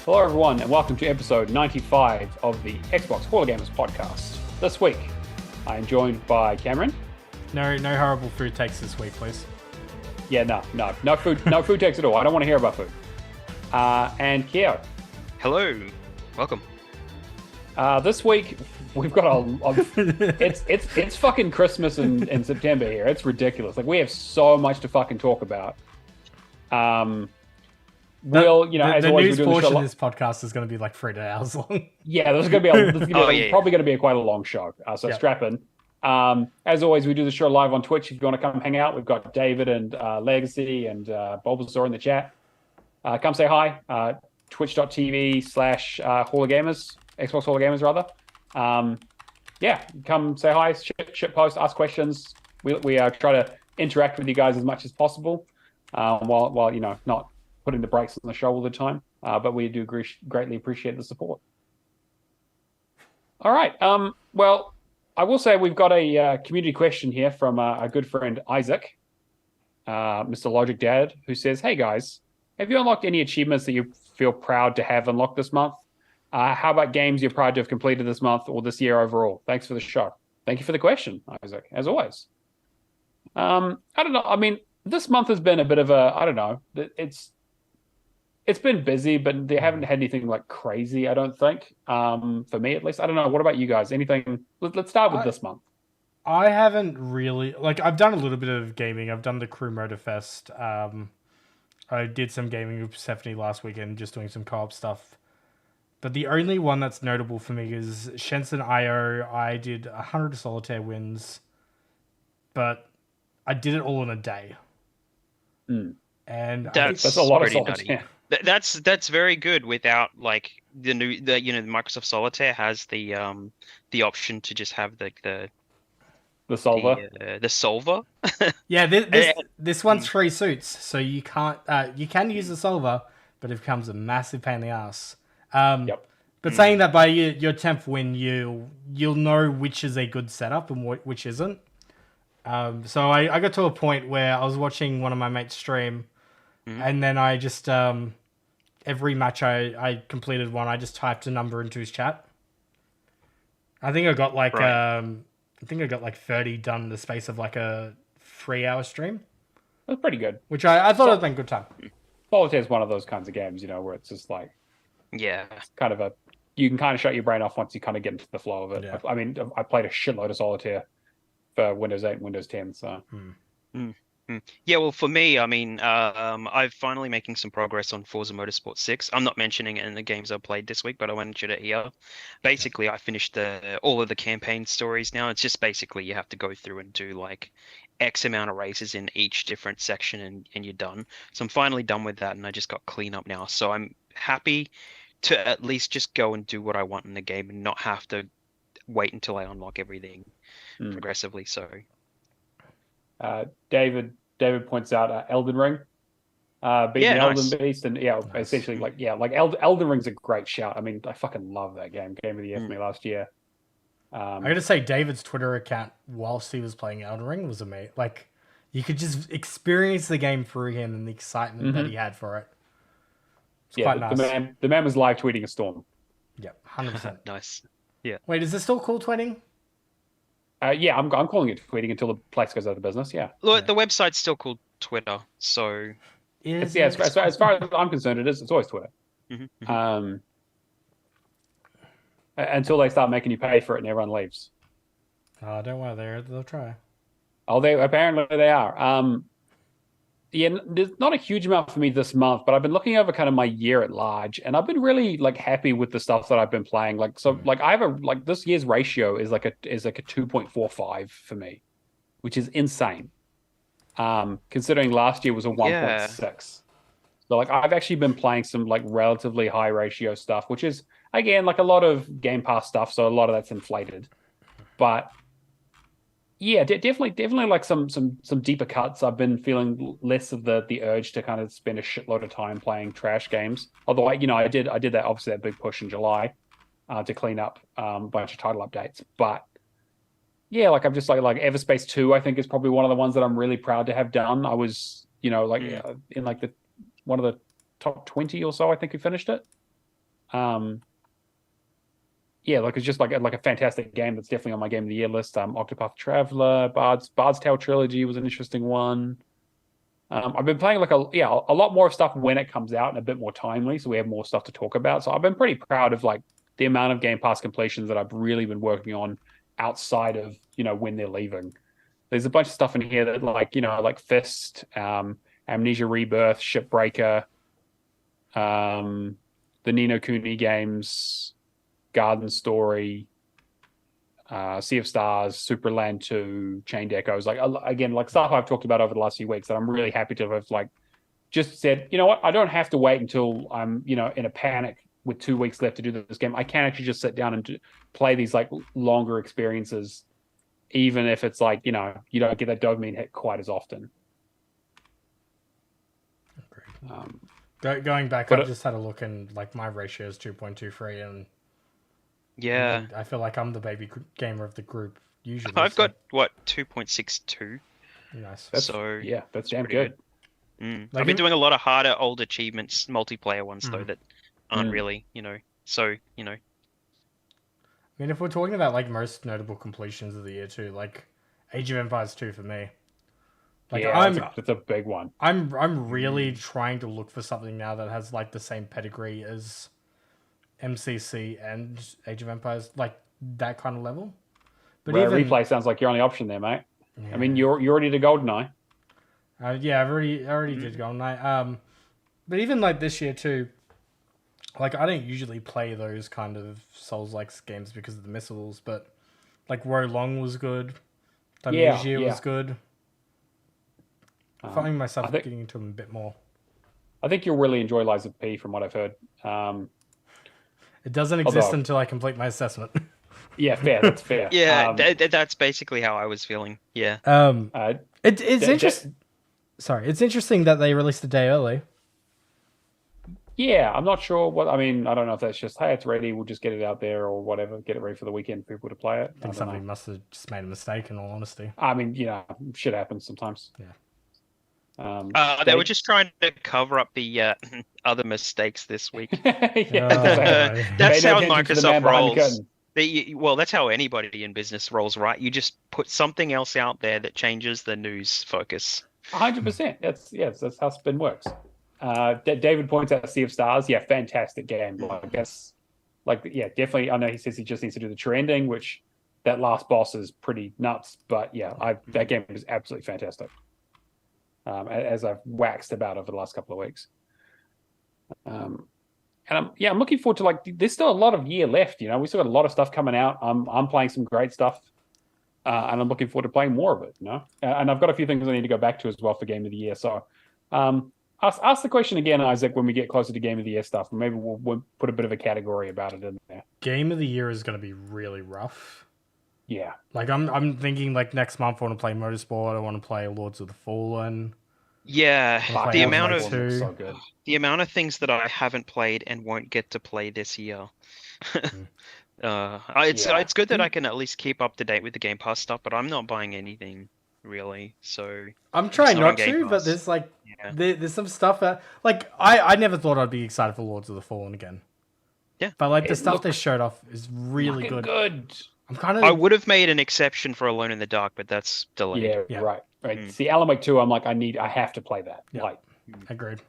Hello, everyone, and welcome to episode 95 of the Xbox Hall of Gamers podcast. This week, I am joined by Cameron. No horrible food takes this week, please. Yeah, no food takes at all. I don't want to hear about food. And Keo. Hello, welcome. This week we've got it's fucking Christmas in September here. It's ridiculous. Like we have so much to fucking talk about. The news portion of this podcast is going to be like 3 hours long. Yeah, this is going to be probably going to be quite a long show. So strap in. As always, we do the show live on Twitch. If you want to come hang out, we've got David and Legacy and Bulbasaur in the chat. Come say hi. Twitch.tv/Hall of Gamers, Xbox Hall of Gamers rather. Come say hi, shit post, ask questions. We try to interact with you guys as much as possible, while not putting the brakes on the show all the time. But we do greatly appreciate the support. All right. Well, I will say we've got a community question here from our good friend Isaac, Mr. Logic Dad, who says, "Hey guys, have you unlocked any achievements that you feel proud to have unlocked this month? How about games you're proud to have completed this month or this year overall? Thanks for the show." Thank you for the question, Isaac, as always. I don't know. I mean, this month has been a bit of a, I don't know. It's been busy, but they haven't had anything like crazy, I don't think. For me, at least. I don't know. What about you guys? Anything? Let's start with this month. I haven't really... I've done a little bit of gaming. I've done the Crew Motor Fest. I did some gaming with Stephanie last weekend, just doing some co-op stuff. But the only one that's notable for me is Shenzhen IO. I did 100 solitaire wins, but I did it all in a day. And that's a lot of pretty solitaire. Nutty. That's very good without like the Microsoft Solitaire has the option to just have the solver. The solver. Yeah, this one's 3 suits, so you can't you can use the solver, but it becomes a massive pain in the ass. But saying that, by your 10th win, you'll know which is a good setup and which isn't. So I got to a point where I was watching one of my mates stream, and then I just every match I completed one, I just typed a number into his chat. I think I got like 30 done in the space of like a 3-hour stream. That's pretty good. Which I thought it had been a good time. Solitaire is one of those kinds of games, where it's just like, it's kind of you can kind of shut your brain off once you kind of get into the flow of it. Yeah. I mean, I played a shitload of Solitaire for Windows 8 and Windows 10, so. Yeah, well, for me, I mean, I'm finally making some progress on Forza Motorsport 6. I'm not mentioning it in the games I've played this week, but I mentioned it here. Basically, I finished all of the campaign stories now. It's just basically you have to go through and do like X amount of races in each different section and you're done. So I'm finally done with that, and I just got clean up now. So I'm happy to at least just go and do what I want in the game and not have to wait until I unlock everything progressively. So David points out Elden Ring, beating Elden Beast, and nice. Essentially Elden Ring's a great shout. I mean, I fucking love that game of the year for me last year. I gotta say, David's Twitter account whilst he was playing Elden Ring was amazing. Like, you could just experience the game through him and the excitement that he had for it. It's quite nice. The man was live tweeting a storm. Yep, 100%. Nice. Yeah. Wait, is it still called tweeting? I'm calling it tweeting until the place goes out of business. Yeah. Look, the website's still called Twitter, so as far as I'm concerned, it is. It's always Twitter. Until they start making you pay for it and everyone leaves. Oh, don't worry, they'll try. Oh, they are. There's not a huge amount for me this month, but I've been looking over kind of my year at large, and I've been really like happy with the stuff that I've been playing. Like, so like I have this year's ratio is like a 2.45 for me, which is insane. Considering last year was a 1.6. So like I've actually been playing some like relatively high ratio stuff, which is again like a lot of Game Pass stuff, so a lot of that's inflated. But yeah, definitely like some deeper cuts. I've been feeling less of the urge to kind of spend a shitload of time playing trash games. Although I did that, obviously, that big push in July to clean up a bunch of title updates. But yeah, like I'm just like Everspace 2, I think is probably one of the ones that I'm really proud to have done. I was, in like one of the top 20 or so, I think we finished it. Yeah, like it's just like a fantastic game that's definitely on my game of the year list. Octopath Traveler, Bard's Tale Trilogy was an interesting one. I've been playing like a lot more stuff when it comes out and a bit more timely, so we have more stuff to talk about. So I've been pretty proud of like the amount of Game Pass completions that I've really been working on outside of when they're leaving. There's a bunch of stuff in here that like Fist, Amnesia Rebirth, Shipbreaker, the Ni no Kuni games, Garden Story, Sea of Stars, Superland 2, Chained Echoes, like again, like stuff I've talked about over the last few weeks that I'm really happy to have like just said, you know what, I don't have to wait until I'm in a panic with 2 weeks left to do this game. I can actually just sit down and play these like longer experiences, even if it's like you don't get that dopamine hit quite as often. Going back, I just had a look and like my ratio is 2.23 and. Yeah, I feel like I'm the baby gamer of the group usually. I've got 2.62. Nice. That's damn good. I've been doing a lot of harder old achievements, multiplayer ones though that aren't really, So I mean, if we're talking about like most notable completions of the year too, like Age of Empires 2 for me. Like it's a big one. I'm really trying to look for something now that has like the same pedigree as MCC and Age of Empires, like that kind of level. But Rare Replay sounds like your only option there, mate. Yeah. I mean, you're already to GoldenEye. Yeah, I already did GoldenEye. But even like this year too, like I don't usually play those kind of Souls-like games because of the missiles, but like Wo Long was good. Amnesia was good. Finding myself getting into them a bit more. I think you'll really enjoy Lies of P from what I've heard. It doesn't exist until I complete my assessment. Yeah, fair. That's fair. Yeah, that's basically how I was feeling. Yeah. It's interesting. Sorry, it's interesting that they released a day early. Yeah, I'm not sure what. I mean, I don't know if that's just hey, it's ready. We'll just get it out there or whatever. Get it ready for the weekend for people to play it. I think somebody must have just made a mistake. In all honesty. I mean, shit happens sometimes. Yeah. They were just trying to cover up the other mistakes this week. That's how Microsoft rolls. Well, that's how anybody in business rolls, right? You just put something else out there that changes the news focus. 100%. That's how spin works. David points out Sea of Stars. Yeah, fantastic game. Definitely. I know he says he just needs to do the trending, which that last boss is pretty nuts. But yeah, that game is absolutely fantastic. As I've waxed about over the last couple of weeks. And I'm looking forward to there's still a lot of year left, we still got a lot of stuff coming out. I'm playing some great stuff, and I'm looking forward to playing more of it, and I've got a few things I need to go back to as well for Game of the Year. So ask the question again, Isaac, when we get closer to Game of the Year stuff, and maybe we'll put a bit of a category about it in there. Game of the Year is going to be really rough. Yeah. Like I'm thinking like next month I want to play Motorsport, I want to play Lords of the Fallen. Yeah, the amount of things that I haven't played and won't get to play this year. It's good that I can at least keep up to date with the Game Pass stuff, but I'm not buying anything really. So I'm trying not to, but there's there's some stuff that I never thought I'd be excited for Lords of the Fallen again. Yeah, but the stuff they showed off is really good. I would have made an exception for Alone in the Dark, but that's delayed. Yeah. Right. See, Alan Wake 2, I'm like, I have to play that. Yeah. Agreed.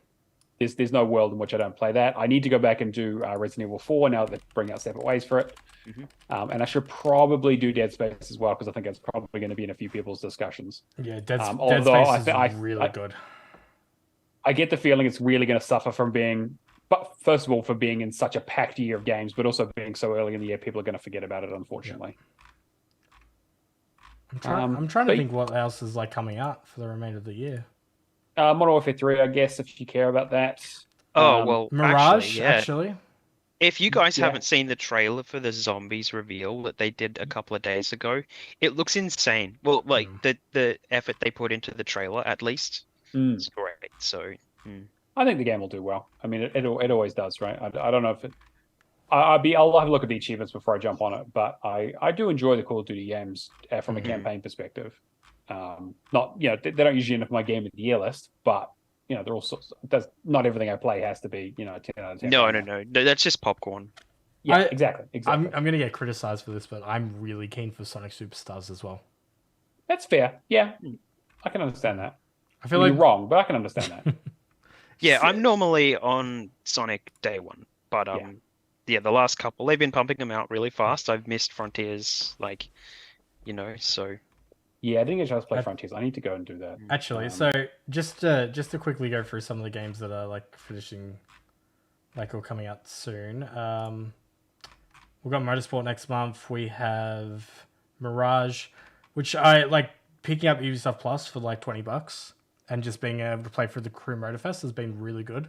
There's no world in which I don't play that. I need to go back and do Resident Evil 4 now that they bring out separate ways for it. And I should probably do Dead Space as well, because I think it's probably going to be in a few people's discussions. Yeah, Dead Space is really good. I get the feeling it's really going to suffer from being, but first of all, for being in such a packed year of games, but also being so early in the year, people are going to forget about it, unfortunately. I'm trying to think what else is coming out for the remainder of the year. Modern Warfare 3, I guess, if you care about that. Mirage, actually. If you guys haven't seen the trailer for the Zombies reveal that they did a couple of days ago, it looks insane. Well, the effort they put into the trailer, at least, it's great. So, I think the game will do well. I mean, it always does, right? I don't know if it. I'll have a look at the achievements before I jump on it, but I do enjoy the Call of Duty games from a campaign perspective. Not they don't usually end up my game of the year list, but they're all not everything I play has to be, a 10 out of 10. No. That's just popcorn. Yeah, exactly. I'm going to get criticized for this, but I'm really keen for Sonic Superstars as well. That's fair. Yeah, I can understand that. I feel like you're wrong, but I can understand that. Yeah, I'm normally on Sonic day one, but the last couple they've been pumping them out really fast. I've missed Frontiers, so. Yeah, I didn't get a chance to play Frontiers. I need to go and do that. Actually, so just to quickly go through some of the games that are finishing, or coming out soon. We've got Motorsport next month. We have Mirage, which I like picking up Ubisoft Plus for $20, and just being able to play through the Crew Motorfest has been really good.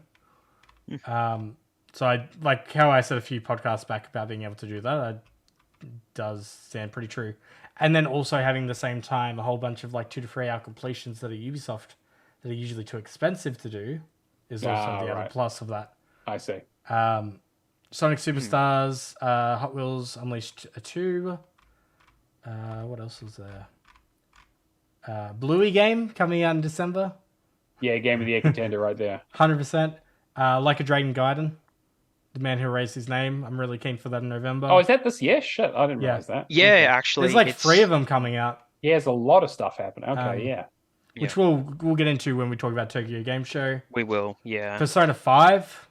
So I like how I said a few podcasts back about being able to do that. It does sound pretty true. And then also having the same time a whole bunch of 2 to 3 hour completions that are Ubisoft that are usually too expensive to do is also the other plus of that. I see. Sonic Superstars, Hot Wheels Unleashed 2. What else was there? Bluey game coming out in December. Yeah, Game of the Year contender right there. 100%. Like a Dragon Gaiden. The Man Who Raised His Name. I'm really keen for that in November. Oh, is that this year? Shit, I didn't realize that. Yeah, okay. Actually. There's 3 of them coming out. Yeah, there's a lot of stuff happening. Okay, yeah. Which we'll get into when we talk about Tokyo Game Show. We will, yeah. Persona 5.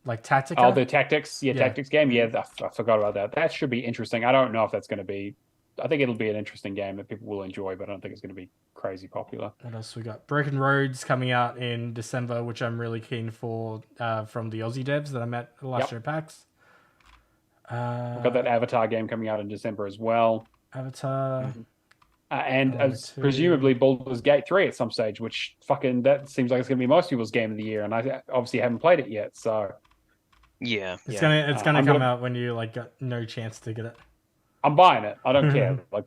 Tactica. Oh, the Tactics. Yeah, Tactics game. Yeah, I forgot about that. That should be interesting. I don't know if that's going to be... I think it'll be an interesting game that people will enjoy, but I don't think it's going to be crazy popular. What else we got? Broken Roads coming out in December, which I'm really keen for from the Aussie devs that I met at the last year PAX. We've got that Avatar game coming out in December as well. Avatar. Mm-hmm. And presumably Baldur's Gate 3 at some stage, which that seems like it's going to be most people's game of the year, and I obviously haven't played it yet, so... Yeah. It's gonna come out when you got no chance to get it. I'm buying it. I don't care. I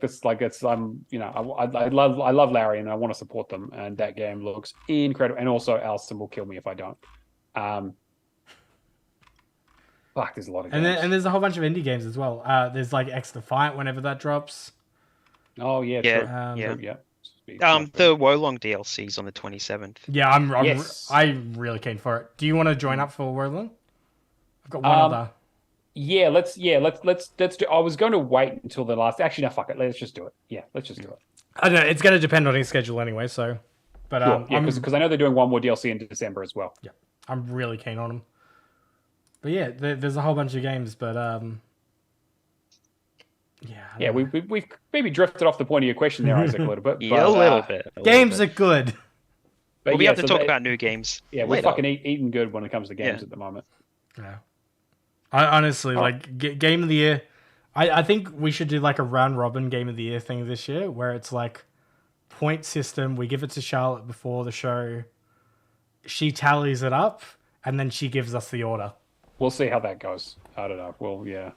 love Larry and I want to support them. And that game looks incredible. And also, Alston will kill me if I don't. There's a lot of games. And there's a whole bunch of indie games as well. There's X Defiant whenever that drops. Oh yeah, yeah, true. Yeah. The Wolong DLC's on the 27th. Yeah, I'm really keen for it. Do you want to join up for Wolong? I've got one other. Yeah, let's do. I was going to wait until the last. Actually, no, fuck it. Let's just do it. Yeah, let's just do it. I don't know. It's going to depend on his schedule anyway. So, but because I know they're doing one more DLC in December as well. Yeah, I'm really keen on them. But yeah, there's a whole bunch of games. But we've maybe drifted off the point of your question there, Isaac, a little bit. A little bit. Games are good. But we have to talk about new games. Yeah, we're fucking eating good when it comes to games at the moment. Yeah. I honestly Game of the Year. I think we should do a round robin Game of the Year thing this year, where it's point system. We give it to Charlotte before the show. She tallies it up, and then she gives us the order. We'll see how that goes. I don't know. Well, yeah.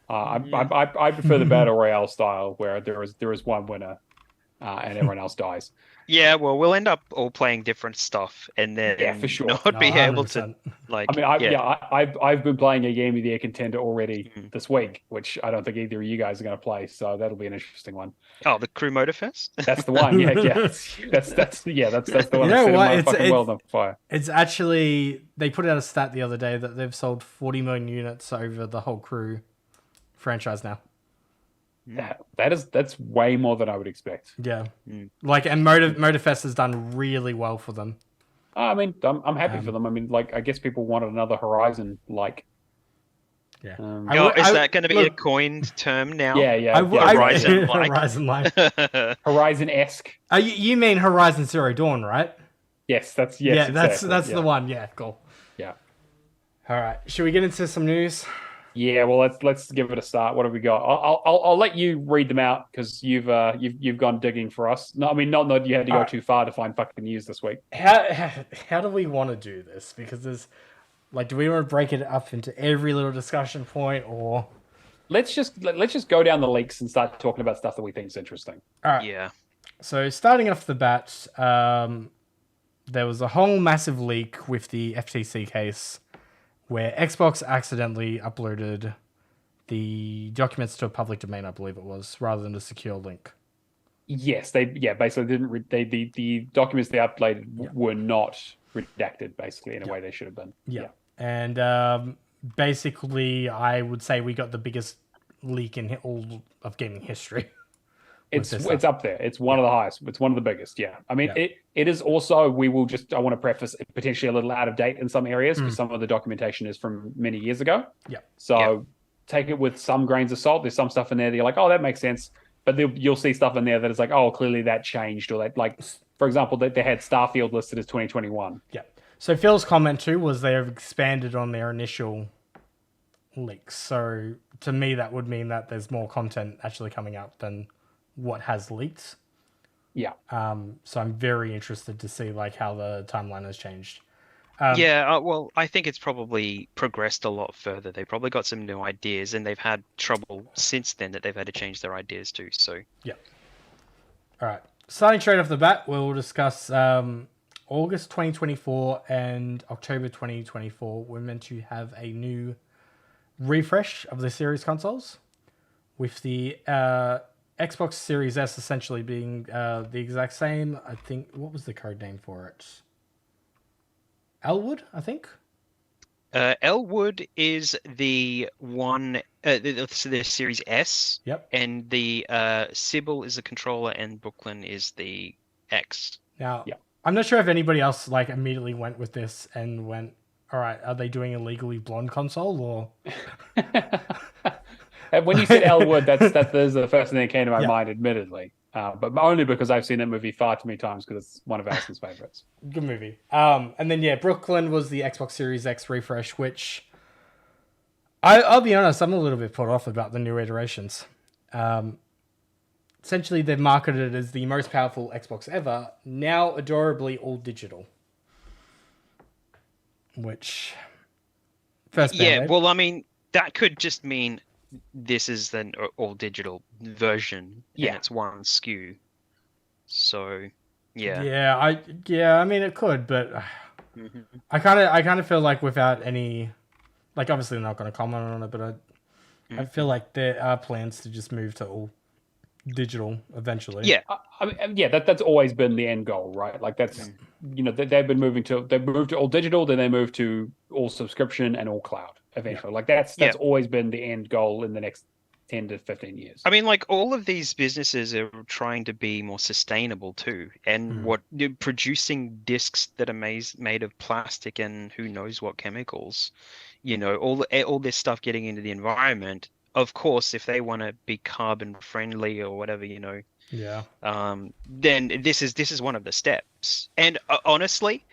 I prefer the battle royale style, where there is one winner, and everyone else dies. Yeah, well, we'll end up all playing different stuff, and then for sure. not be able to I've been playing a Game of the Year contender already this week, which I don't think either of you guys are going to play, so that'll be an interesting one. Oh, the Crew Motorfest? That's the one. Yeah. That's the one. You know what? It's actually, they put out a stat the other day that they've sold 40 million units over the whole Crew franchise now. That's way more than I would expect. Yeah, and Motorfest has done really well for them. I mean, I'm happy for them. I mean, I guess people wanted another Horizon. Yeah. Is that going to be a coined term now? Yeah. Horizon Horizon-esque. You mean Horizon Zero Dawn, right? Yes, that's the one. Yeah, cool. Yeah. All right. Should we get into some news? Yeah, well, let's give it a start. What have we got? I'll let you read them out because you've gone digging for us. No, I mean, not you had to go too far to find fucking news this week. How do we want to do this? Because there's do we want to break it up into every little discussion point, or let's just go down the leaks and start talking about stuff that we think is interesting. All right. Yeah. So starting off the bat, there was a whole massive leak with the FTC case, where Xbox accidentally uploaded the documents to a public domain, I believe it was, rather than a secure link. Yes, basically didn't. The documents they uploaded were not redacted, basically in a way they should have been. Yeah. And basically, I would say we got the biggest leak in all of gaming history. It's up there. It's one of the highest. It's one of the biggest. Yeah. I mean, it is also. I want to preface it, potentially a little out of date in some areas because some of the documentation is from many years ago. Yeah. So take it with some grains of salt. There's some stuff in there that you're like, oh, that makes sense. But you'll see stuff in there that is like, oh, clearly that changed, or that, like, for example, they had Starfield listed as 2021. Yeah. So Phil's comment too was they have expanded on their initial leaks. So to me, that would mean that there's more content actually coming out than what has leaked. Yeah. So I'm very interested to see like how the timeline has changed. Well, I think it's probably progressed a lot further. They probably got some new ideas, and they've had trouble since then that they've had to change their ideas too. So yeah. All right. Starting straight off the bat, we'll discuss August 2024 and October 2024. We're meant to have a new refresh of the series consoles, with the Xbox Series S essentially being the exact same. I think, what was the code name for it? Elwood, I think. Elwood is the one, the Series S. Yep. And the Sybil is the controller, and Brooklyn is the X. Now, I'm not sure if anybody else like immediately went with this and went, all right, are they doing a legally blonde console or? When you said Elwood, that's the first thing that came to my mind, admittedly. But only because I've seen that movie far too many times because it's one of Allison's favorites. Good movie. And then Brooklyn was the Xbox Series X refresh, which I'll be honest, I'm a little bit put off about the new iterations. Essentially, they've marketed it as the most powerful Xbox ever, now adorably all digital. Which well, I mean, that could just mean this is the all digital version, and it's one SKU. So, I mean, it could, but I kind of feel like without any, like, obviously they're not going to comment on it, but I feel like there are plans to just move to all digital eventually. Yeah, I mean, that's always been the end goal, right? Like that's they've moved to all digital, then they moved to all subscription and all cloud eventually. Like that's always been the end goal in the next 10 to 15 years. I mean, like, all of these businesses are trying to be more sustainable too, and producing discs that are made of plastic and who knows what chemicals, all this stuff getting into the environment. Of course, if they want to be carbon friendly or whatever, then this is one of the steps. And honestly,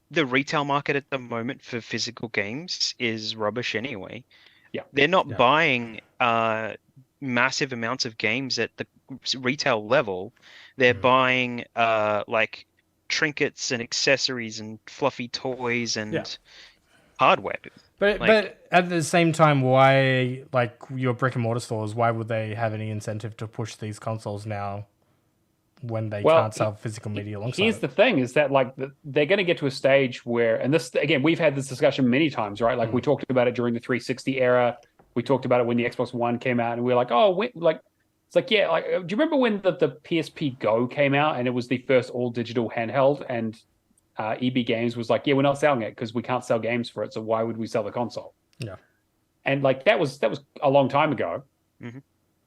the retail market at the moment for physical games is rubbish anyway. Yeah, they're not buying massive amounts of games at the retail level. They're buying like trinkets and accessories and fluffy toys and hardware. But at the same time, why, like, your brick and mortar stores, why would they have any incentive to push these consoles now when they can't sell physical media alongside Here's the thing, is that, like, they're going to get to a stage where, and this, again, we've had this discussion many times, right? Like, we talked about it during the 360 era. We talked about it when the Xbox One came out, and we were like, it's like, do you remember when the PSP Go came out, and it was the first all-digital handheld, and EB Games was like, we're not selling it because we can't sell games for it, so why would we sell the console? Yeah. And like that was a long time ago. Mm-hmm.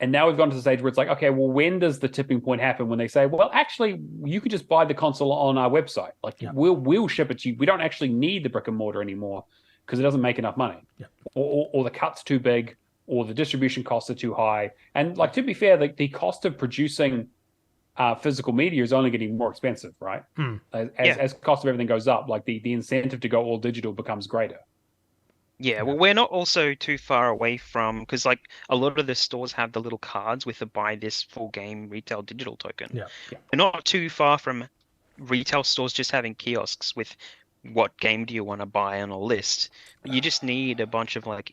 And now we've gone to the stage where it's like, okay, well, when does the tipping point happen when they say, well, actually, you could just buy the console on our website. Like, we'll ship it to you. We don't actually need the brick and mortar anymore because it doesn't make enough money. Yeah. Or the cut's too big, or the distribution costs are too high. And like, to be fair, the cost of producing physical media is only getting more expensive, right? As cost of everything goes up, like the incentive to go all digital becomes greater. Yeah, well, we're not also too far away from, because like a lot of the stores have the little cards with the buy this full game retail digital token. Yeah. We're not too far from retail stores just having kiosks with what game do you want to buy on a list. You just need a bunch of like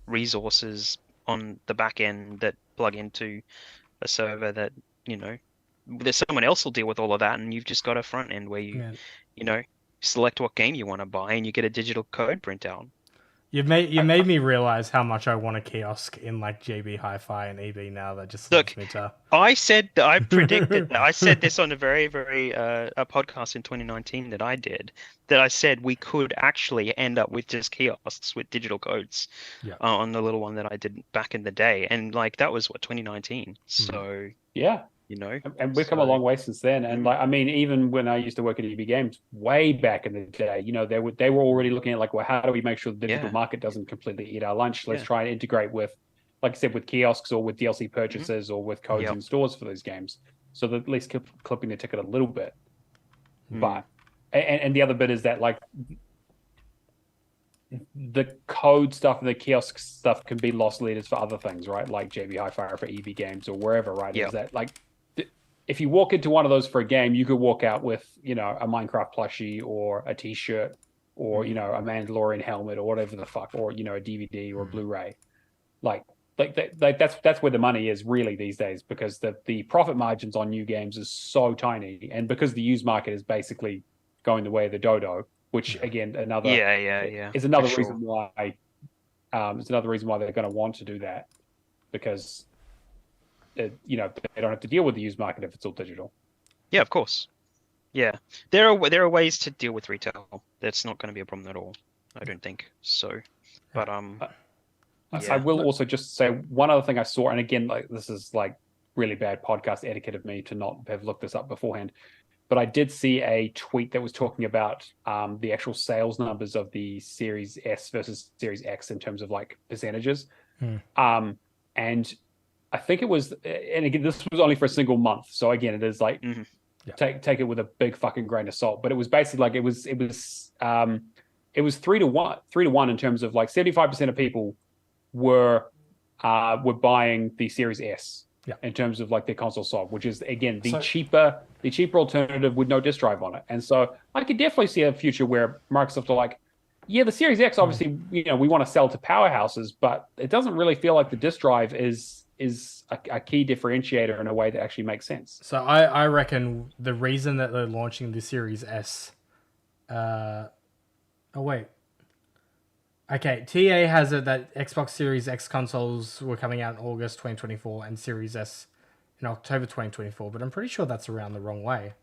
resources on the back end that plug into a server that, there's someone else will deal with all of that, and you've just got a front end where you select what game you want to buy and you get a digital code printout. You made me realize how much I want a kiosk in like JB Hi-Fi and EB now. That just Look, me to... I predicted that. I said this on a very, very a podcast in 2019 that I did. That I said we could actually end up with just kiosks with digital codes on the little one that I did back in the day, and like that was 2019. So yeah. And we've come a long way since then. And like, I mean, even when I used to work at EB Games way back in the day, they were already looking at like, well, how do we make sure the digital market doesn't completely eat our lunch? Let's try and integrate with, like I said, with kiosks or with DLC purchases or with codes in stores for those games. So that at least clipping the ticket a little bit. But, and the other bit is that like the code stuff and the kiosk stuff can be loss leaders for other things, right? Like JB Hi-Fi or for EB Games or wherever, right? Is that like, if you walk into one of those for a game, you could walk out with, a Minecraft plushie or a T-shirt or, a Mandalorian helmet or whatever the fuck, or, a DVD or a Blu-ray. Like that's where the money is really these days, because the profit margins on new games is so tiny. And because the used market is basically going the way of the dodo, which again, is another reason why, it's another reason why they're going to want to do that, because they don't have to deal with the used market if it's all digital. Yeah, of course. Yeah, there are ways to deal with retail. That's not going to be a problem at all, I don't think. So, but I will also just say one other thing I saw, and again, like this is like really bad podcast etiquette of me to not have looked this up beforehand, but I did see a tweet that was talking about the actual sales numbers of the Series S versus Series X in terms of like percentages, and I think it was, and again, this was only for a single month. So again, it is like, take it with a big fucking grain of salt. But it was basically like, it was 3-1 in terms of like 75% of people were buying the Series S in terms of like their console sold, which is again, the cheaper alternative with no disk drive on it. And so I could definitely see a future where Microsoft are like, the Series X, obviously, we want to sell to powerhouses, but it doesn't really feel like the disk drive is a key differentiator in a way that actually makes sense. So I reckon the reason that they're launching the Series S... TA has it that Xbox Series X consoles were coming out in August 2024 and Series S in October 2024, but I'm pretty sure that's around the wrong way.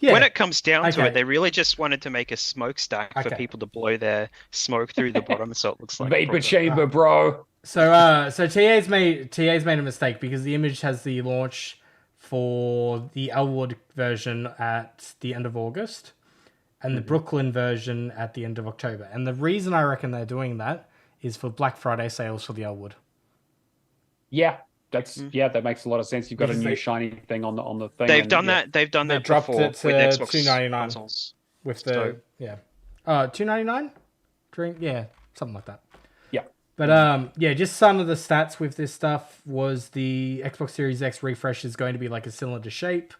When it comes down to it, they really just wanted to make a smokestack for people to blow their smoke through the bottom, so it looks like vapor chamber, bro. So TA's made a mistake, because the image has the launch for the Elwood version at the end of August and the Brooklyn version at the end of October. And the reason I reckon they're doing that is for Black Friday sales for the Elwood. Yeah. That makes a lot of sense. You've got a new shiny thing on the thing. They've done that dropped before it to with Xbox $2.99 consoles. With the $2.99 drink, something like that. Yeah. But just some of the stats with this stuff was the Xbox Series X refresh is going to be like a cylinder shape.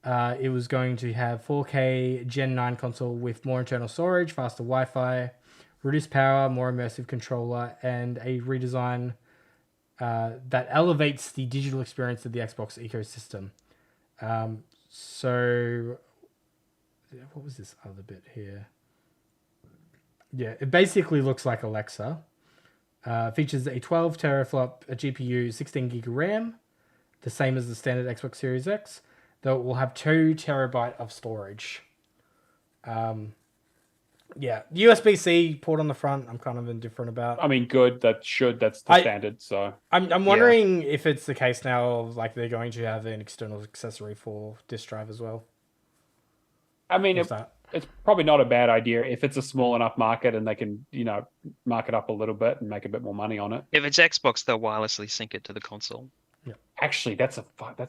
It was going to have 4K Gen 9 console with more internal storage, faster Wi-Fi, reduced power, more immersive controller, and a redesign that elevates the digital experience of the Xbox ecosystem. So, what was this other bit here? Yeah, it basically looks like Alexa. Features a 12 teraflop GPU, 16 gig of RAM, the same as the standard Xbox Series X, though it will have 2 terabyte of storage. USB-C port on the front, I'm kind of indifferent about. I mean, good. That's the standard. So I'm wondering if it's the case now, like they're going to have an external accessory for disk drive as well. I mean, it's probably not a bad idea if it's a small enough market and they can, mark it up a little bit and make a bit more money on it. If it's Xbox, they'll wirelessly sync it to the console. Yeah. Actually, that's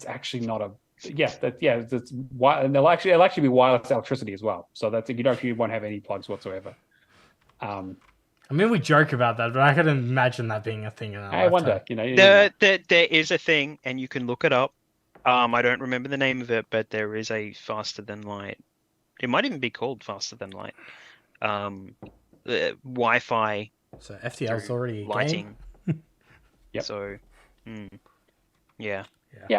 actually not a. That's and it'll actually be wireless electricity as well. So you won't have any plugs whatsoever. I mean, we joke about that, but I can imagine that being a thing. I wonder, there is a thing, and you can look it up. I don't remember the name of it, but there is a faster than light. It might even be called faster than light. Wi-Fi. So FTL's already lighting. Yep. So, yeah.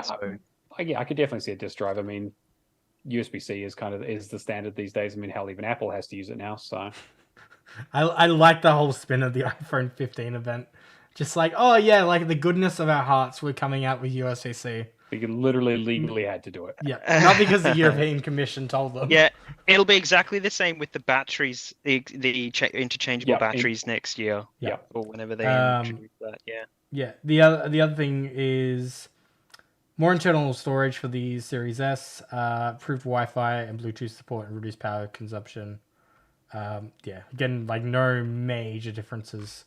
So, I could definitely see a disk drive. I mean, USB-C is the standard these days. I mean, hell, even Apple has to use it now. So I like the whole spin of the iPhone 15 event. Just like, oh yeah, like the goodness of our hearts, we're coming out with USB-C. you literally legally had to do it. Yeah, not because the European Commission told them. Yeah, it'll be exactly the same with the batteries, the interchangeable batteries next year. Yeah, or whenever they introduce that. Yeah. Yeah. The other thing is more internal storage for the Series S, improved Wi-Fi and Bluetooth support, and reduced power consumption. Again, like no major differences.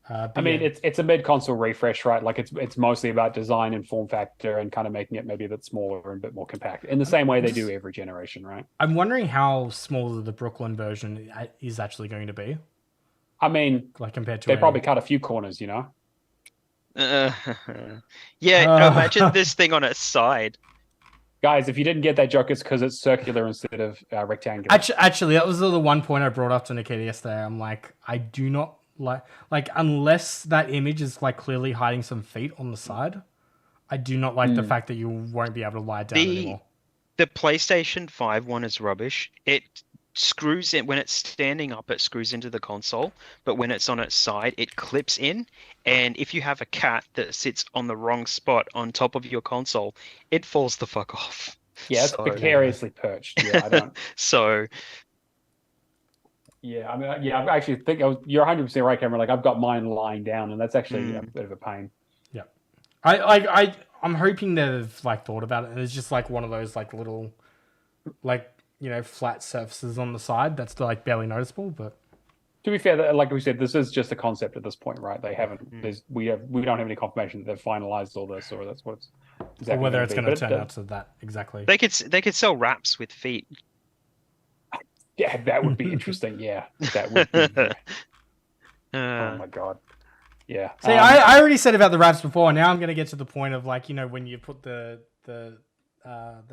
I mean, it's a mid-console refresh, right? Like it's mostly about design and form factor and kind of making it maybe a bit smaller and a bit more compact in the same way they do every generation, right? I'm wondering how small the Brooklyn version is actually going to be. I mean, like compared to they probably cut a few corners, you know? Imagine this thing on its side. Guys, if you didn't get that joke, it's because it's circular instead of rectangular. Actually, that was the one point I brought up to Nikita yesterday. I'm like, I do not like unless that image is like clearly hiding some feet on the side, I do not like the fact that you won't be able to lie down anymore. The PlayStation 5 one is rubbish. It screws in when it's standing up, it screws into the console, but when it's on its side, it clips in. And if you have a cat that sits on the wrong spot on top of your console, it falls the fuck off. Yeah, it's precariously perched. Yeah, I don't. So. Yeah, I mean, I actually think you're 100% right, Cameron. Like, I've got mine lying down, and that's actually a bit of a pain. Yeah, I'm hoping they've like thought about it, and it's just like one of those like little, like flat surfaces on the side that's like barely noticeable. But to be fair, like we said, this is just a concept at this point, right? They haven't. We don't have any confirmation that they've finalized all this, or that's what it's exactly. Or whether it's going to turn out to that exactly. They could sell wraps with feet. Yeah, that would be interesting. Yeah, that would be. Oh my god. Yeah. See, I already said about the wraps before. Now I'm going to get to the point of like when you put the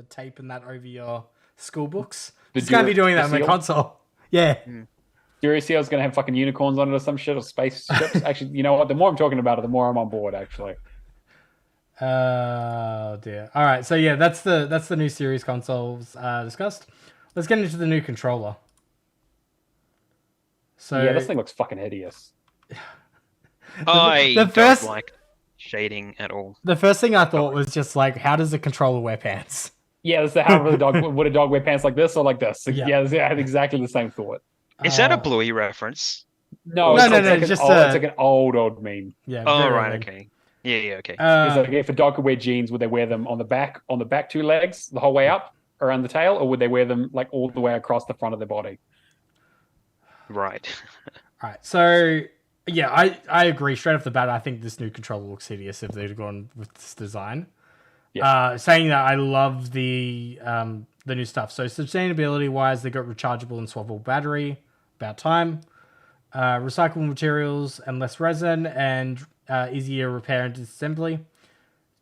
tape and that over your school books. It's going to be doing that on my console. Yeah. Duraseal's going to have fucking unicorns on it or some shit, or spaceships. Actually, you know what? The more I'm talking about it, the more I'm on board. Actually. Oh dear. All right. So yeah, that's the new series consoles discussed. Let's get into the new controller. So yeah, this thing looks fucking hideous. I don't like shading at all. The first thing I thought was just like, how does a controller wear pants? Yeah, that's how would a dog wear pants like this or like this? Yeah, I had exactly the same thought. Is that a Bluey reference? No, it's like an old meme. Yeah. Oh right, okay. Yeah, okay. It's like if a dog could wear jeans, would they wear them on the back two legs the whole way up around the tail, or would they wear them like all the way across the front of their body? Right. All right. So yeah, I agree. Straight off the bat, I think this new controller looks hideous if they'd gone with this design. Yeah. Saying that, I love the new stuff. So sustainability wise, they got rechargeable and swappable battery. About time. Recyclable materials and less resin, and easier repair and disassembly.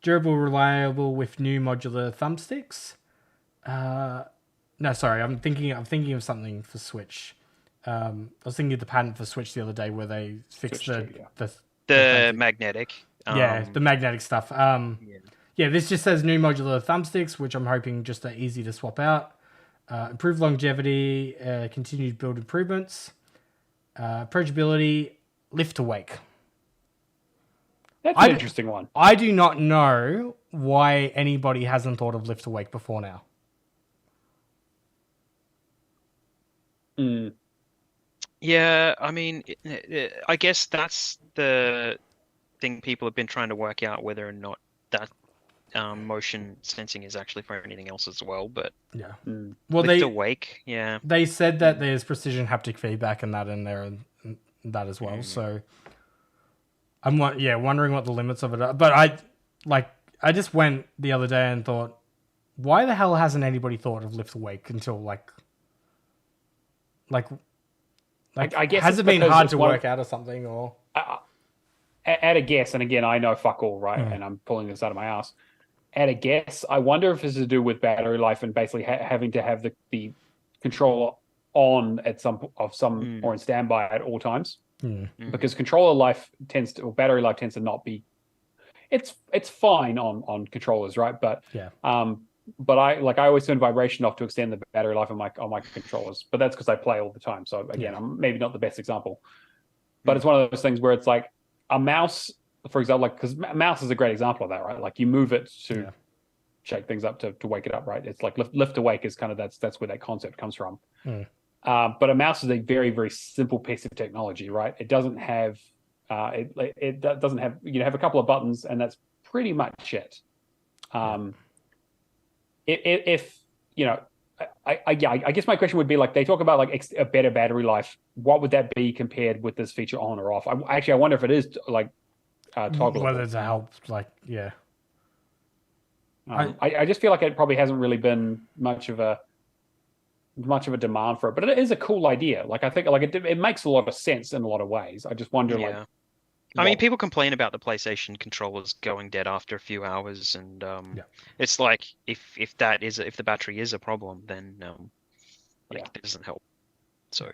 Durable, reliable with new modular thumbsticks. No, sorry, I'm thinking of something for Switch. I was thinking of the patent for Switch the other day where they fixed the magnetic. The magnetic stuff. Yeah, this just says new modular thumbsticks, which I'm hoping just are easy to swap out. Improved longevity, continued build improvements, approachability, lift to wake. That's an interesting one. I do not know why anybody hasn't thought of lift to wake before now. Yeah, I mean, I guess that's the thing people have been trying to work out, whether or not that motion sensing is actually for anything else as well. But yeah, well, lift awake. Yeah, they said that there's precision haptic feedback and that in there and that as well. So I'm wondering what the limits of it are. But I just went the other day and thought, why the hell hasn't anybody thought of lift awake until like I guess has it been hard to work out or something? Or at a guess, and again, I know fuck all, right? And I'm pulling this out of my ass. At a guess, I wonder if it's to do with battery life and basically having to have the controller on at some or in standby at all times, because controller life battery life tends to not be. It's fine on controllers, right? But but I always turn vibration off to extend the battery life on my controllers. But that's because I play all the time. So again, I'm maybe not the best example. But it's one of those things where it's like a mouse, for example, like because mouse is a great example of that, right? Like you move it to shake things up to wake it up, right? It's like lift to wake is kind of that's where that concept comes from. But a mouse is a very, very simple piece of technology, right? It doesn't have it doesn't have have a couple of buttons, and that's pretty much it. If I guess my question would be like they talk about like a better battery life. What would that be compared with this feature on or off? I wonder if it is like toggleable. Whether it's a help, I just feel like it probably hasn't really been much of a demand for it, but it is a cool idea. Like I think like it makes a lot of sense in a lot of ways. I just wonder I mean, people complain about the PlayStation controllers going dead after a few hours, and it's like if the battery is a problem, then it doesn't help. So,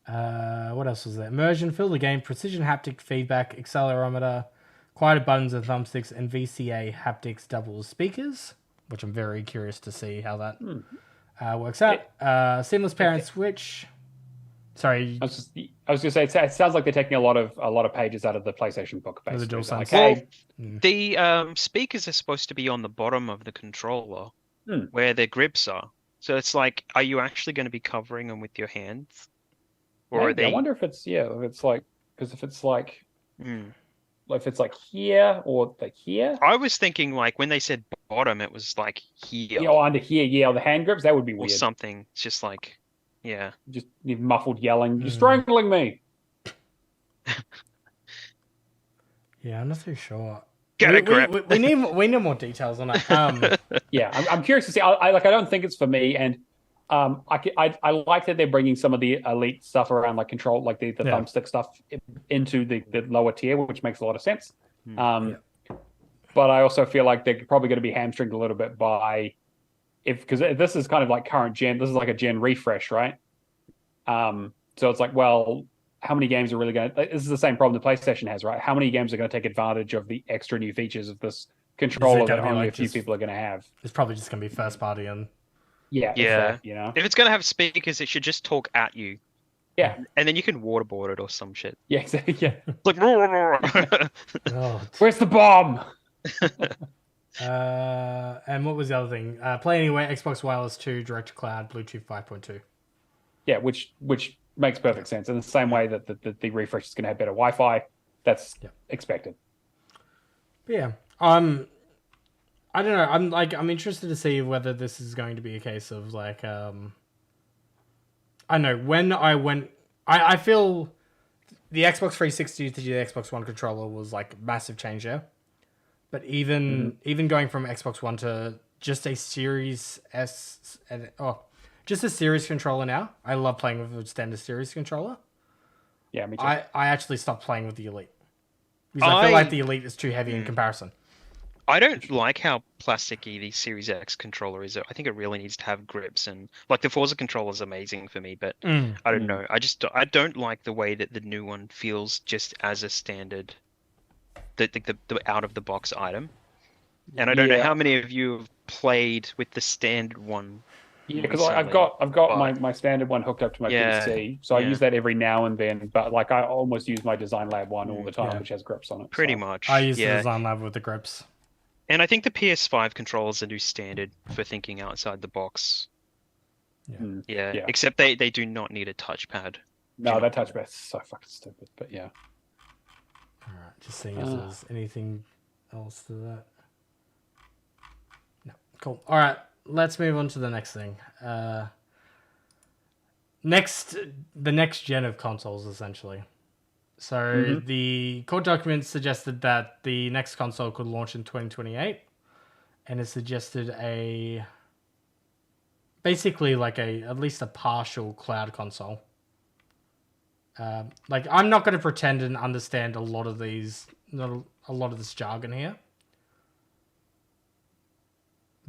what else was there? Immersion, fill the game, precision haptic feedback, accelerometer, quieter buttons and thumbsticks, and VCA haptics double speakers, which I'm very curious to see how that works out. Seamless parent switch. Sorry, I was going to say it sounds like they're taking a lot of pages out of the PlayStation book. Basically, the speakers are supposed to be on the bottom of the controller, where their grips are. So it's like, are you actually going to be covering them with your hands, or are they? I wonder if it's if it's like because if it's like here or like here. I was thinking like when they said bottom, it was like here. Under here, or the hand grips. That would be weird. Or something. It's just like. Yeah. Just muffled yelling. You're strangling me. Yeah, I'm not too sure. Get a grip. We need more details on it. I'm curious to see. I don't think it's for me, and I like that they're bringing some of the elite stuff around like control, like the thumbstick stuff into the lower tier, which makes a lot of sense. But I also feel like they're probably going to be hamstringed a little bit by. Because this is kind of like current gen, this is like a gen refresh, right? So it's like, well, how many games are really going to? This is the same problem the PlayStation has, right? How many games are going to take advantage of the extra new features of this controller that only a few people are going to have? It's probably just going to be first party and if it's going to have speakers, it should just talk at you. Yeah, and then you can waterboard it or some shit. Yeah, exactly. Yeah, like where's the bomb? And what was the other thing? Play Anywhere, Xbox Wireless 2, Direct to Cloud, Bluetooth 5.2. Yeah, which makes perfect sense. In the same way that the refresh is going to have better Wi-Fi, that's expected. But yeah, I don't know. I'm interested to see whether this is going to be a case of like, I know when I feel the Xbox 360 to the Xbox One controller was like a massive change there. But even going from Xbox One to just a Series S, just a Series controller now. I love playing with a standard Series controller. Yeah, me too. I actually stopped playing with the Elite because I feel like the Elite is too heavy in comparison. I don't like how plasticky the Series X controller is. I think it really needs to have grips, and like the Forza controller is amazing for me, but I don't know. I don't like the way that the new one feels just as a standard. The out of the box item, and I don't know how many of you have played with the standard one. Yeah, because I've got my standard one hooked up to my PC, so I use that every now and then. But like I almost use my Design Lab one all the time, which has grips on it. Pretty much. I use the Design Lab with the grips, and I think the PS5 controllers are new standard for thinking outside the box. Yeah. Except they do not need a touchpad. No, that touchpad is so fucking stupid. But yeah. All right, just seeing if there's anything else to that. No, cool. All right, let's move on to the next thing. The next gen of consoles, essentially. So the court documents suggested that the next console could launch in 2028, and it suggested basically like at least a partial cloud console. Like I'm not going to pretend and understand a lot of this jargon here,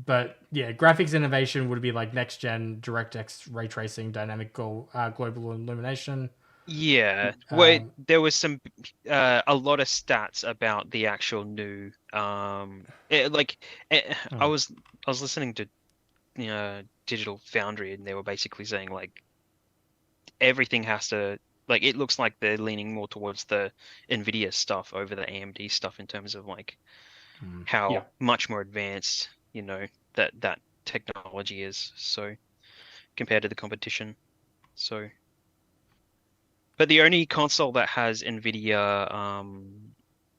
but yeah, graphics innovation would be like next gen DirectX ray tracing, dynamic global illumination, Yeah, wait, there was some a lot of stats about the actual new I was listening to Digital Foundry, and they were basically saying like everything has to, like, it looks like they're leaning more towards the Nvidia stuff over the AMD stuff in terms of like how much more advanced that technology is, so compared to the competition. So, but the only console that has Nvidia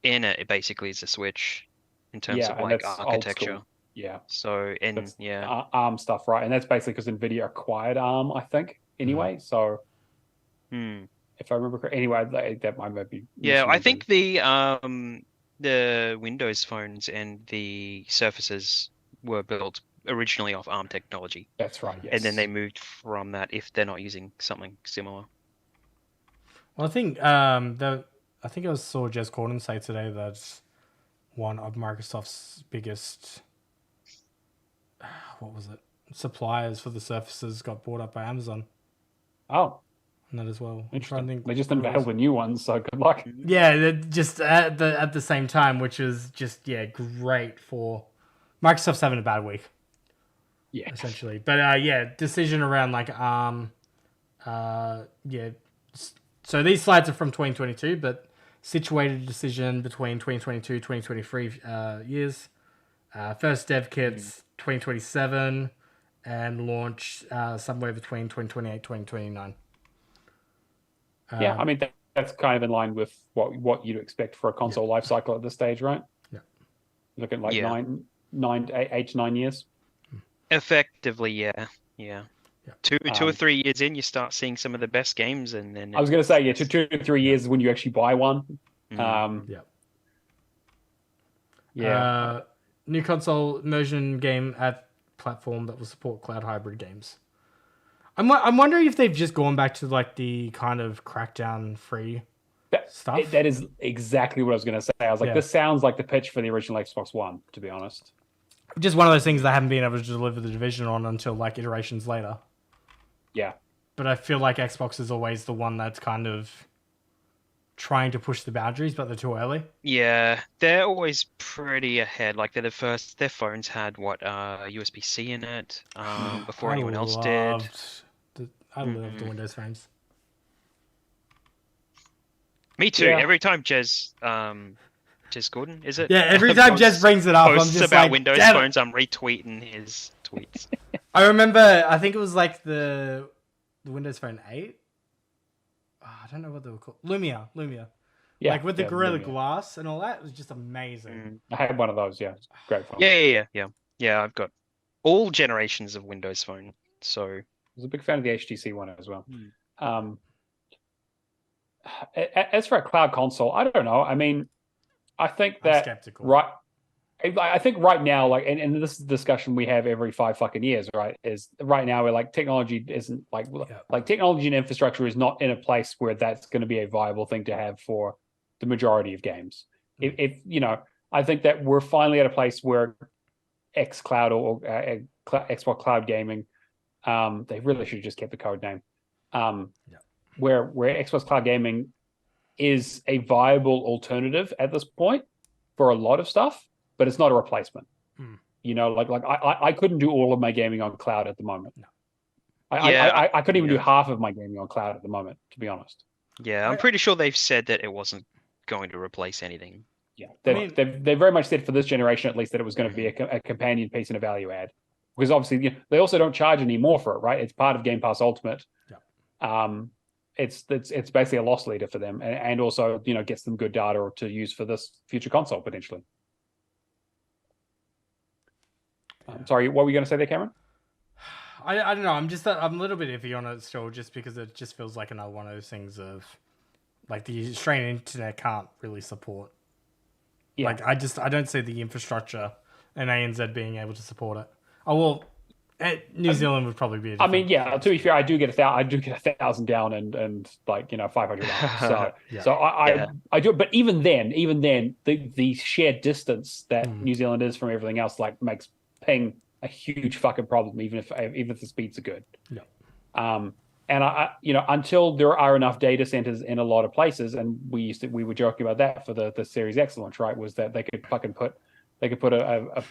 in it basically is the Switch in terms of and like that's old architecture. school. Yeah. So That's ARM stuff, right? And that's basically because Nvidia acquired ARM, I think, anyway. So if I remember correctly, anyway, that might be. Yeah, I think the Windows phones and the Surfaces were built originally off ARM technology. That's right. Yes. And then they moved from that if they're not using something similar. Well, I think I think I saw Jez Corden say today that one of Microsoft's biggest suppliers for the Surfaces got bought up by Amazon. Oh, and that as well. Interesting. They just unveiled the new ones, so good luck. Yeah, just at the same time, which is just great for Microsoft's having a bad week. Yeah, essentially. But decision around like So these slides are from 2022, but situated decision between 2022 2023 years. First dev kits 2027 and launch somewhere between 2028 2029. Yeah, I mean that's kind of in line with what you'd expect for a console life cycle at this stage, right? Yeah. Looking like 8 to 9 years. Effectively, yeah. 2 or 3 years in, you start seeing some of the best games, and then I was going to say 2 to 3 years is when you actually buy one. New console immersion game at platform that will support cloud hybrid games. I'm wondering if they've just gone back to like the kind of Crackdown free stuff. That is exactly what I was going to say. I was like, this sounds like the pitch for the original Xbox One, to be honest. Just one of those things they haven't been able to deliver the Division on until like iterations later. Yeah. But I feel like Xbox is always the one that's kind of trying to push the boundaries, but they're too early. Yeah, they're always pretty ahead. Like they're the first. Their phones had USB-C in it before anyone else did. I love the Windows phones. Me too. Yeah. Every time Jez Gordon, is it? Yeah, every time Jez brings it up, I'm just about like, Windows phones, I'm retweeting his tweets. I remember, I think it was like the Windows Phone 8. Oh, I don't know what they were called. Lumia. Yeah, like with the Gorilla Glass and all that. It was just amazing. I had one of those, yeah. Great phone. Yeah, I've got all generations of Windows Phone, so... I was a big fan of the HTC one as well. As for a cloud console, I don't know. I mean, I think that... I'm skeptical. I think right now, like, and this is a discussion we have every 5 fucking years, right? Is right now we're like technology isn't like technology and infrastructure is not in a place where that's going to be a viable thing to have for the majority of games. If I think that we're finally at a place where xCloud or Xbox Cloud Gaming, they really should have just kept the code name. Where Xbox Cloud Gaming is a viable alternative at this point for a lot of stuff. But it's not a replacement. I couldn't do all of my gaming on cloud at the moment. No. I couldn't even do half of my gaming on cloud at the moment, to be honest. Yeah, I'm pretty sure they've said that it wasn't going to replace anything. Yeah, they very much said for this generation at least that it was going to be a companion piece and a value add. Because obviously they also don't charge any more for it, right? It's part of Game Pass Ultimate. Yeah. It's basically a loss leader for them, and also gets them good data to use for this future console potentially. Sorry, what were you going to say there, Cameron? I don't know. I'm a little bit iffy on it still, just because it just feels like another one of those things of like the Australian internet can't really support. Yeah. Like I don't see the infrastructure and ANZ being able to support it. Oh well, New Zealand would probably be. To be fair, I do get 1,000 down and 500 up. So I do. But even then, the shared distance that New Zealand is from everything else makes ping a huge fucking problem, even if the speeds are good. Yeah. And until there are enough data centers in a lot of places, and we were joking about that for the Series X launch, right? Was that they could put a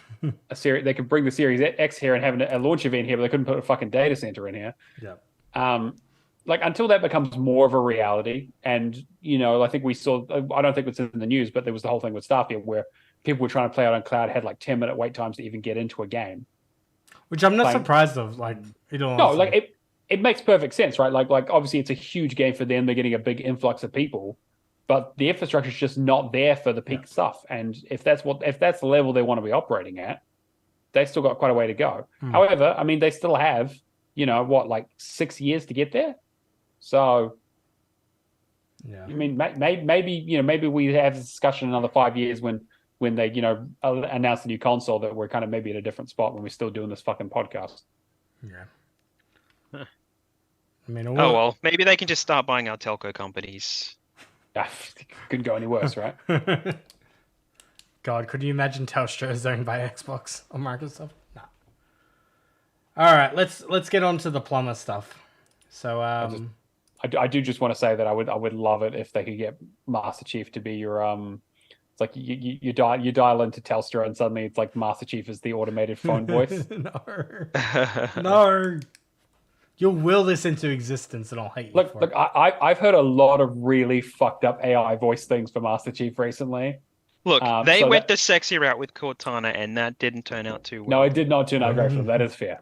series, they could bring the Series X here and have a launch event here, but they couldn't put a fucking data center in here. Yeah. Like until that becomes more of a reality, and I think we saw. I don't think it's in the news, but there was the whole thing with Starfield where people were trying to play out on cloud, had like 10-minute wait times to even get into a game. Which I'm not surprised of. Like, it makes perfect sense, right? Like obviously it's a huge game for them. They're getting a big influx of people, but the infrastructure is just not there for the peak stuff. And if that's the level they want to be operating at, they still got quite a way to go. However, I mean, they still have, like 6 years to get there. So, yeah. I mean, maybe we have this discussion in another 5 years when they, announce the new console, that we're kind of maybe at a different spot when we're still doing this fucking podcast. Yeah. I mean, maybe they can just start buying our telco companies. Couldn't go any worse, right? God, could you imagine Telstra is owned by Xbox or Microsoft? No. All right, let's get on to the plumber stuff. So, I do just want to say that I would love it if they could get Master Chief to be your It's like you dial into Telstra and suddenly it's like Master Chief is the automated phone voice. No. You'll will this into existence and I'll hate you look, for it. I've heard a lot of really fucked up AI voice things for Master Chief recently. Look, they went the sexy route with Cortana, and that didn't turn out too well. No, it did not turn out great for them. That is fair.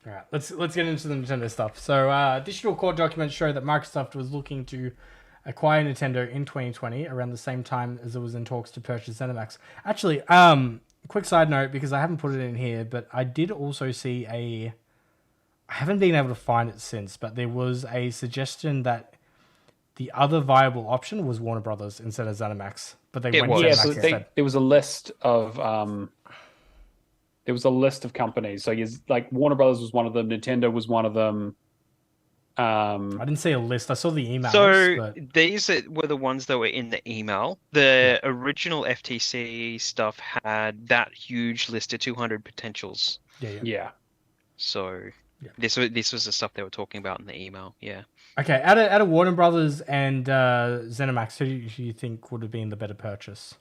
All right, let's get into the Nintendo stuff. So, digital court documents show that Microsoft was looking to acquire Nintendo in 2020, around the same time as it was in talks to purchase ZeniMax. Actually, quick side note, because I haven't put it in here, but I did also see I haven't been able to find it since, but there was a suggestion that the other viable option was Warner Brothers instead of ZeniMax, but they went ZeniMax instead. There was a list of companies. So like Warner Brothers was one of them, Nintendo was one of them. I didn't see a list. I saw the emails. So these were the ones that were in the email. The original FTC stuff had that huge list of 200 potentials. Yeah. So this was the stuff they were talking about in the email. Yeah. Okay. Out of Warner Brothers and ZeniMax, who do you think would have been the better purchase?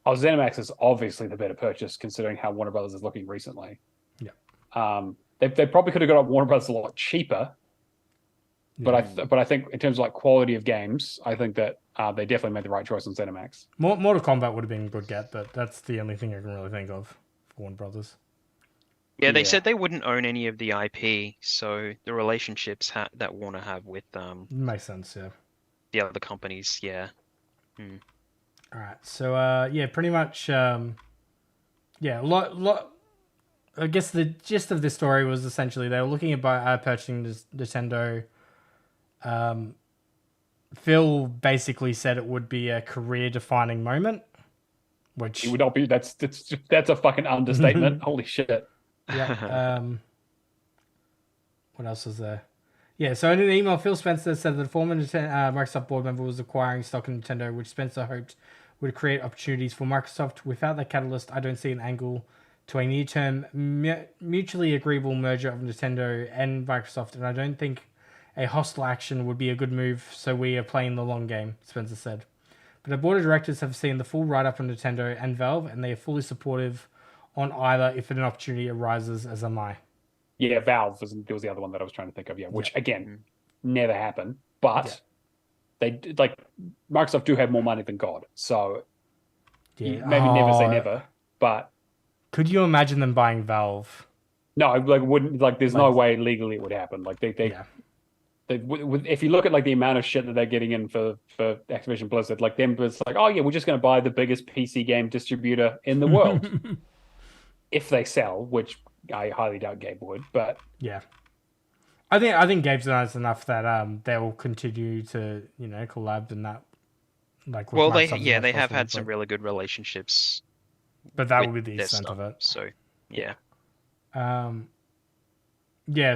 Oh, ZeniMax is obviously the better purchase considering how Warner Brothers is looking recently. Yeah. They probably could have got Warner Brothers a lot cheaper. But I think in terms of like quality of games, I think that they definitely made the right choice on ZeniMax. Mortal Kombat would have been a good get, but that's the only thing I can really think of for Warner Brothers. Yeah, they said they wouldn't own any of the IP, so the relationships that Warner have with makes sense, yeah. The other companies, yeah. All right, so pretty much, I guess the gist of this story was essentially they were looking at purchasing Nintendo. Phil basically said it would be a career-defining moment, which it would not be. That's a fucking understatement. Holy shit. Yeah. What else was there? Yeah. So in an email, Phil Spencer said that the former Microsoft board member was acquiring stock in Nintendo, which Spencer hoped would create opportunities for Microsoft. Without that catalyst, I don't see an angle to a near-term mutually agreeable merger of Nintendo and Microsoft, and I don't think a hostile action would be a good move, so we are playing the long game, Spencer said. But the board of directors have seen the full write-up on Nintendo and Valve, and they are fully supportive on either if an opportunity arises, as am I. Yeah, Valve was the other one that I was trying to think of, which, again, never happened. But they like Microsoft do have more money than God, so maybe never say never, but... Could you imagine them buying Valve? No, wouldn't there's no way legally it would happen. If you look at the amount of shit that they're getting in for Activision Blizzard, it's like, oh yeah, we're just going to buy the biggest PC game distributor in the world if they sell, which I highly doubt Gabe would. But yeah, I think Gabe's nice enough that they will continue to collab and that. They have had some really good relationships. But that would be the extent of it. So, yeah.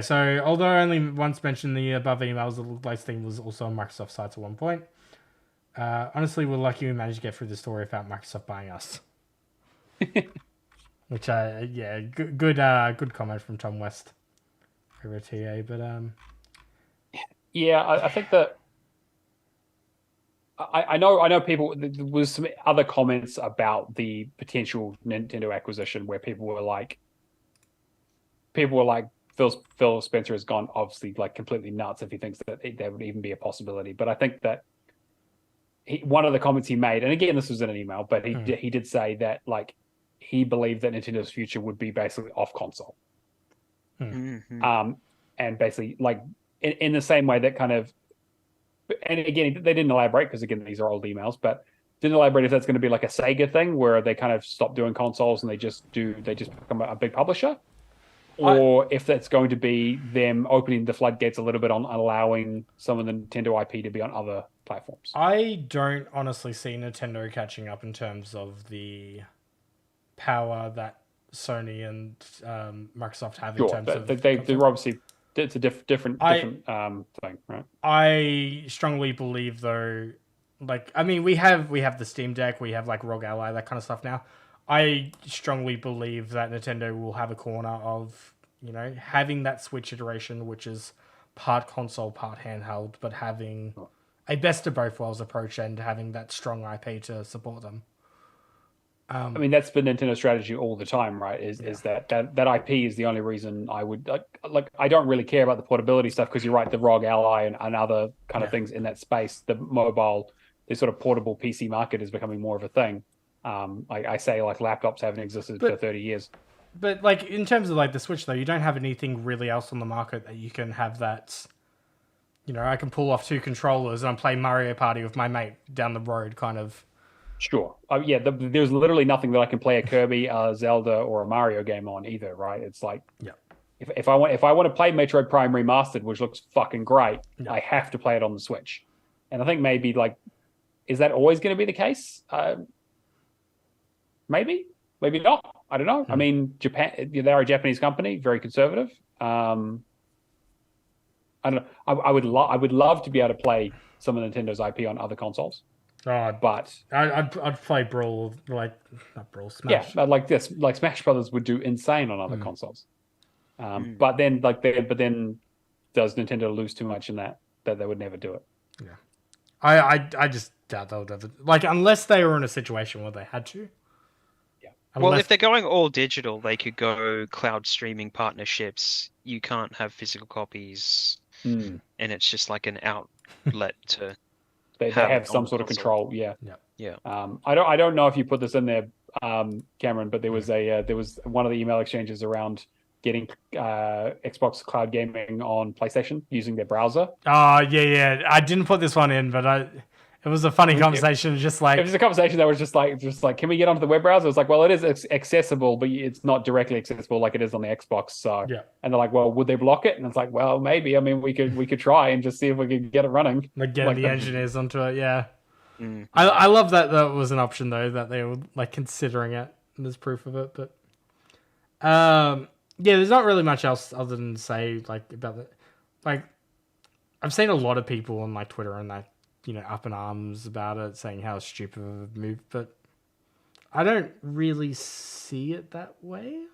So although only once mentioned the above emails, the latest thing was also on Microsoft sites at one point. Honestly, we're lucky we managed to get through the story without Microsoft buying us. Which, good comment from Tom West. over TA, but yeah, I think that I know people. There was some other comments about the potential Nintendo acquisition where people were like, Phil Spencer has gone obviously like completely nuts if he thinks that there would even be a possibility. But I think that one of the comments he made, and again, this was in an email, but he did say that like he believed that Nintendo's future would be basically off console. And basically like in the same way that kind of, and again, they didn't elaborate because again, these are old emails, but didn't elaborate if that's going to be like a Sega thing where they kind of stop doing consoles and they just become a big publisher, or if that's going to be them opening the floodgates a little bit on allowing some of the Nintendo IP to be on other platforms. I don't honestly see Nintendo catching up in terms of the power that Sony and Microsoft have in terms of they're obviously it's a different thing, right? I strongly believe though, like I mean we have the Steam Deck, we have like ROG Ally, that kind of stuff now. I strongly believe that Nintendo will have a corner of, you know, having that Switch iteration, which is part console, part handheld, but having a best of both worlds approach and having that strong IP to support them. I mean, that's been Nintendo's strategy all the time, right? Is that IP is the only reason I would like. I don't really care about the portability stuff because you're right, the ROG Ally and other kind of things in that space, the mobile, the sort of portable PC market is becoming more of a thing. I say like laptops haven't existed for 30 years. But like in terms of like the Switch though, you don't have anything really else on the market that you can have that, you know, I can pull off two controllers and I'm playing Mario Party with my mate down the road kind of. Sure. There's literally nothing that I can play a Kirby, Zelda, or a Mario game on either, right? It's like, if I want to play Metroid Prime Remastered, which looks fucking great, I have to play it on the Switch. And I think maybe like, is that always going to be the case? Maybe not. I don't know. I mean, Japan, they're a Japanese company, very conservative. I don't know. I would love to be able to play some of Nintendo's IP on other consoles. But I'd play Brawl, like not Brawl, Smash. Yeah, like this, like Smash Brothers would do insane on other consoles. But then does Nintendo lose too much in that they would never do it? Yeah, I just doubt they'll ever, like, unless they were in a situation where they had to. Yeah. Well, if they're going all digital, they could go cloud streaming partnerships. You can't have physical copies, and it's just like an outlet to. They have some sort of control, yeah. I don't know if you put this in there, Cameron, but there was one of the email exchanges around getting Xbox Cloud Gaming on PlayStation using their browser. Oh yeah. I didn't put this one in, but it was a funny conversation. Just like it was a conversation that was just like, can we get onto the web browser? It's like, well, it is accessible, but it's not directly accessible like it is on the Xbox. So and they're like, well, would they block it? And it's like, well, maybe. I mean, we could try and just see if we could get it running. Like getting the engineers onto it. Yeah. I love that was an option though, that they were like considering it. And there's proof of it, but there's not really much else other than to say like about it. Like I've seen a lot of people on like Twitter and like, you know, up in arms about it, saying how stupid of a move, but I don't really see it that way.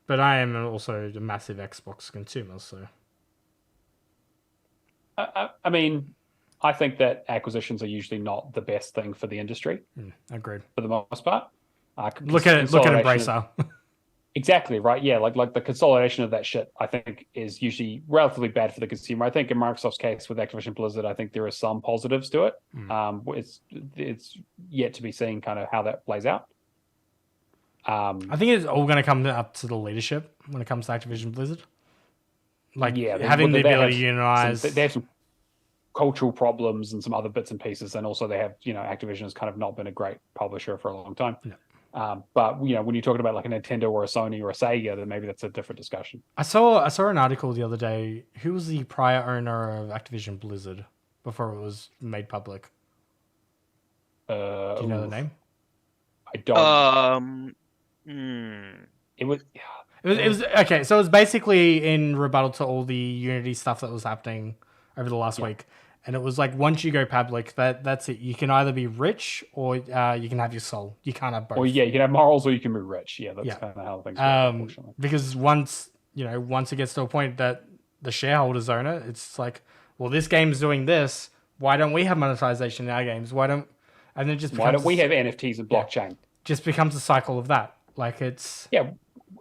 But I am also a massive Xbox consumer, so. I mean, I think that acquisitions are usually not the best thing for the industry. Agreed. For the most part. Look at Embracer. Exactly, right. Yeah, like the consolidation of that shit, I think, is usually relatively bad for the consumer. I think in Microsoft's case with Activision Blizzard, I think there are some positives to it. It's yet to be seen kind of how that plays out. I think it's all going to come up to the leadership when it comes to Activision Blizzard. Like having the ability to unionize. They have some cultural problems and some other bits and pieces, and also they have, you know, Activision has kind of not been a great publisher for a long time. Yeah. But you know, when you're talking about like a Nintendo or a Sony or a Sega, then maybe that's a different discussion. I saw an article the other day. Who was the prior owner of Activision Blizzard before it was made public? Do you know the name? I don't. It was okay. So it was basically in rebuttal to all the Unity stuff that was happening over the last week. And it was like, once you go public, that's it. You can either be rich or you can have your soul. You can't have both. Well, yeah, you can have morals or you can be rich. Yeah, that's kind of how things work, unfortunately. Because once once it gets to a point that the shareholders own it, it's like, well, this game's doing this. Why don't we have monetization in our games? Why don't we have NFTs and blockchain? Yeah, just becomes a cycle of that. Like it's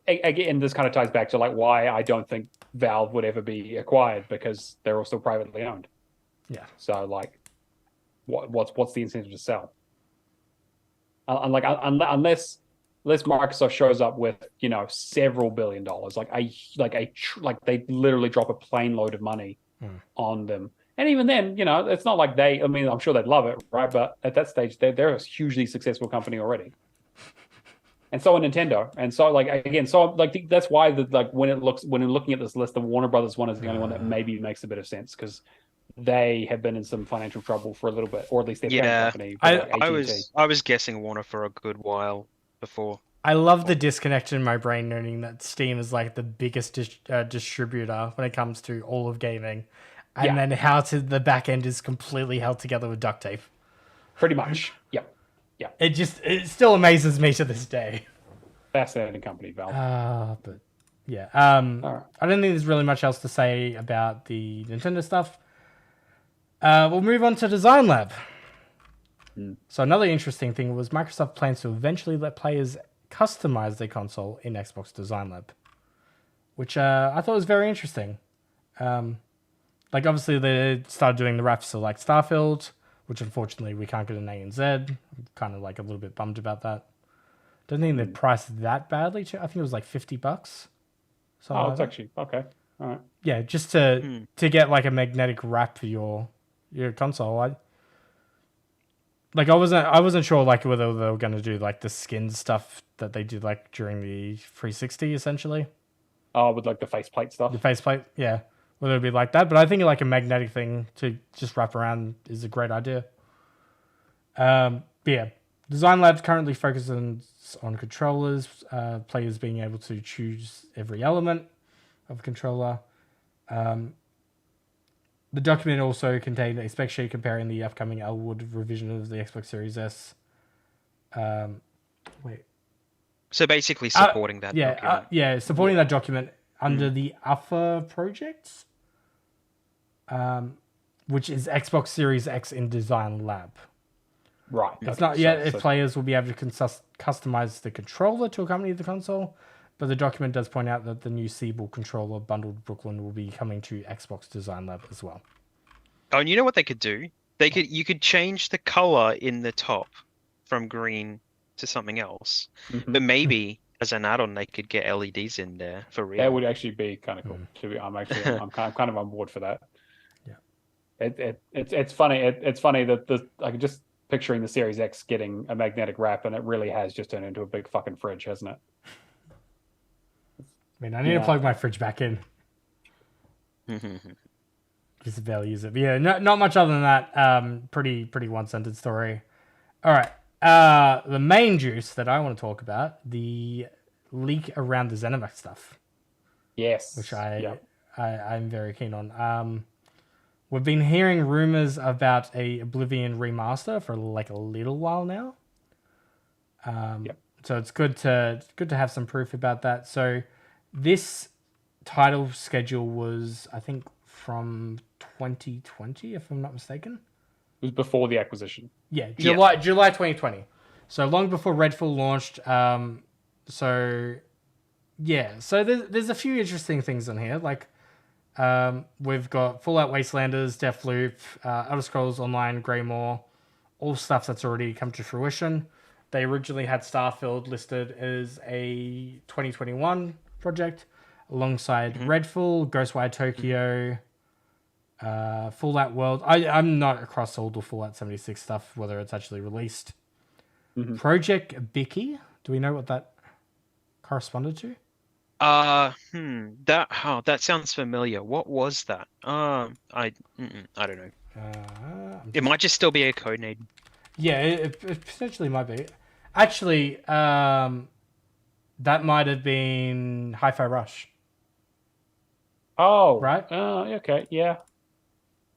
again, this kind of ties back to like why I don't think Valve would ever be acquired, because they're all still privately owned. Yeah. So like, what's the incentive to sell? Unless Microsoft shows up with several $1 billion, like they literally drop a plane load of money on them, and even then, it's not like I mean, I'm sure they'd love it, right? But at that stage, they're a hugely successful company already, and so are Nintendo, and so that's why when looking at this list, the Warner Brothers one is the only one that maybe makes a bit of sense, because they have been in some financial trouble for a little bit, or at least their parent company. I was guessing Warner for a good while before. I love the disconnect in my brain knowing that Steam is like the biggest distributor when it comes to all of gaming, and then how the back end is completely held together with duct tape. Pretty much. Yep. It still amazes me to this day. Fascinating company, Valve. But yeah. I don't think there's really much else to say about the Nintendo stuff. We'll move on to Design Lab. So another interesting thing was Microsoft plans to eventually let players customize their console in Xbox Design Lab, which I thought was very interesting. Obviously they started doing the wraps for like Starfield, which unfortunately we can't get an ANZ. I'm kind of like a little bit bummed about that. Don't think they priced that badly. I think it was like $50. It's actually okay. All right. Yeah, just to get like a magnetic wrap for your console. I wasn't sure like whether they were going to do like the skin stuff that they did like during the 360 essentially. Oh, with like the faceplate stuff. The faceplate, yeah. Whether it'd be like that, but I think like a magnetic thing to just wrap around is a great idea. Design Labs currently focuses on controllers, players being able to choose every element of a controller. The document also contained a spec sheet comparing the upcoming Elwood revision of the Xbox Series S. So basically supporting that document. Supporting that document under the UFA project, which is Xbox Series X in Design Lab. Right. It's not yet if players will be able to customize the controller to accompany the console, but the document does point out that the new Siebel controller bundled Brooklyn will be coming to Xbox Design Lab as well. Oh, and you know what they could do? You could change the color in the top from green to something else, but maybe as an add-on they could get LEDs in there for real. That would actually be kind of cool. I'm kind of on board for that. Yeah. It's funny. It's funny that I can just picturing the Series X getting a magnetic wrap, and it really has just turned into a big fucking fridge, hasn't it? I mean, I need to plug my fridge back in. Just barely use it. But yeah, not much other than that. Pretty one-sentence story. All right. The main juice that I want to talk about, the leak around the ZeniMax stuff. Yes. Which I'm very keen on. We've been hearing rumors about a Oblivion remaster for like a little while now. So it's good to have some proof about that. So this title schedule was, I think, from 2020, if I'm not mistaken. It was before the acquisition. Yeah, July 2020. So long before Redfall launched. So there's a few interesting things in here. Like, we've got Fallout Wastelanders, Deathloop, Elder Scrolls Online, Greymoor, all stuff that's already come to fruition. They originally had Starfield listed as a 2021 project, alongside Redfall, Ghostwire Tokyo, Fallout World. I'm not across all the Fallout 76 stuff, whether it's actually released. Project Bicky. Do we know what that corresponded to? That sounds familiar. What was that? I don't know. It might just still be a code name. Yeah, it potentially might be. Actually, that might have been Hi-Fi Rush. Oh, right. Okay, yeah.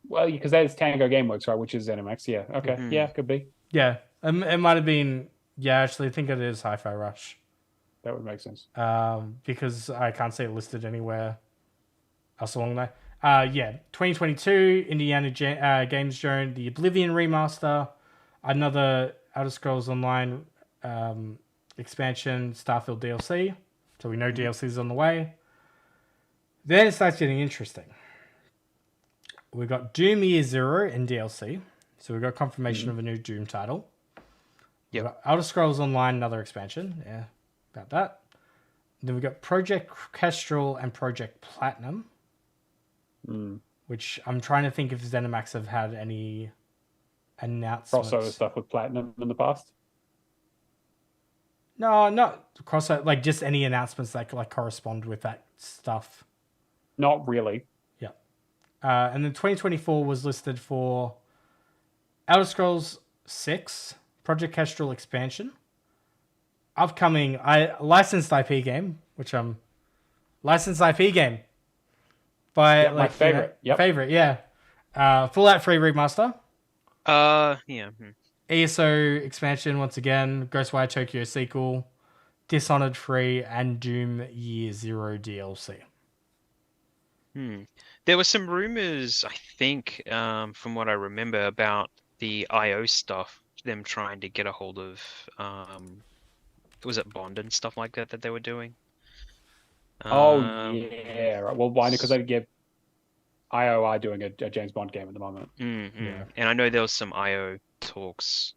Well, because that is Tango Gameworks, right? Which is ZeniMax. Yeah. Okay. Yeah, could be. Yeah, it might have been. Yeah, actually, I think it is Hi-Fi Rush. that would make sense. Because I can't see it listed anywhere else along there. 2022 Indiana Games Zone, the Oblivion remaster, another Elder Scrolls Online expansion, Starfield DLC. So we know DLC is on the way. Then it starts getting interesting. We've got Doom Year Zero in DLC. So we've got confirmation of a new Doom title. Yep. We've got Elder Scrolls Online, another expansion. Yeah, about that. Then we've got Project Kestrel and Project Platinum. Which I'm trying to think if ZeniMax have had any announcements. Crossover stuff with Platinum in the past? No, not crossover. Like just any announcements that like correspond with that stuff. Not really. Yeah. And then 2024 was listed for Elder Scrolls 6, Project Kestrel expansion, upcoming licensed IP game, which licensed IP game. By my favorite. Favorite, yeah. Fallout 3 remaster. Yeah. ESO expansion once again. Ghostwire Tokyo sequel. Dishonored 3 and Doom Year Zero DLC. There were some rumors, I think, from what I remember, about the IO stuff. Them trying to get a hold of, was it Bond and stuff like that they were doing? Yeah. Right. Well, why? Because they get IOI doing a James Bond game at the moment. Yeah. And I know there was some IO talks,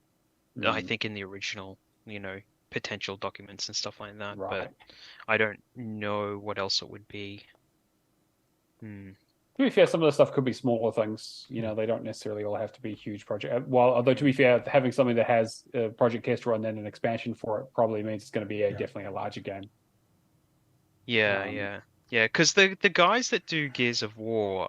I think in the original, potential documents and stuff like that. Right. But I don't know what else it would be. To be fair, some of the stuff could be smaller things. They don't necessarily all have to be huge project. Well, although to be fair, having something that has Project Kestrel and then an expansion for it probably means it's going to be definitely a larger game. Yeah. Because the guys that do Gears of War,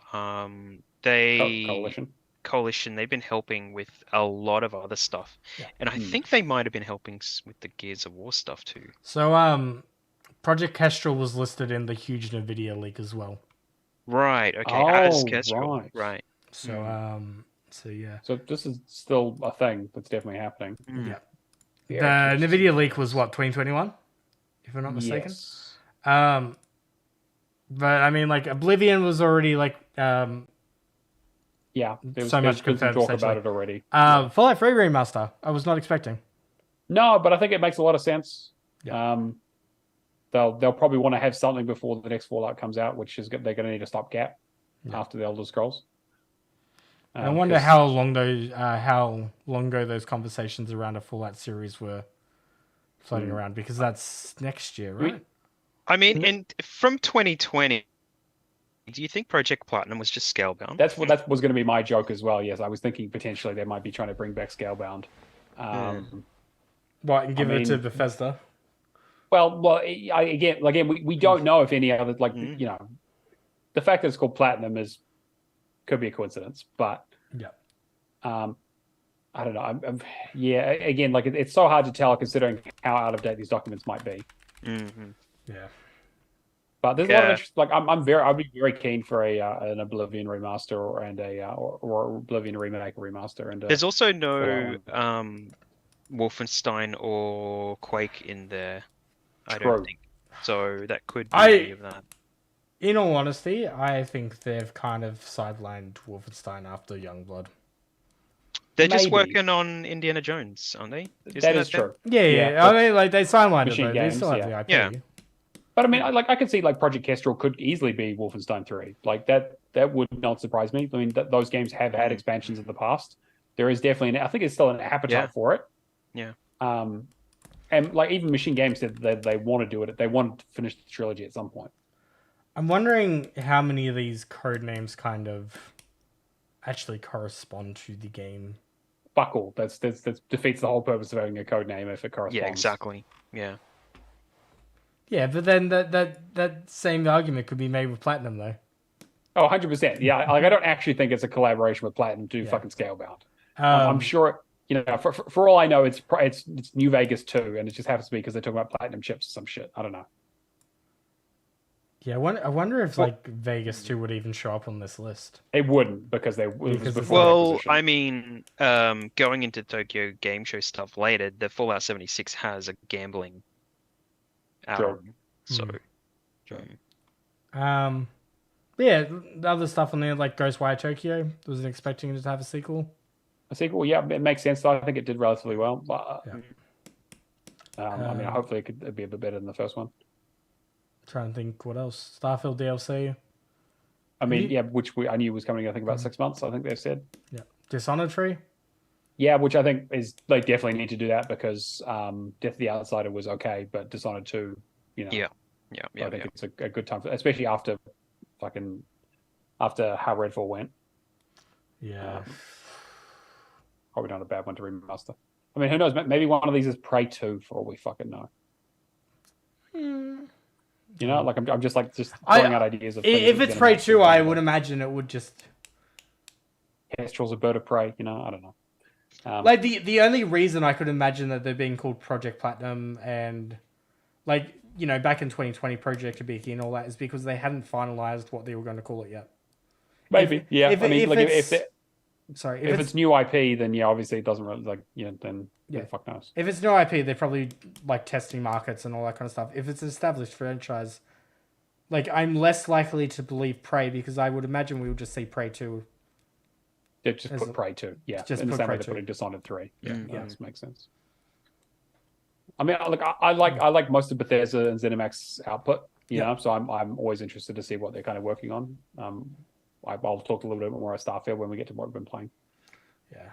Coalition, they've been helping with a lot of other stuff, and I think they might have been helping with the Gears of War stuff too. So, Project Kestrel was listed in the huge NVIDIA leak as well. Right. Okay. As Kestrel. Right. So, yeah. So this is still a thing that's definitely happening. Yeah. The NVIDIA leak was what, 2021, if I'm not mistaken. Yes. But I mean, like Oblivion was already like there was much confirmed talk about it already. Fallout 3 remaster, I was not expecting. No, but I think it makes a lot of sense. Yeah. They'll probably want to have something before the next Fallout comes out, which is they're going to need a stopgap after the Elder Scrolls. I wonder how long ago those conversations around a Fallout series were floating around, because that's next year, right? I mean, and from 2020, do you think Project Platinum was just Scalebound? That was going to be my joke as well. Yes, I was thinking potentially they might be trying to bring back Scalebound. What, and give it to Bethesda? Well, again, we don't know if any other the fact that it's called Platinum could be a coincidence, but I don't know. Again, it's so hard to tell considering how out of date these documents might be. Yeah. But there's a lot of interest. I'd be very keen for an Oblivion remaster or Oblivion remake remaster. And there's also no Wolfenstein or Quake in there. I don't think so. That could be any of that. In all honesty, I think they've kind of sidelined Wolfenstein after Youngblood. They're just working on Indiana Jones, aren't they? That is true. Yeah. I mean, they sidelined it. They still have the IP. Yeah. But I mean, I could see Project Kestrel could easily be Wolfenstein 3. That would not surprise me. I mean, those games have had expansions in the past. There is definitely, I think it's still an appetite for it. Yeah. And even Machine Games said that they want to do it. They want to finish the trilogy at some point. I'm wondering how many of these code names kind of actually correspond to the game. Fuck all. That defeats the whole purpose of having a code name if it corresponds. Yeah, exactly. Yeah. Yeah, but then that same argument could be made with Platinum, though. Oh, 100%. Yeah, I don't actually think it's a collaboration with Platinum to fucking Scalebound. I'm sure, for all I know, it's New Vegas 2, and it just happens to be because they're talking about Platinum chips or some shit. I don't know. Yeah, I wonder if Vegas 2 would even show up on this list. It wouldn't because it was before. I mean, going into Tokyo Game Show stuff later, the Fallout 76 has a gambling Sure. So, But yeah, the other stuff on there like Ghostwire Tokyo, wasn't expecting it to have a sequel. A sequel, yeah, it makes sense. I think it did relatively well, but I mean, hopefully it'd be a bit better than the first one. Trying to think what else. Starfield DLC. I mean, yeah, which I knew was coming. I think about 6 months. I think they've said. Yeah, Dishonored 3. Yeah, which I think is they definitely need to do that because Death of the Outsider was okay, but Dishonored 2, you know. Yeah. I think it's a good time for, especially after how Redfall went. Yeah. Probably not a bad one to remaster. I mean, who knows? Maybe one of these is Prey 2 for all we fucking know. You know, like I'm just throwing out ideas of. If it's Prey 2, I would imagine it would just. Kestrel's a bird of prey. You know, I don't know. Like the only reason I could imagine that they're being called Project Platinum and, like, you know, back in 2020, Project Hibiki and all that is because they hadn't finalized what they were going to call it yet. Maybe, yeah. I mean, if it's new IP, then yeah, obviously it doesn't really then who the fuck knows. If it's new IP, they're probably like testing markets and all that kind of stuff. If it's an established franchise, like I'm less likely to believe Prey because I would imagine we would just see Prey 2. Yeah, just put Prey 2. Yeah, just in the put same way Prey they're 2. putting Dishonored 3. Yeah, that makes sense. I mean, I like most of Bethesda and ZeniMax output. You know, so I'm always interested to see what they're kind of working on. I'll talk a little bit more about Starfield when we get to what we've been playing. Yeah.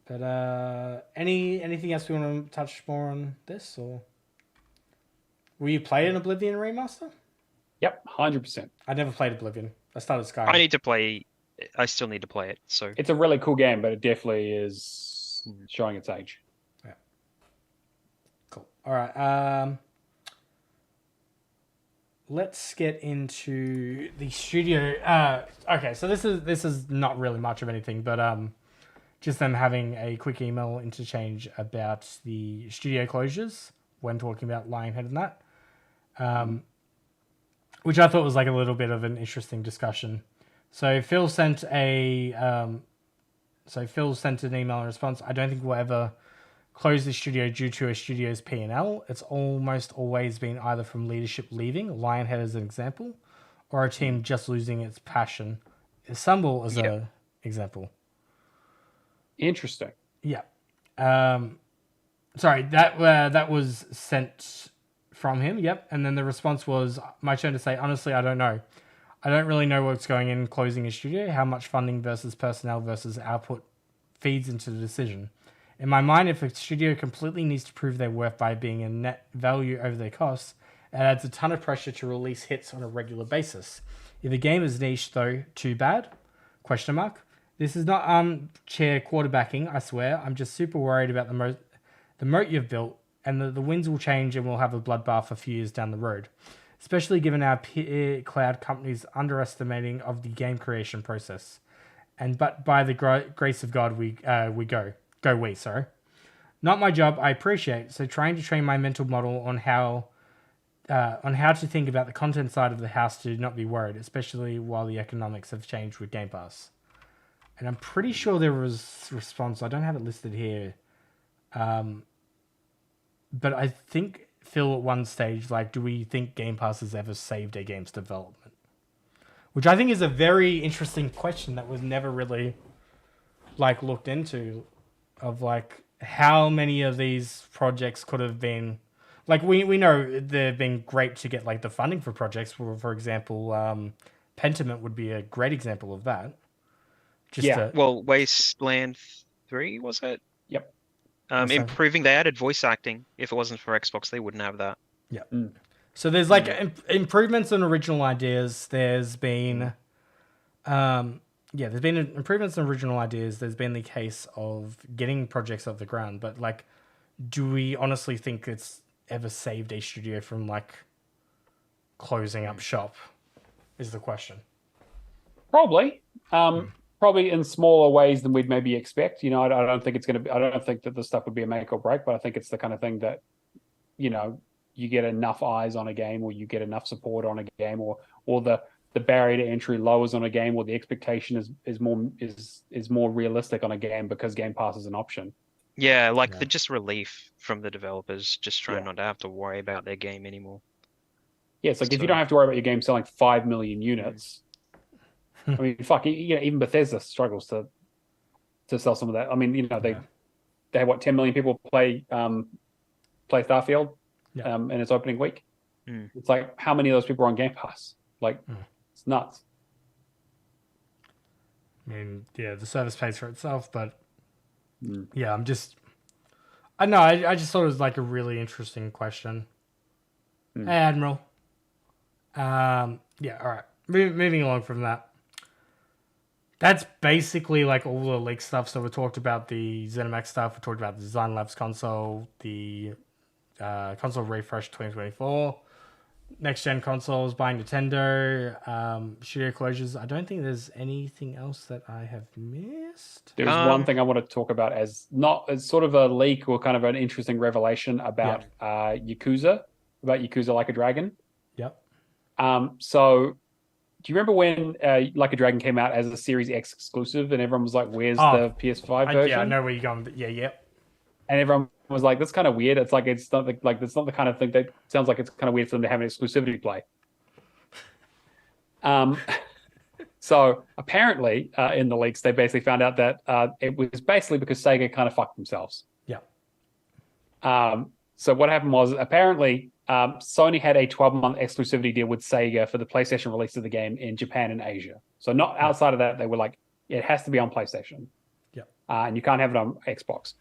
But anything else we want to touch more on this, or were you playing Oblivion Remaster? Yep, 100%. I never played Oblivion. I started Skyrim. I still need to play it. So it's a really cool game, but it definitely is showing its age. Yeah. Cool. All right. Let's get into the studio. Okay, so this is not really much of anything, but just them having a quick email interchange about the studio closures when talking about Lionhead and that, which I thought was like a little bit of an interesting discussion. So Phil sent an email in response. I don't think we'll ever close the studio due to a studio's P&L. It's almost always been either from leadership leaving, Lionhead as an example, or a team just losing its passion. Assemble as an example. Interesting. Yeah. Sorry, that was sent from him. Yep. And then the response was my turn to say, honestly, I don't know. I don't really know what's going in closing a studio, how much funding versus personnel versus output feeds into the decision. In my mind, if a studio completely needs to prove their worth by being a net value over their costs, it adds a ton of pressure to release hits on a regular basis. If a game is niche, though, too bad? ? This is not armchair quarterbacking, I swear. I'm just super worried about the moat you've built, and the winds will change and we'll have a bloodbath a few years down the road. Especially given our peer cloud companies' underestimating of the game creation process. But by the grace of God, we go. Sorry. Not my job, I appreciate. So trying to train my mental model on how to think about the content side of the house to not be worried, especially while the economics have changed with Game Pass. And I'm pretty sure there was a response. I don't have it listed here. But I think Phil at one stage, like, do we think Game Pass has ever saved a game's development? Which I think is a very interesting question that was never really, like, looked into. Of, like, how many of these projects could have been... Like, we know they've been great to get, like, the funding for projects. For example, Pentiment would be a great example of that. Well, Wasteland 3, was it? Yep. Improving, they added voice acting. If it wasn't for Xbox, they wouldn't have that. Yeah. So there's like improvements on original ideas. There's been, there's been improvements in original ideas. There's been the case of getting projects off the ground. But like, do we honestly think it's ever saved a studio from like closing up shop? Is the question. Probably. Probably in smaller ways than we'd maybe expect. You know, I don't think it's going to be, I don't think that the stuff would be a make or break, but I think it's the kind of thing that, you know, you get enough eyes on a game or you get enough support on a game or the barrier to entry lowers on a game or the expectation is more realistic on a game because Game Pass is an option. Yeah, like the just relief from the developers, just trying not to have to worry about their game anymore. Yeah, it's like if you don't have to worry about your game selling 5 million units, I mean, fuck, even Bethesda struggles to sell some of that. I mean, they had what 10 million people play Starfield, in its opening week. It's like how many of those people are on Game Pass? Like, it's nuts. I mean, yeah, the service pays for itself, but yeah, I know, I just thought it was like a really interesting question. Hey, Admiral. Yeah, all right. Moving along from that. That's basically like all the leak stuff. So we talked about the ZeniMax stuff. We talked about the Design Labs console, the console refresh 2024, next gen consoles, buying Nintendo, studio closures. I don't think there's anything else that I have missed. There's one thing I want to talk about as sort of a leak or kind of an interesting revelation about Yakuza Like a Dragon. Yep. So do you remember when Like a Dragon came out as a Series X exclusive and everyone was like, where's the PS5 version? Yeah, I know where you're going, but yeah. And everyone was like, that's kind of weird. It's like, it's not that's not the kind of thing that sounds like it's kind of weird for them to have an exclusivity play. So apparently in the leaks, they basically found out that it was basically because Sega kind of fucked themselves. Yeah. So what happened was apparently Sony had a 12-month exclusivity deal with Sega for the PlayStation release of the game in Japan and Asia. So not outside of that, they were like, it has to be on PlayStation. Yeah. And you can't have it on Xbox,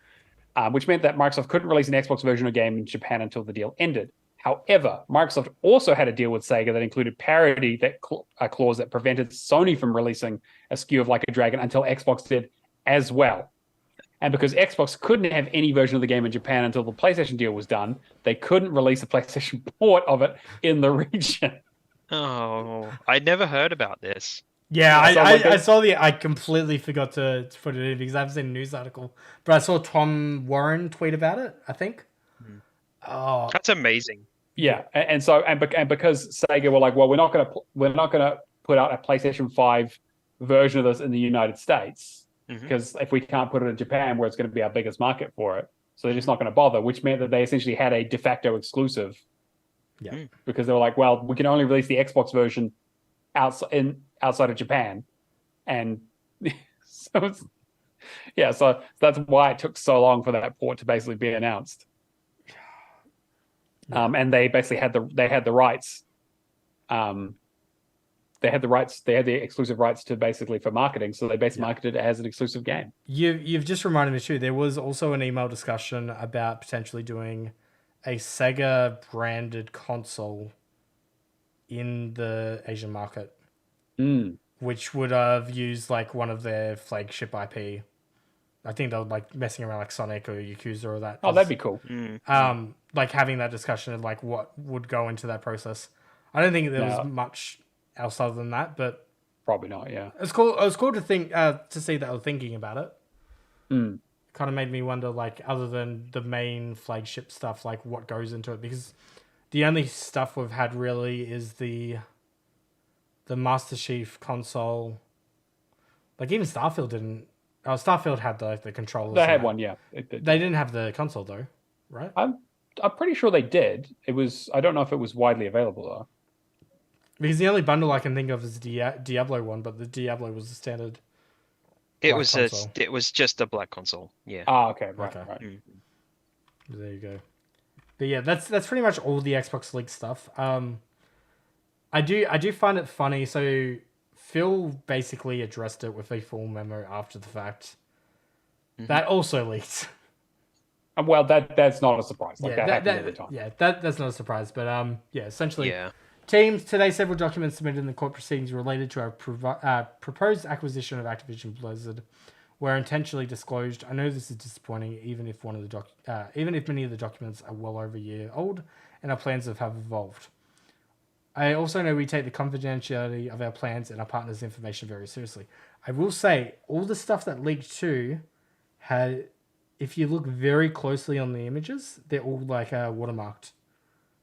which meant that Microsoft couldn't release an Xbox version of the game in Japan until the deal ended. However, Microsoft also had a deal with Sega that included parity clause that prevented Sony from releasing a SKU of Like a Dragon until Xbox did as well. And because Xbox couldn't have any version of the game in Japan until the PlayStation deal was done, they couldn't release a PlayStation port of it in the region. Oh, I never heard about this. Yeah, I saw I completely forgot to put it in because I haven't seen a news article. But I saw Tom Warren tweet about it, I think. Oh, that's amazing. Yeah, and because Sega were like, well, we're not going to put out a PlayStation 5 version of this in the United States because if we can't put it in Japan, where it's going to be our biggest market for it, so they're just not going to bother. Which meant that they essentially had a de facto exclusive. Yeah, because they were like, well, we can only release the Xbox version outside of Japan, and so that's why it took so long for that port to basically be announced. And they basically had the rights. They had the exclusive rights to basically for marketing, so they basically marketed it as an exclusive game. You've just reminded me too. There was also an email discussion about potentially doing a Sega branded console in the Asian market, which would have used like one of their flagship IP. I think they were like messing around like Sonic or Yakuza or that. Oh, that'd be cool. Like having that discussion of like what would go into that process. I don't think there was much else other than that, but probably not. Yeah, it's cool. It was cool to think to see that I was thinking about it. Kind of made me wonder, like, other than the main flagship stuff, like what goes into it, because the only stuff we've had really is the Master Chief console. Like even Starfield didn't. Oh, Starfield had the controllers. They had one, yeah. They didn't have the console though, right? I'm pretty sure they did. It was. I don't know if it was widely available though. Because the only bundle I can think of is the Diablo one, but the Diablo was the standard. It was just a black console. Yeah. Ah, okay, right. There you go. But yeah, that's pretty much all the Xbox League stuff. I do find it funny. So Phil basically addressed it with a full memo after the fact. That also leaked. Well, that's not a surprise. Like that happens every time. Yeah, that's not a surprise. But essentially, teams today several documents submitted in the court proceedings related to our proposed acquisition of Activision Blizzard were intentionally disclosed. I know this is disappointing, even if many of the documents are well over a year old and our plans have evolved. I also know we take the confidentiality of our plans and our partners' information very seriously. I will say, all the stuff that leaked too had, if you look very closely on the images, they're all like watermarked.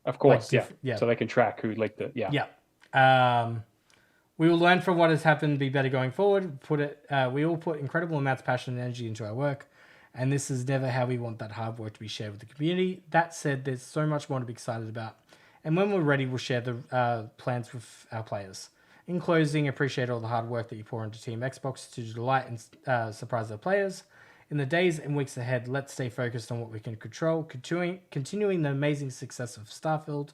Of course, yeah. So they can track who leaked it. Yeah. Yeah. We will learn from what has happened, be better going forward. We all put incredible amounts of passion and energy into our work, and this is never how we want that hard work to be shared with the community. That said, there's so much more to be excited about, and when we're ready, we'll share the plans with our players. In closing, appreciate all the hard work that you pour into Team Xbox to delight and surprise our players. In the days and weeks ahead, let's stay focused on what we can control, continuing the amazing success of Starfield,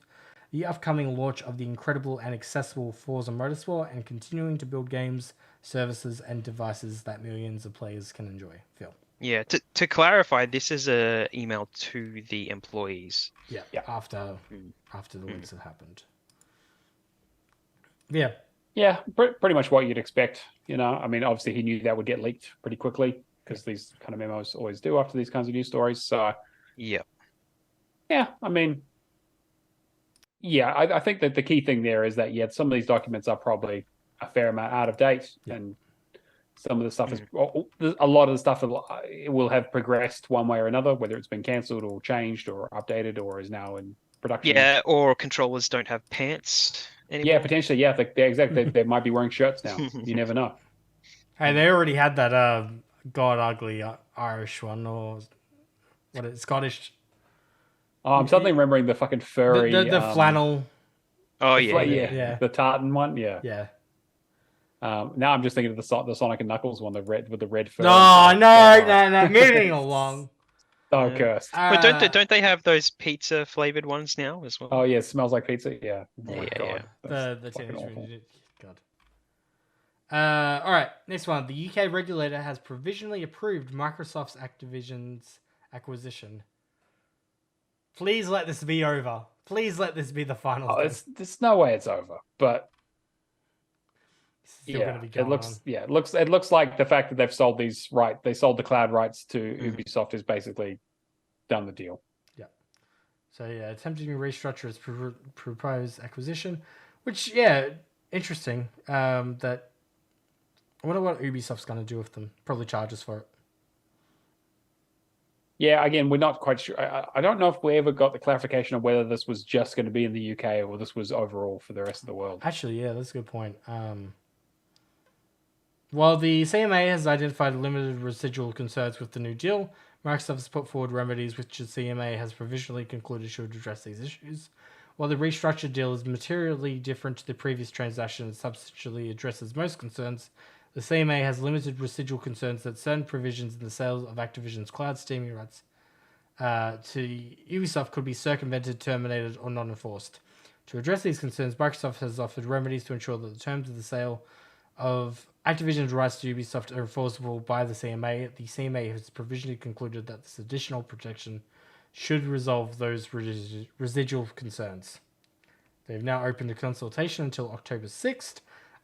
the upcoming launch of the incredible and accessible Forza Motorsport, and continuing to build games, services, and devices that millions of players can enjoy. Phil. Yeah, to clarify, this is a email to the employees. Yeah. After the leaks have happened. Yeah. Yeah, pretty much what you'd expect. I mean, obviously he knew that would get leaked pretty quickly because these kind of memos always do after these kinds of news stories. So, yeah, I mean, I think that the key thing there is that some of these documents are probably a fair amount out of date, and some of the stuff is a lot of the stuff will have progressed one way or another, whether it's been cancelled or changed or updated or is now in production. Yeah, or controllers don't have pants anymore. Yeah, potentially. Yeah, exactly. They might be wearing shirts now. You never know. Hey, they already had that God Ugly Irish one, or what is it, Scottish? Oh, I'm suddenly remembering the fucking furry... The flannel. Oh, yeah. The tartan one, yeah. Yeah. Now I'm just thinking of the Sonic and Knuckles one, with the red fur. No. Moving along. Oh, cursed. But don't they have those pizza flavored ones now as well? Oh, yeah, it smells like pizza. Yeah. Oh, my God. The Teenage Mutant. God. All right, next one. The UK regulator has provisionally approved Microsoft's Activision's acquisition. Please let this be over. Please let this be the final. There's no way it's over, but it looks like the fact that they've sold they sold the cloud rights to Ubisoft is basically done the deal. Yeah. So attempting to restructure its proposed acquisition, which interesting. That I wonder what Ubisoft's going to do with them. Probably charge us for it. Yeah, again, we're not quite sure. I don't know if we ever got the clarification of whether this was just going to be in the UK or this was overall for the rest of the world. Actually, yeah, that's a good point. While the CMA has identified limited residual concerns with the new deal, Microsoft has put forward remedies which the CMA has provisionally concluded should address these issues. While the restructured deal is materially different to the previous transaction and substantially addresses most concerns, the CMA has limited residual concerns that certain provisions in the sale of Activision's cloud streaming rights to Ubisoft could be circumvented, terminated, or not enforced. To address these concerns, Microsoft has offered remedies to ensure that the terms of the sale of Activision's rights to Ubisoft are enforceable by the CMA. The CMA has provisionally concluded that this additional protection should resolve those residual concerns. They've now opened a consultation until October 6th,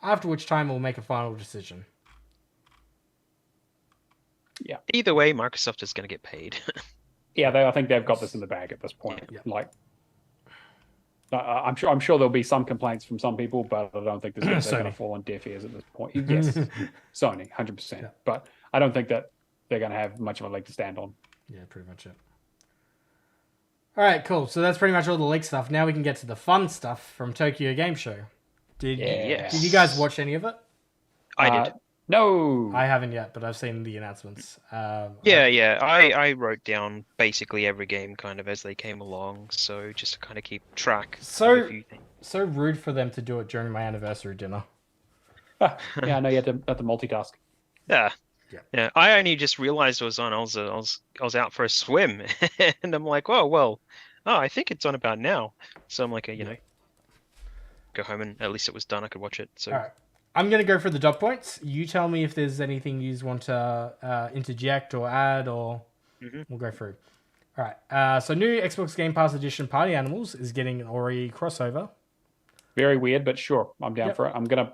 after which time we'll make a final decision. Yeah. Either way, Microsoft is going to get paid. I think they've got this in the bag at this point. Yeah. I'm sure there'll be some complaints from some people, but I don't think they're going to fall on deaf ears at this point. Yes, Sony, 100%. Yeah. But I don't think that they're going to have much of a leg to stand on. Yeah, pretty much it. All right, cool. So that's pretty much all the leak stuff. Now we can get to the fun stuff from Tokyo Game Show. Did you guys watch any of it? I did. No. I haven't yet, but I've seen the announcements. I wrote down basically every game kind of as they came along, so just to kind of keep track of a few things. So rude for them to do it during my anniversary dinner. Yeah, I know you had to multitask. Yeah. I only just realized it was on. I was out for a swim, and I'm like, I think it's on about now. So I'm like, go home, and at least it was done. I could watch it. So. All right. I'm going to go for the dot points. You tell me if there's anything you want to interject or add, or we'll go through. All right. So new Xbox Game Pass Edition Party Animals is getting an Ori crossover. Very weird, but sure. I'm down for it. I'm going to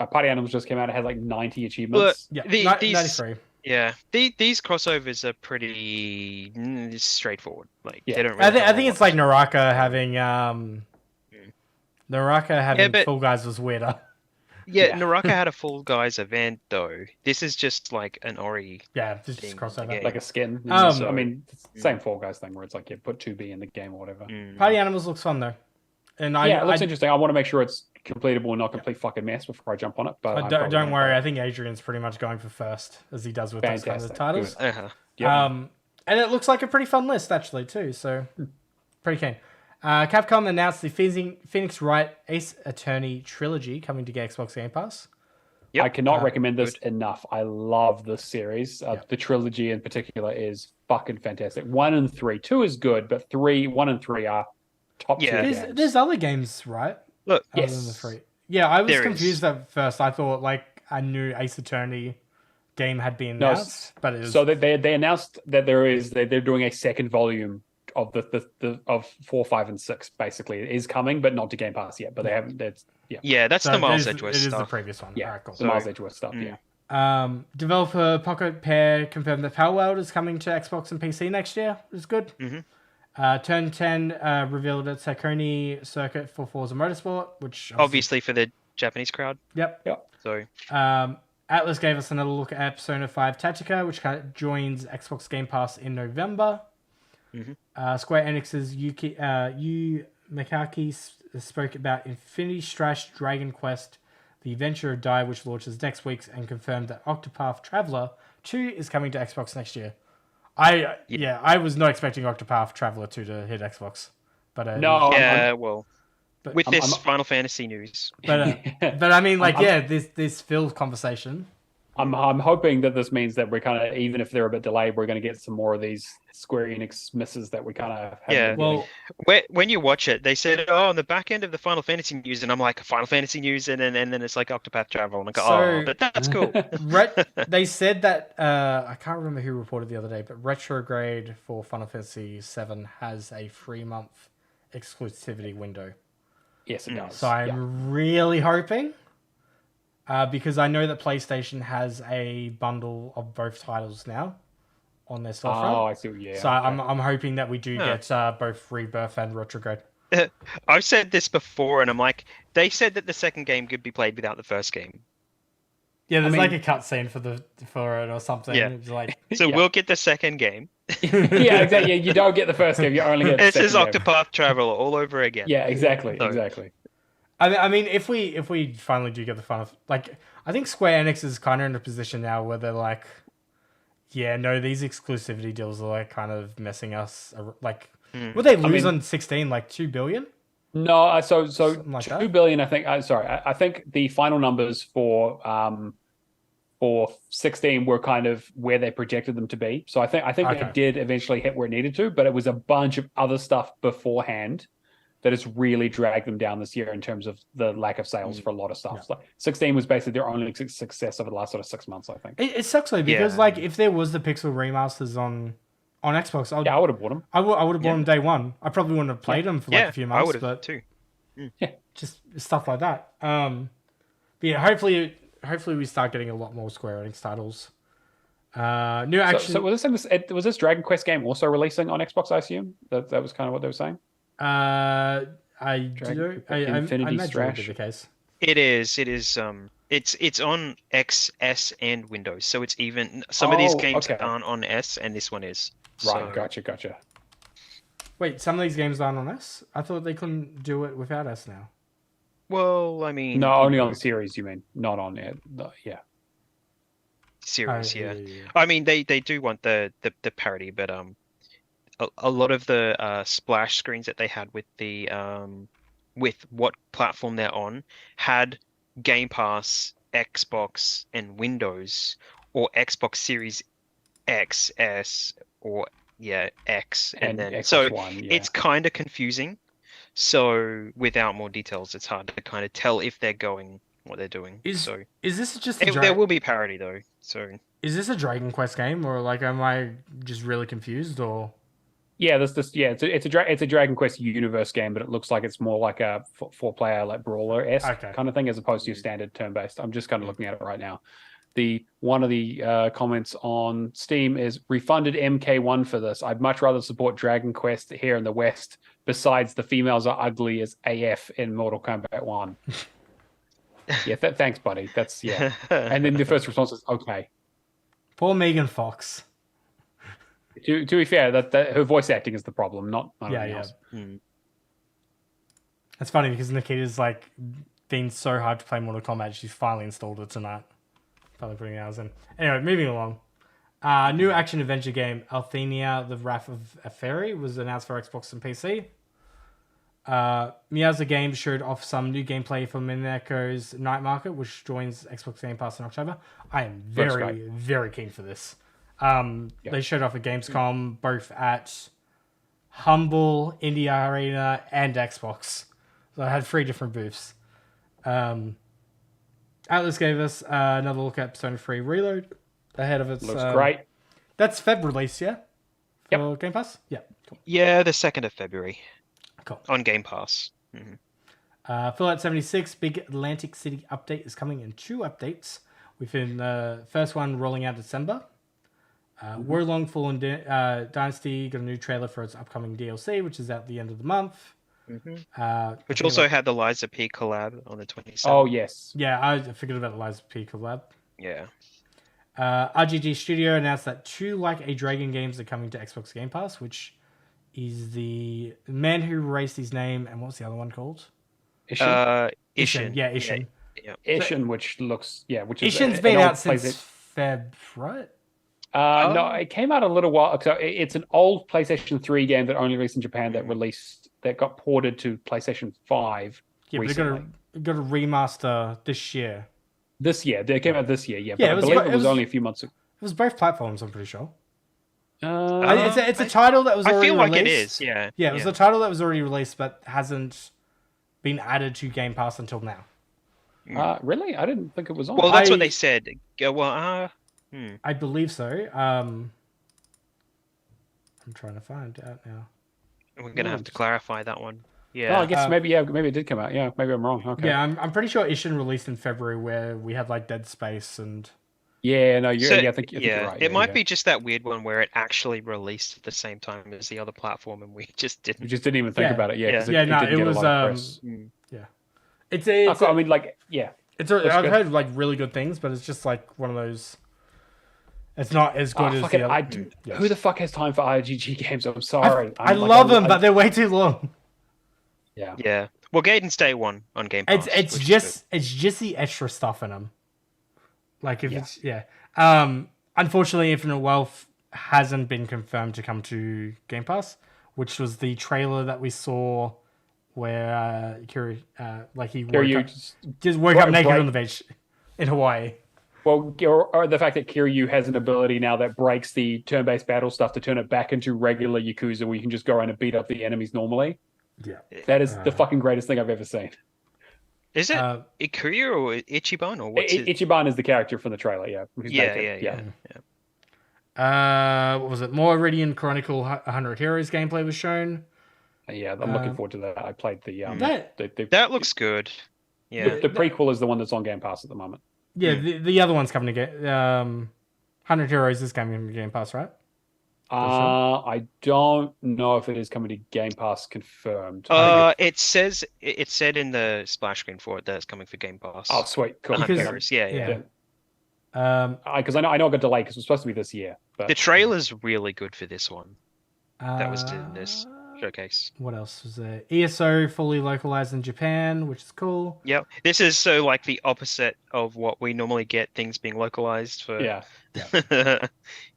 Party Animals just came out. It had like 90 achievements. Look, 93. Yeah, these crossovers are pretty straightforward. They don't. Really I think it's like Naraka having Full Guys was weirder. Yeah, Naraka had a Fall Guys event though. This is just like an Ori. Yeah, just crossover, like a skin. It's the same Fall Guys thing where it's like put 2B in the game or whatever. Party Animals looks fun though, and it looks interesting. I want to make sure it's completable and not complete fucking mess before I jump on it. But don't worry. I think Adrian's pretty much going for first, as he does with those kinds of titles. And it looks like a pretty fun list actually too. So pretty keen. Capcom announced the Phoenix Wright Ace Attorney trilogy coming to Xbox Game Pass. Yep. I cannot recommend this enough. I love this series. The trilogy in particular is fucking fantastic. 1 and 3. 2 is good, but 1 and 3 are top tier games. There's other games, right? Look, other than the 3. Yeah, I was confused at first. I thought like a new Ace Attorney game had been announced, but it was... So they announced that they're doing a second volume of the 4, 5, and 6. Basically, it is coming, but not to Game Pass yet. But they haven't. That's that's the Miles Edgeworth stuff. It is the previous one. Yeah, cool. The Miles Edgeworth stuff. Yeah. Developer Pocket Pair confirmed that Power World is coming to Xbox and PC next year, which is good. Turn 10 revealed its Hakone circuit for Forza Motorsport, which obviously for the Japanese crowd. Yep. So Atlas gave us another look at Persona 5 Tactica, which joins Xbox Game Pass in November. Square Enix's Yu Mikaki spoke about Infinity Strash Dragon Quest, The Adventure of Dai, which launches next week, and confirmed that Octopath Traveler 2 is coming to Xbox next year. I was not expecting Octopath Traveler 2 to hit Xbox, but with this Final Fantasy news, but I mean, like, this Phil conversation. I'm hoping that this means that we're kind of, even if they're a bit delayed, we're going to get some more of these Square Enix misses that we kind of have. When you watch it, they said, on the back end of the Final Fantasy news, and I'm like, Final Fantasy news, and then it's like Octopath Travel, and I go, but that's cool. They said that, I can't remember who reported the other day, but Retrograde for Final Fantasy 7 has a 3-month exclusivity window. Yes, it does. So I'm really hoping... because I know that PlayStation has a bundle of both titles now on their storefront. Oh, I see. Yeah. So I'm hoping that we do get both Rebirth and Retrograde. I've said this before, and I'm like, they said that the second game could be played without the first game. Yeah, there's like a cutscene for it or something. Yeah. It's like, we'll get the second game. Yeah, exactly. You don't get the first game. You only get the second game. This is Octopath Traveler all over again. Yeah, exactly. Exactly. I mean, if we finally do get the final, like, I think Square Enix is kind of in a position now where they're like, these exclusivity deals are like kind of messing us. Like, would they lose on 16 like 2 billion? No, so like 2 billion. I think. I think the final numbers for 16 were kind of where they projected them to be. So I think it did eventually hit where it needed to, but it was a bunch of other stuff beforehand that has really dragged them down this year in terms of the lack of sales for a lot of stuff. Yeah. So 16 was basically their only success over the last sort of 6 months, I think. It sucks though, because like if there was the Pixel remasters on Xbox, I would have bought them. I would have bought them day one. I probably wouldn't have played them for like a few months. I would have too. Yeah, just stuff like that. But yeah, hopefully we start getting a lot more Square Enix titles. New action. So was this Dragon Quest game also releasing on Xbox? I assume that was kind of what they were saying. Infinity Strash. The case. It is. It's on X, S, and Windows. So it's even. Some of these games aren't on S, and this one is. Right. Gotcha. Wait, some of these games aren't on S? I thought they couldn't do it without S now. Well, I mean. No, only on the series. You mean not on it? Yeah. Series, yeah. I mean, they do want the parity, but a lot of the splash screens that they had with the with what platform they're on had Game Pass, Xbox, and Windows, or Xbox Series X, S, or X, and then Xbox so One, it's kind of confusing. So without more details, it's hard to kind of tell if they're going what they're doing. Is this just there will be parity though? So is this a Dragon Quest game, or like am I just really confused, or? Yeah, it's a Dragon Quest universe game, but it looks like it's more like a 4-player like brawler-esque kind of thing as opposed to your standard turn-based. I'm just kind of looking at it right now. One of the comments on Steam is refunded MK1 for this. I'd much rather support Dragon Quest here in the West. Besides, the females are ugly as AF in Mortal Kombat 1. Yeah, thanks, buddy. That's And then the first response is okay. Poor Megan Fox. To be fair, that her voice acting is the problem, not anything else. That's funny because Nikita's like been so hard to play Mortal Kombat. She's finally installed it tonight. Probably putting hours in. Anyway, moving along. New action adventure game, Althenia, The Wrath of a Fairy, was announced for Xbox and PC. Miyaza Games showed off some new gameplay for Mineko's Night Market, which joins Xbox Game Pass in October. I am very, very keen for this. They showed off at Gamescom, both at Humble, Indie Arena, and Xbox. So I had 3 different booths. Atlas gave us another look at Persona 3 Reload ahead of its... Looks great. That's Feb release, yeah? For Game Pass? Yeah. Cool. Yeah, the 2nd of February. Cool. On Game Pass. Fallout 76 Big Atlantic City update is coming in 2 updates. Within the first one rolling out December. Warlong Fallen Dynasty got a new trailer for its upcoming DLC, which is out the end of the month. Which also had the Liza P collab on the 27th. Oh, yes. Yeah, I forgot about the Liza P collab. Yeah. RGG Studio announced that 2 Like a Dragon games are coming to Xbox Game Pass, which is the man who erased his name, and what's the other one called? Ishin. Ishin. Yeah, Ishin. Yeah. Ishin, which looks, which is Ishin's been out since Feb, right? No, it came out a little while. So it's an old PlayStation 3 game that only released in Japan that got ported to PlayStation 5 recently. But they got a remaster this year. They came out this year, yeah. Yeah, but I believe it was only a few months ago. It was both platforms, I'm pretty sure. It's a title that was already released. I feel like it is, yeah. Yeah, it was a title that was already released but hasn't been added to Game Pass until now. Really? I didn't think it was on. Well, that's what they said. I believe so. I'm trying to find out now. We're going to have to clarify that one. Yeah. Oh, I guess maybe it did come out. Yeah, maybe I'm wrong. Okay. Yeah, I'm pretty sure Ishin released in February, where we had like Dead Space and. Yeah, no, I think you're right. It might be just that weird one where it actually released at the same time as the other platform, and we just didn't. We just didn't even think about it. Yeah, it was. Yeah, it's I mean, like, yeah. I've heard like really good things, but it's just like one of those. It's not as good as the other. Who the fuck has time for RGG games? I'm sorry. I love them, but they're way too long. Yeah. Yeah. Well, Gaiden's Day 1 on Game Pass. It's just the extra stuff in them. Like if unfortunately, Infinite Wealth hasn't been confirmed to come to Game Pass, which was the trailer that we saw where Kiryu woke up naked on the beach in Hawaii. Well, or the fact that Kiryu has an ability now that breaks the turn-based battle stuff to turn it back into regular Yakuza, where you can just go around and beat up the enemies normally. Yeah, that is the fucking greatest thing I've ever seen. Is it Kiryu or Ichiban or what's it? Ichiban is the character from the trailer. Yeah. What was it? More Iridian Chronicle 100 Heroes gameplay was shown. Yeah, I'm looking forward to that. I played that looks good. Yeah, the prequel is the one that's on Game Pass at the moment. Yeah, the other one's coming to get 100 Heroes is coming to Game Pass, right? I don't know if it is coming to Game Pass confirmed. It said in the splash screen for it that it's coming for Game Pass. Oh, sweet, cool. Because I know I got delayed because it was supposed to be this year. But the trailer's really good for this one. That was in this showcase. What else was there? ESO fully localized in Japan, which is cool. Yep. This is so like the opposite of what we normally get, things being localized for. Yeah. Yeah.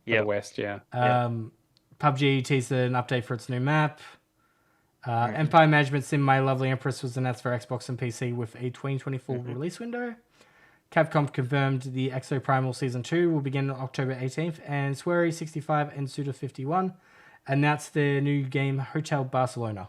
The West, yeah. PUBG teased an update for its new map. Empire Management Sim My Lovely Empress was announced for Xbox and PC with a 2024 release window. Capcom confirmed the Exoprimal Season 2 will begin on October 18th, and Swery 65 and Suda 51 announced their new game Hotel Barcelona.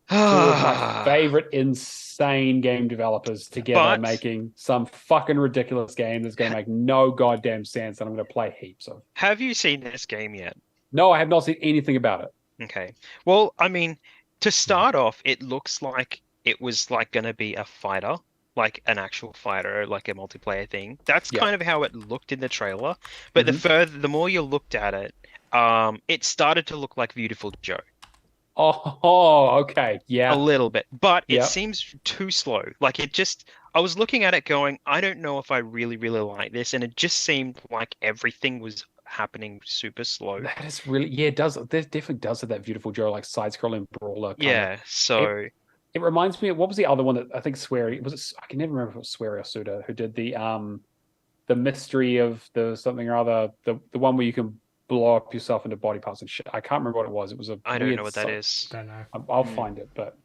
Two of my favorite insane game developers together making some fucking ridiculous game that's going to make no goddamn sense and I'm going to play heaps of. Have you seen this game yet? No, I have not seen anything about it. Okay. Well, I mean, to start off, it looks like it was like going to be a fighter, like an actual fighter, like a multiplayer thing. That's kind of how it looked in the trailer. But the more you looked at it, it started to look like Beautiful Joe. Oh, okay. Yeah. A little bit. But it seems too slow. Like I was looking at it going, I don't know if I really, really like this. And it just seemed like everything was happening super slow. That is really, it does. This definitely does have that Beautiful Joe, like side-scrolling brawler. So. It reminds me of, what was the other one that I think Swery, I can never remember if it was Swery or Suda who did the the mystery of the something or other, the one where you can blow up yourself into body parts and shit. I can't remember what it was. It was a I don't know what that is. Don't know. I'll find it, but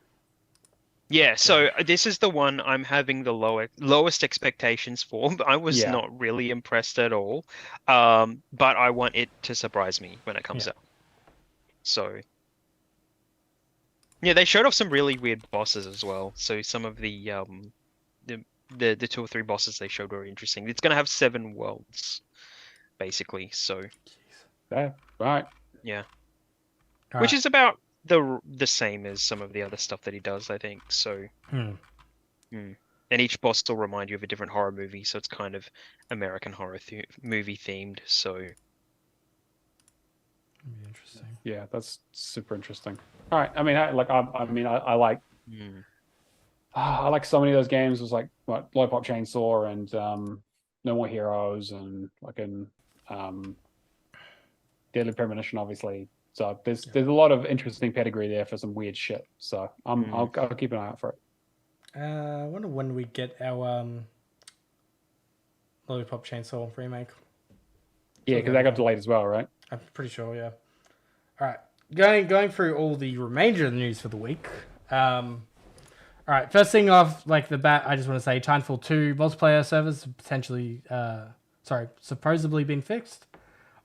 yeah. So this is the one I'm having the lowest expectations for. I was not really impressed at all, but I want it to surprise me when it comes out. So yeah, they showed off some really weird bosses as well. So some of the 2 or 3 bosses they showed were interesting. It's gonna have 7 worlds, basically. So yeah, right. Yeah. All Which right. is about the same as some of the other stuff that he does, I think. So, and each boss will remind you of a different horror movie, so it's kind of American horror movie themed. So, interesting. Yeah, that's super interesting. All right, I mean, I like I like so many of those games. It was like what Lollipop Chainsaw and No More Heroes and like Deadly Premonition, obviously. So there's a lot of interesting pedigree there for some weird shit. So I'll keep an eye out for it. I wonder when we get our Lollipop Chainsaw remake. Yeah, because that got delayed as well, right? I'm pretty sure, yeah. All right, going through all the remainder of the news for the week. All right, first thing off, like the bat, I just want to say Titanfall 2 multiplayer servers potentially, supposedly been fixed.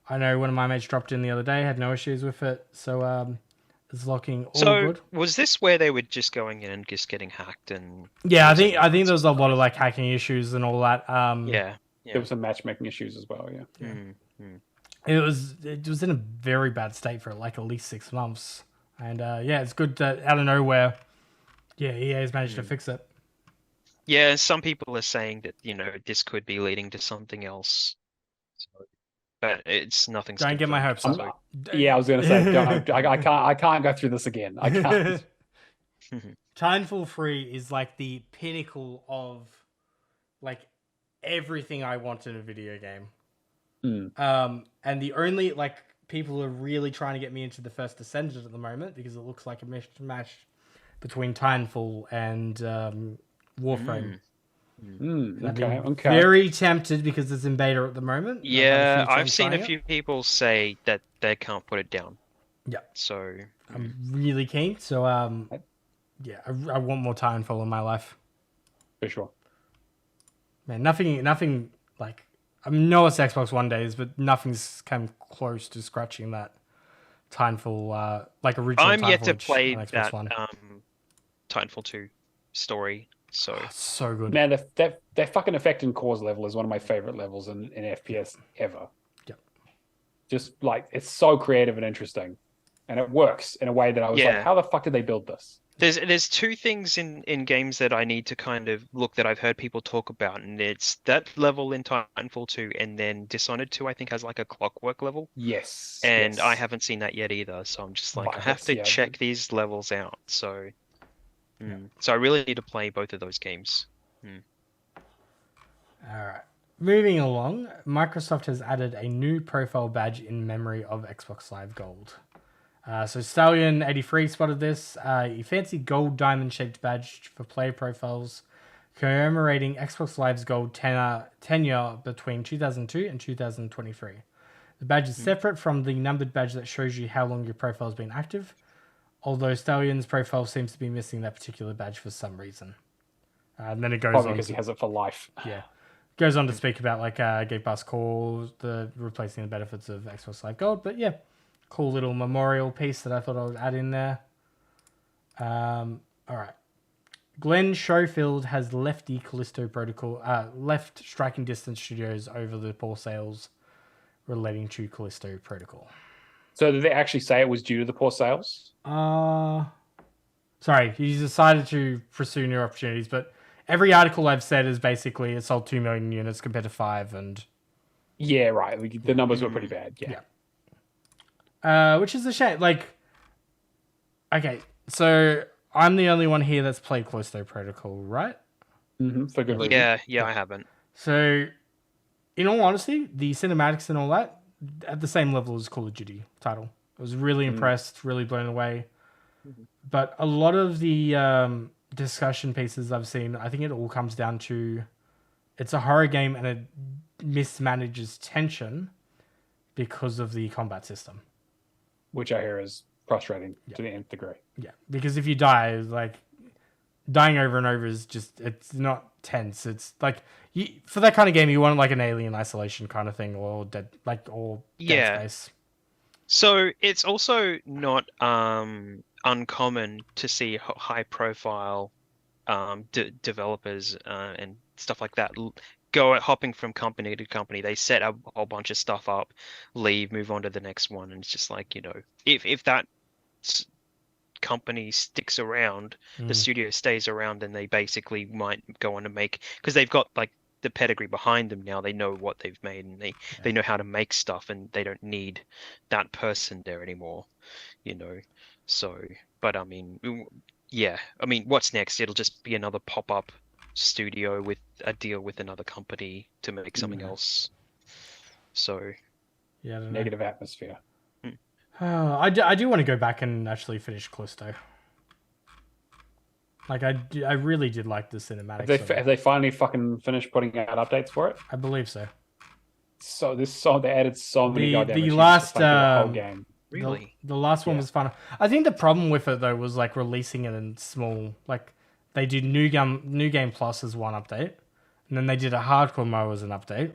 I know one of my mates dropped in the other day, had no issues with it, so it's looking all good. Was this where they were just going in and just getting hacked and? Yeah, I think there was a lot of like hacking issues and all that. Yeah. There were some matchmaking issues as well. Yeah. It was in a very bad state for like at least 6 months, and it's good that out of nowhere, EA has managed to fix it. Yeah, some people are saying that this could be leading to something else. But it's nothing. Don't get my hopes up. Yeah, I was gonna say, I can't go through this again. I can't. Titanfall 3 is like the pinnacle of like everything I want in a video game. And the only like people are really trying to get me into the First Ascendant at the moment because it looks like a mishmash between Titanfall and Warframe. Okay. Very tempted because it's in beta at the moment. Yeah, I've seen a few people say that they can't put it down. Yeah. So I'm really keen. So I want more Titanfall in my life. For sure. Man, nothing like I know it's Xbox One days, but nothing's come close to scratching that Titanfall like original. I'm Titanfall yet to play that One. Titanfall 2 story. So good. Man, that fucking Effect and Cause level is one of my favorite levels in FPS ever. Yep. Just like it's so creative and interesting, and it works in a way that I was like, how the fuck did they build this? There's 2 things in games that I need to kind of look that I've heard people talk about, and it's that level in Titanfall 2, and then Dishonored 2 I think has like a clockwork level. Yes. And I haven't seen that yet either, so I'm just like I have to check these levels out. So. So I really need to play both of those games. All right. Moving along, Microsoft has added a new profile badge in memory of Xbox Live Gold. So Stallion83 spotted this. A fancy gold diamond-shaped badge for player profiles commemorating Xbox Live's Gold tenure between 2002 and 2023. The badge is separate from the numbered badge that shows you how long your profile has been active, although Stallion's profile seems to be missing that particular badge for some reason. And then it goes probably on because he has it for life. Yeah. Goes on to speak about like Game Pass Core, the replacing the benefits of Xbox Live Gold. But yeah, cool little memorial piece that I thought I would add in there. All right. Glenn Schofield has left the Callisto Protocol, left Striking Distance Studios over the poor sales relating to Callisto Protocol. So did they actually say it was due to the poor sales? Sorry, he's decided to pursue new opportunities, but every article I've said is basically it sold 2 million units compared to 5, and yeah, right. The numbers were pretty bad. Yeah. Which is a shame. Like, okay, so I'm the only one here that's played Callisto Protocol, right? For good reason. Yeah, I haven't. So, in all honesty, the cinematics and all that at the same level as Call of Duty title. I was really impressed, really blown away. But a lot of the discussion pieces I've seen, I think it all comes down to it's a horror game and it mismanages tension because of the combat system. Which I hear is frustrating to the nth degree. Yeah, because if you die, like dying over and over is just, it's not tense. It's like for that kind of game, you want like an Alien Isolation kind of thing, or Dead Space. So it's also not uncommon to see high profile developers and stuff like that hopping from company to company. They set a whole bunch of stuff up, leave, move on to the next one, and it's just like, if that company sticks around, the studio stays around, then they basically might go on to make, because they've got like the pedigree behind them now. They know what they've made, and they know how to make stuff, and they don't need that person there anymore, So, but I mean, what's next? It'll just be another pop-up studio with a deal with another company to make something else. So, negative atmosphere. I do want to go back and actually finish Callisto. Like I really did like the cinematics. Have they finally fucking finished putting out updates for it? I believe so. So they added so many goddamn the last the whole game. Really? The last one was fun. I think the problem with it though was like releasing it in small, like they did New Game Plus as one update, and then they did a Hardcore mode as an update.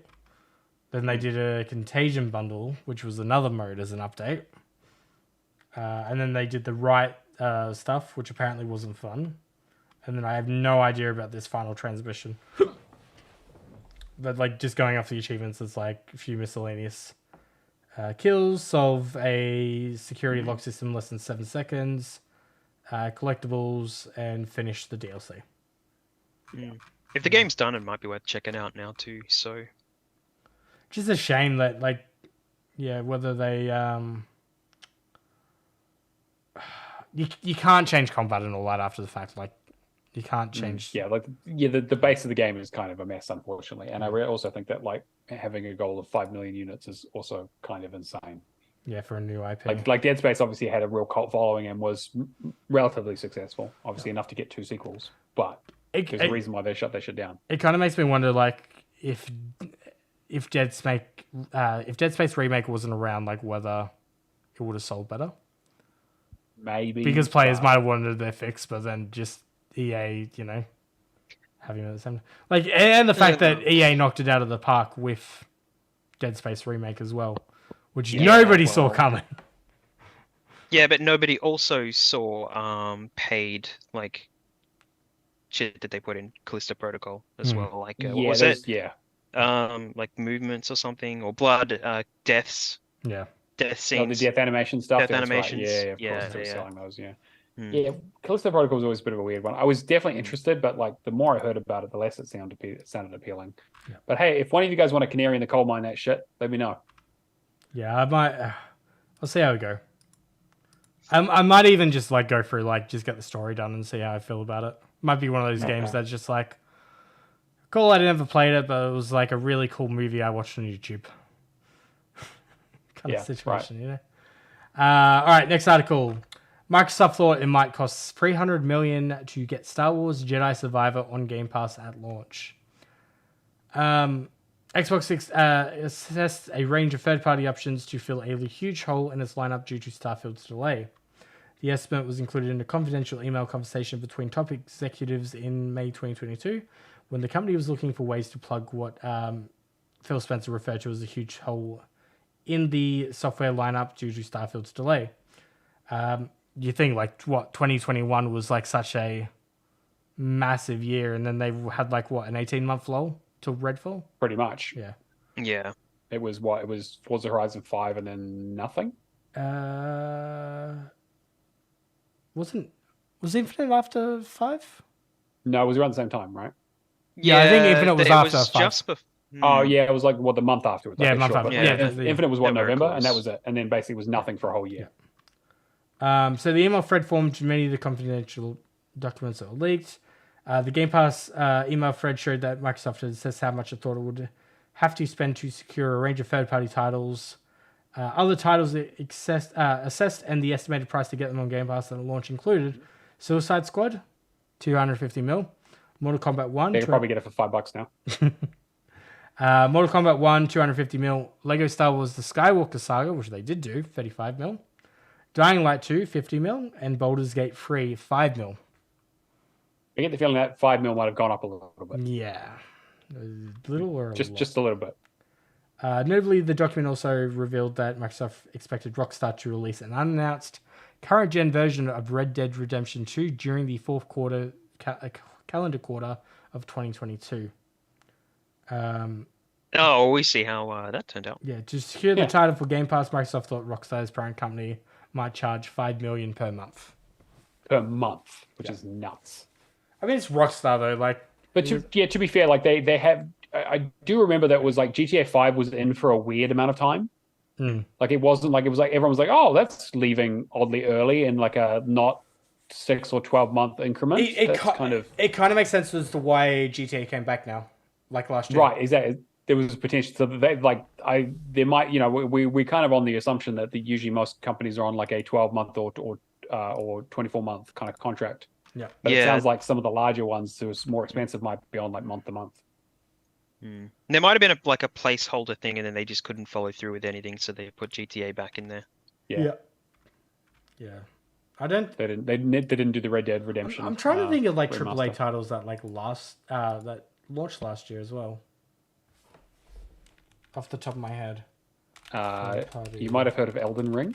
Then they did a Contagion bundle, which was another mode as an update. And then they did the Right stuff, which apparently wasn't fun. And then I have no idea about this final transmission. But like just going off the achievements, it's like a few miscellaneous kills, solve a security lock system in less than 7 seconds, collectibles, and finish the DLC. If the game's done, it might be worth checking out now too. So, just a shame that whether they you can't change combat and all that after the fact. Like you can't change. The base of the game is kind of a mess, unfortunately. And I also think that like having a goal of 5 million units is also kind of insane. Yeah, for a new IP. Like Dead Space obviously had a real cult following and was relatively successful. Obviously enough to get 2 sequels, but there's a reason why they shut that shit down. It kind of makes me wonder, like if Dead Space Remake wasn't around, like whether it would have sold better. Maybe because players might have wanted their fix, but then just EA, having it at the same time. Like, and the fact that EA knocked it out of the park with Dead Space Remake as well, which nobody saw coming. Yeah, but nobody also saw paid like shit that they put in Callisto Protocol as well. Like what was it? Yeah. Like movements or something, or blood, deaths. Yeah. Death scenes. The death animation stuff. Death animations. Right. Yeah, of course they were selling those. Yeah. Yeah, Callisto Protocol was always a bit of a weird one. I was definitely interested, but like the more I heard about it, the less it sounded appealing. Yeah. But hey, if one of you guys want a canary in the coal mine that shit, let me know. Yeah, I might. I'll see how we go. I might even just like go through, like just get the story done and see how I feel about it. Might be one of those games that's just like, cool, I never played it, but it was like a really cool movie I watched on YouTube. kind of situation, right. All right, next article. Microsoft thought it might cost $300 million to get Star Wars Jedi Survivor on Game Pass at launch. Xbox assessed a range of third-party options to fill a huge hole in its lineup due to Starfield's delay. The estimate was included in a confidential email conversation between top executives in May 2022, when the company was looking for ways to plug what Phil Spencer referred to as a huge hole in the software lineup due to Starfield's delay. You think, like, 2021 was, like, such a massive year, and then they had, like, an 18-month lull till Redfall? Pretty much. Yeah. Yeah. It was Forza Horizon 5 and then nothing? Was Infinite after 5? No, it was around the same time, right? Yeah, I think Infinite was after 5. Just Oh, yeah, it was like, the month afterwards. Yeah, month after. Infinite was November, and that was it. And then basically was nothing for a whole year. So the email thread formed many of the confidential documents that were leaked. The Game Pass email thread showed that Microsoft had assessed how much it thought it would have to spend to secure a range of third-party titles. Other titles assessed, and the estimated price to get them on Game Pass at launch included Suicide Squad, $250 million, Mortal Kombat 1. They can probably get it for $5 now. Mortal Kombat 1, 250 mil. Lego Star Wars The Skywalker Saga, which they did do, 35 mil. Dying Light 2, 50 mil. And Baldur's Gate 3, 5 mil. I get the feeling that 5 mil might have gone up a little bit. Yeah. A little or just a little bit. Notably, the document also revealed that Microsoft expected Rockstar to release an unannounced current-gen version of Red Dead Redemption 2 during the fourth quarter, calendar quarter of 2022. We see how that turned out. Yeah, to secure the title for Game Pass, Microsoft thought Rockstar's parent company might charge $5 million per month. Per month, which is nuts. I mean, it's Rockstar though. Like, but to be fair, like they have. I do remember that it was like GTA 5 was in for a weird amount of time. Like it wasn't like it was like everyone was like, oh, that's leaving oddly early in like a not 6 or 12 month increment. It kind of makes sense as to why GTA came back now, like last year. Right, exactly. There was potential. So there might, we kind of on the assumption that usually most companies are on like a 12-month or 24-month kind of contract. Yeah, but it sounds like some of the larger ones who are more expensive might be on like month to month. There might have been a placeholder thing, and then they just couldn't follow through with anything, so they put GTA back in there. Yeah. I don't. They didn't do the Red Dead Redemption. I'm trying to think of like AAA titles that that launched last year as well. Off the top of my head, you might have heard of Elden Ring.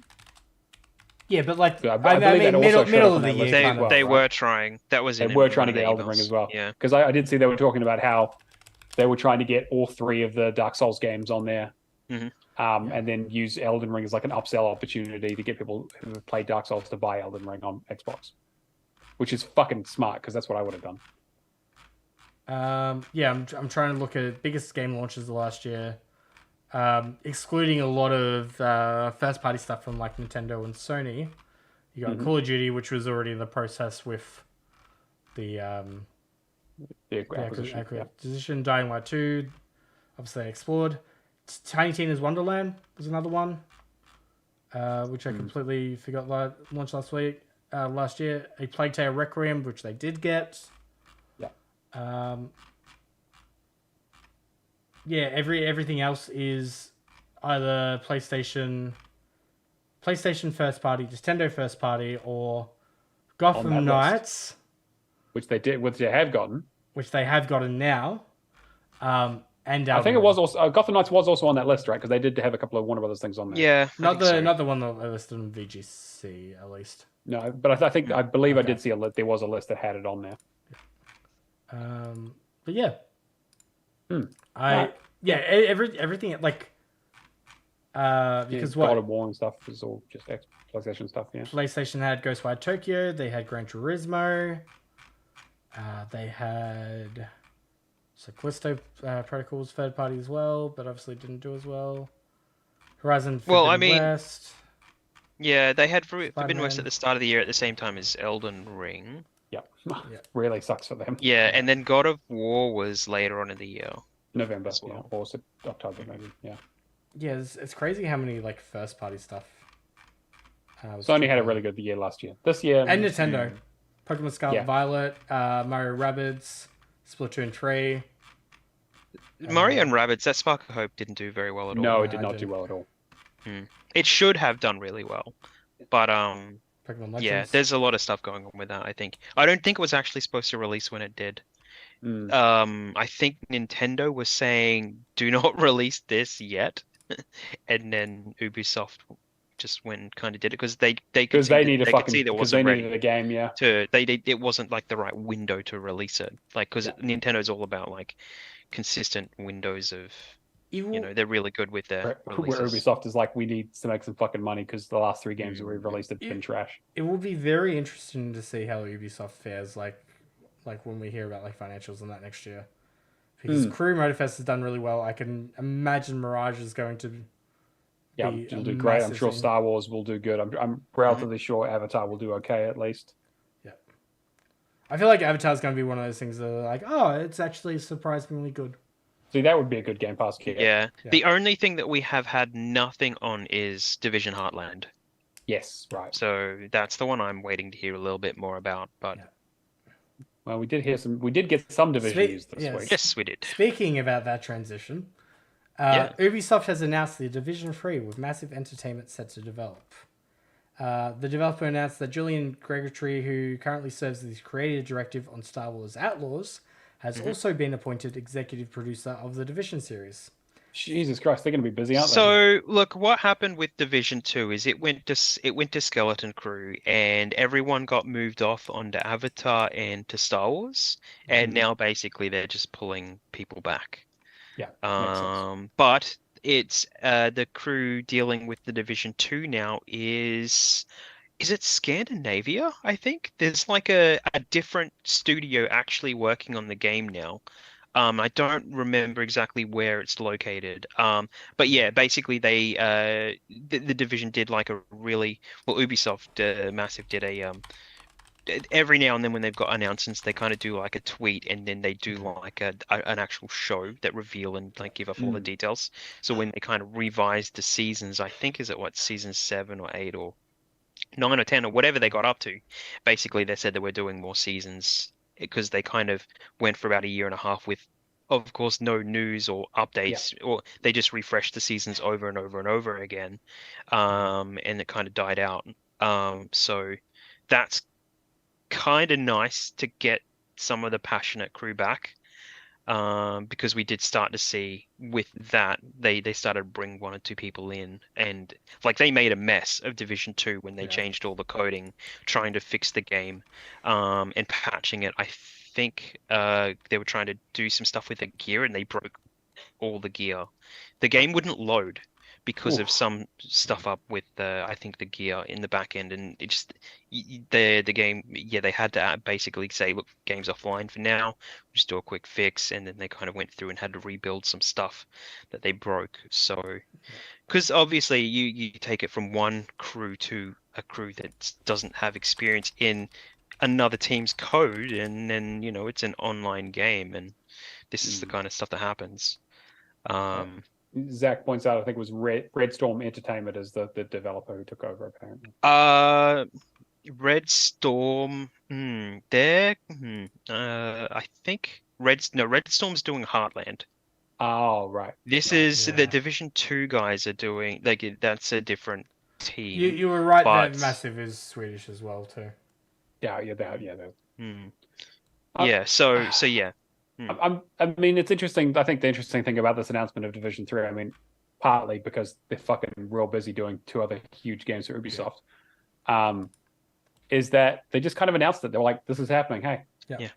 Yeah, but like I believe middle of the year. They were trying. That was. They were trying to get Elden Ring as well. Yeah, because I did see they were talking about how they were trying to get all 3 of the Dark Souls games on there, and then use Elden Ring as like an upsell opportunity to get people who have played Dark Souls to buy Elden Ring on Xbox, which is fucking smart because that's what I would have done. I'm trying to look at biggest game launches of last year, excluding a lot of first-party stuff from like Nintendo and Sony. You got Call of Duty, which was already in the process with the acquisition. Dying Light 2, obviously I explored. Tiny Tina's Wonderland was another one, which I completely forgot launched last year. A Plague Tale Requiem, which they did get. Everything else is either PlayStation first party, Nintendo first party, or Gotham Knights, which they have gotten now. And I think it was also Gotham Knights was also on that list, right? Because they did have a couple of Warner Brothers things on there. Yeah, not the one that I listed on VGC at least. No, but I believe I did see there was a list that had it on there. But yeah, everything like because God of War and stuff is all just PlayStation stuff. Yeah, PlayStation had Ghostwire Tokyo. They had Gran Turismo. They had Callisto Protocol's third party as well, but obviously didn't do as well. Horizon Forbidden West. Yeah, they had Forbidden West at the start of the year at the same time as Elden Ring. Yep. Really sucks for them. Yeah, and then God of War was later on in the year. November, or October maybe. Yeah. Yeah, it's crazy how many like first party stuff. Sony had a really good year last year. This year, and Nintendo, Pokemon Scarlet Violet, Mario Rabbids, Splatoon 3. Mario and Rabbids, that Spark of Hope didn't do very well at all. No, it did not do well at all. It should have done really well, but Pokemon Legends. Yeah, there's a lot of stuff going on with that. I don't think it was actually supposed to release when it did. I think Nintendo was saying, "Do not release this yet," and then Ubisoft just went and kind of did it because they could see there wasn't ready the game. Yeah, it wasn't like the right window to release it. Like because Nintendo's all about like consistent windows of. They're really good with their releases. Where Ubisoft is like, we need to make some fucking money because the last 3 games that we've released have been trash. It will be very interesting to see how Ubisoft fares, like when we hear about like financials and that next year. Because Crew Motorfest has done really well. I can imagine Mirage is going to it'll do great. I'm sure Star Wars will do good. I'm relatively sure Avatar will do okay at least. Yeah. I feel like Avatar is going to be one of those things that are like, oh, it's actually surprisingly good. See, that would be a good Game Pass kit. Yeah. The only thing that we have had nothing on is Division Heartland. Yes, right. So that's the one I'm waiting to hear a little bit more about. But Well, we did get some Division news this week. Yes, we did. Speaking about that transition, Ubisoft has announced the Division 3 with massive entertainment set to develop. The developer announced that Julian Gregory, who currently serves as creative director on Star Wars Outlaws, has also been appointed executive producer of the Division series. Jesus Christ, they're going to be busy, aren't they? So, look, what happened with Division 2 is it went to Skeleton Crew, and everyone got moved off onto Avatar and to Star Wars, and now basically they're just pulling people back. Yeah, makes sense. But it's the crew dealing with the Division 2 now is it Scandinavia? I think there's like a different studio actually working on the game now. I don't remember exactly where it's located. But yeah, basically they the Division did like a really Ubisoft Massive did a every now and then when they've got announcements, they kind of do like a tweet and then they do like an actual show that reveal and like give up all the details. So when they kind of revised the seasons, I think is it what season 7 or 8 or 9 or 10 or whatever they got up to, basically they said that we're doing more seasons because they kind of went for about a year and a half with, of course, no news or updates, or they just refreshed the seasons over and over and over again, and it kind of died out. So that's kind of nice to get some of the passionate crew back, because we did start to see with that they started to bring 1 or 2 people in, and like they made a mess of Division 2 when they changed all the coding, trying to fix the game, and patching it. I think they were trying to do some stuff with the gear and they broke all the gear. The game wouldn't load because of some stuff up with I think the gear in the back end, and it just the game, they had to basically say, look, game's offline for now, just do a quick fix, and then they kind of went through and had to rebuild some stuff that they broke. So because obviously you take it from one crew to a crew that doesn't have experience in another team's code, and then it's an online game, and this is the kind of stuff that happens. Zach points out, I think it was Red Storm Entertainment is the developer who took over, apparently. Red Storm, I think Red Storm's doing Heartland. Oh, right. This is the Division 2 guys are doing, like, that's a different team. You were right that Massive is Swedish as well, too. Yeah. So yeah. I mean, it's interesting. I think the interesting thing about this announcement of Division 3, I mean, partly because they're fucking real busy doing 2 other huge games for Ubisoft, is that they just kind of announced it. They were like, this is happening. Hey. Yeah.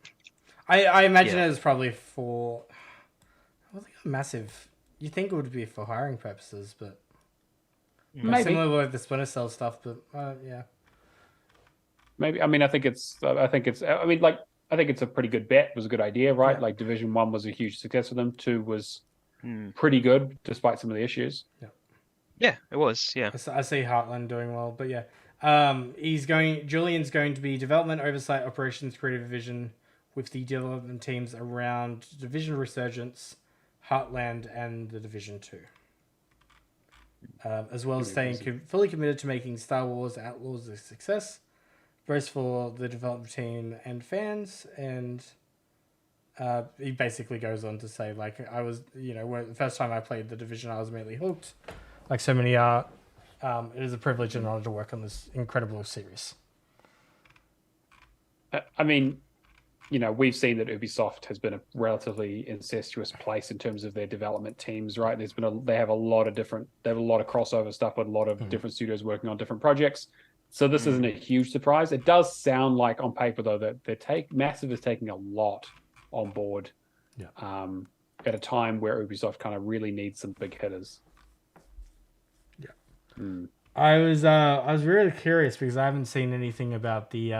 I imagine it was probably for, I think Massive, you think it would be for hiring purposes, but maybe. Similar with the Splinter Cell stuff, but yeah. Maybe. I mean, I think it's a pretty good bet. It was a good idea, right? Yeah. Like Division 1 was a huge success for them. 2 was pretty good despite some of the issues. Yeah, it was. Yeah. I see Heartland doing well, but yeah. Julian's going to be development, oversight, operations, creative vision with the development teams around Division Resurgence, Heartland, and the Division 2. As well as staying fully committed to making Star Wars Outlaws a success, both for the development team and fans. And he basically goes on to say, like, I was, the first time I played the Division, I was immediately hooked, like so many are. It is a privilege and honor to work on this incredible series. I mean, we've seen that Ubisoft has been a relatively incestuous place in terms of their development teams, right? They have a lot of crossover stuff with a lot of different studios working on different projects. So this isn't a huge surprise. It does sound like on paper though that Massive is taking a lot on board, at a time where Ubisoft kind of really needs some big hitters. I was really curious because I haven't seen anything about the